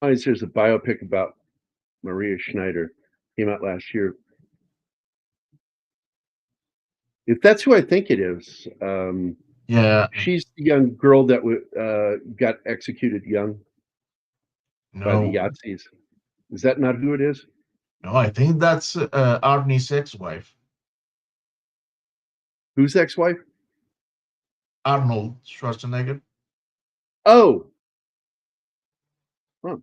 there's a biopic about Maria Schneider. Came out last year. If that's who I think it is, yeah, she's the young girl that got executed young by the no, Yahtzees. Is that not who it is? no, I think that's Arnie's ex-wife, Whose ex-wife? Arnold Schwarzenegger. Oh, huh.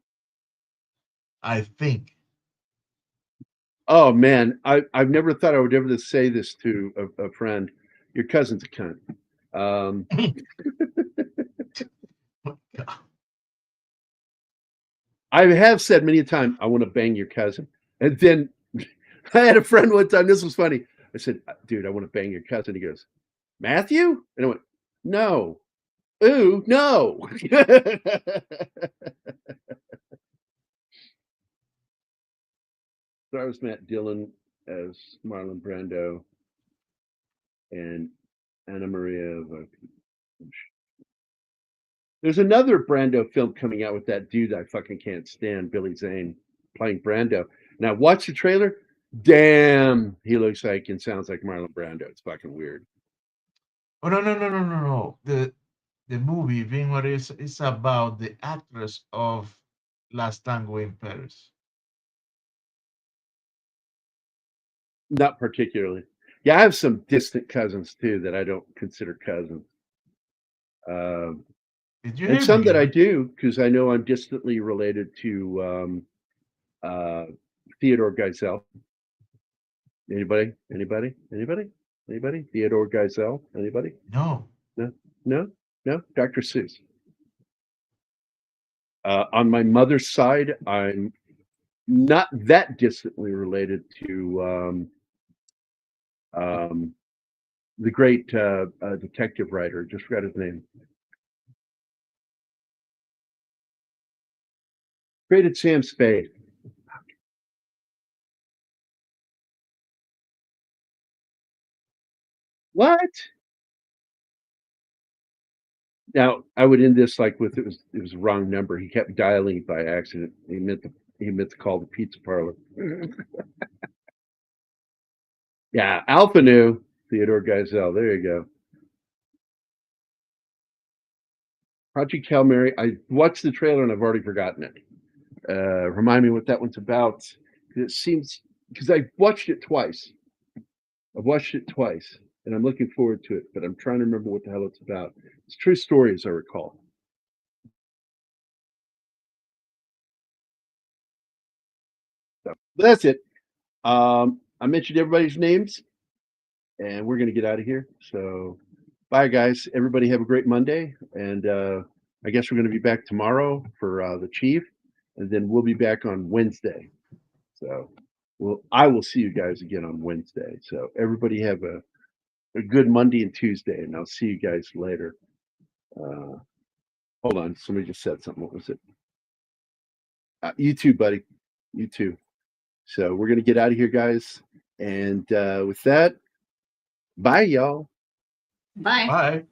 I think. Oh man, I've never thought I would ever say this to a friend. Your cousin's a cunt. I have said many a time, I want to bang your cousin. And then I had a friend one time, this was funny. I said, dude, I want to bang your cousin. He goes, Matthew? And I went, no. Ooh, no. So I was Matt Dillon as Marlon Brando and Anna Maria. There's another Brando film coming out with that dude I fucking can't stand, Billy Zane, playing Brando. Now watch the trailer. Damn, he looks like and sounds like Marlon Brando. It's fucking weird. Oh no. The movie being what is about the actress of Last Tango in Paris. Not particularly. Yeah, I have some distant cousins too that I don't consider cousins. Did you And hear some me? that I do because I know I'm distantly related to Theodore Geisel. Anybody? Theodore Geisel? Anybody? No. No? No, Dr. Seuss. On my mother's side, I'm not that distantly related to the great detective writer. Just forgot his name. Created Sam Spade. What? Now I would end this like with it was a wrong number. He kept dialing by accident. He meant to call the pizza parlor. Yeah, Alpha knew. Theodore Geisel. There you go. Project Hail Mary. I watched the trailer and I've already forgotten it. Remind me what that one's about. It seems because I watched it twice. I've watched it twice, and I'm looking forward to it. But I'm trying to remember what the hell it's about. It's a true story, as I recall. So that's it. I mentioned everybody's names, and we're going to get out of here. So bye, guys. Everybody have a great Monday, and I guess we're going to be back tomorrow for the Chief, and then we'll be back on Wednesday. So I will see you guys again on Wednesday. So everybody have a good Monday and Tuesday, and I'll see you guys later. Hold on. Somebody just said something. What was it? You too, buddy. You too. So we're going to get out of here, guys. And with that, bye, y'all. Bye. Bye.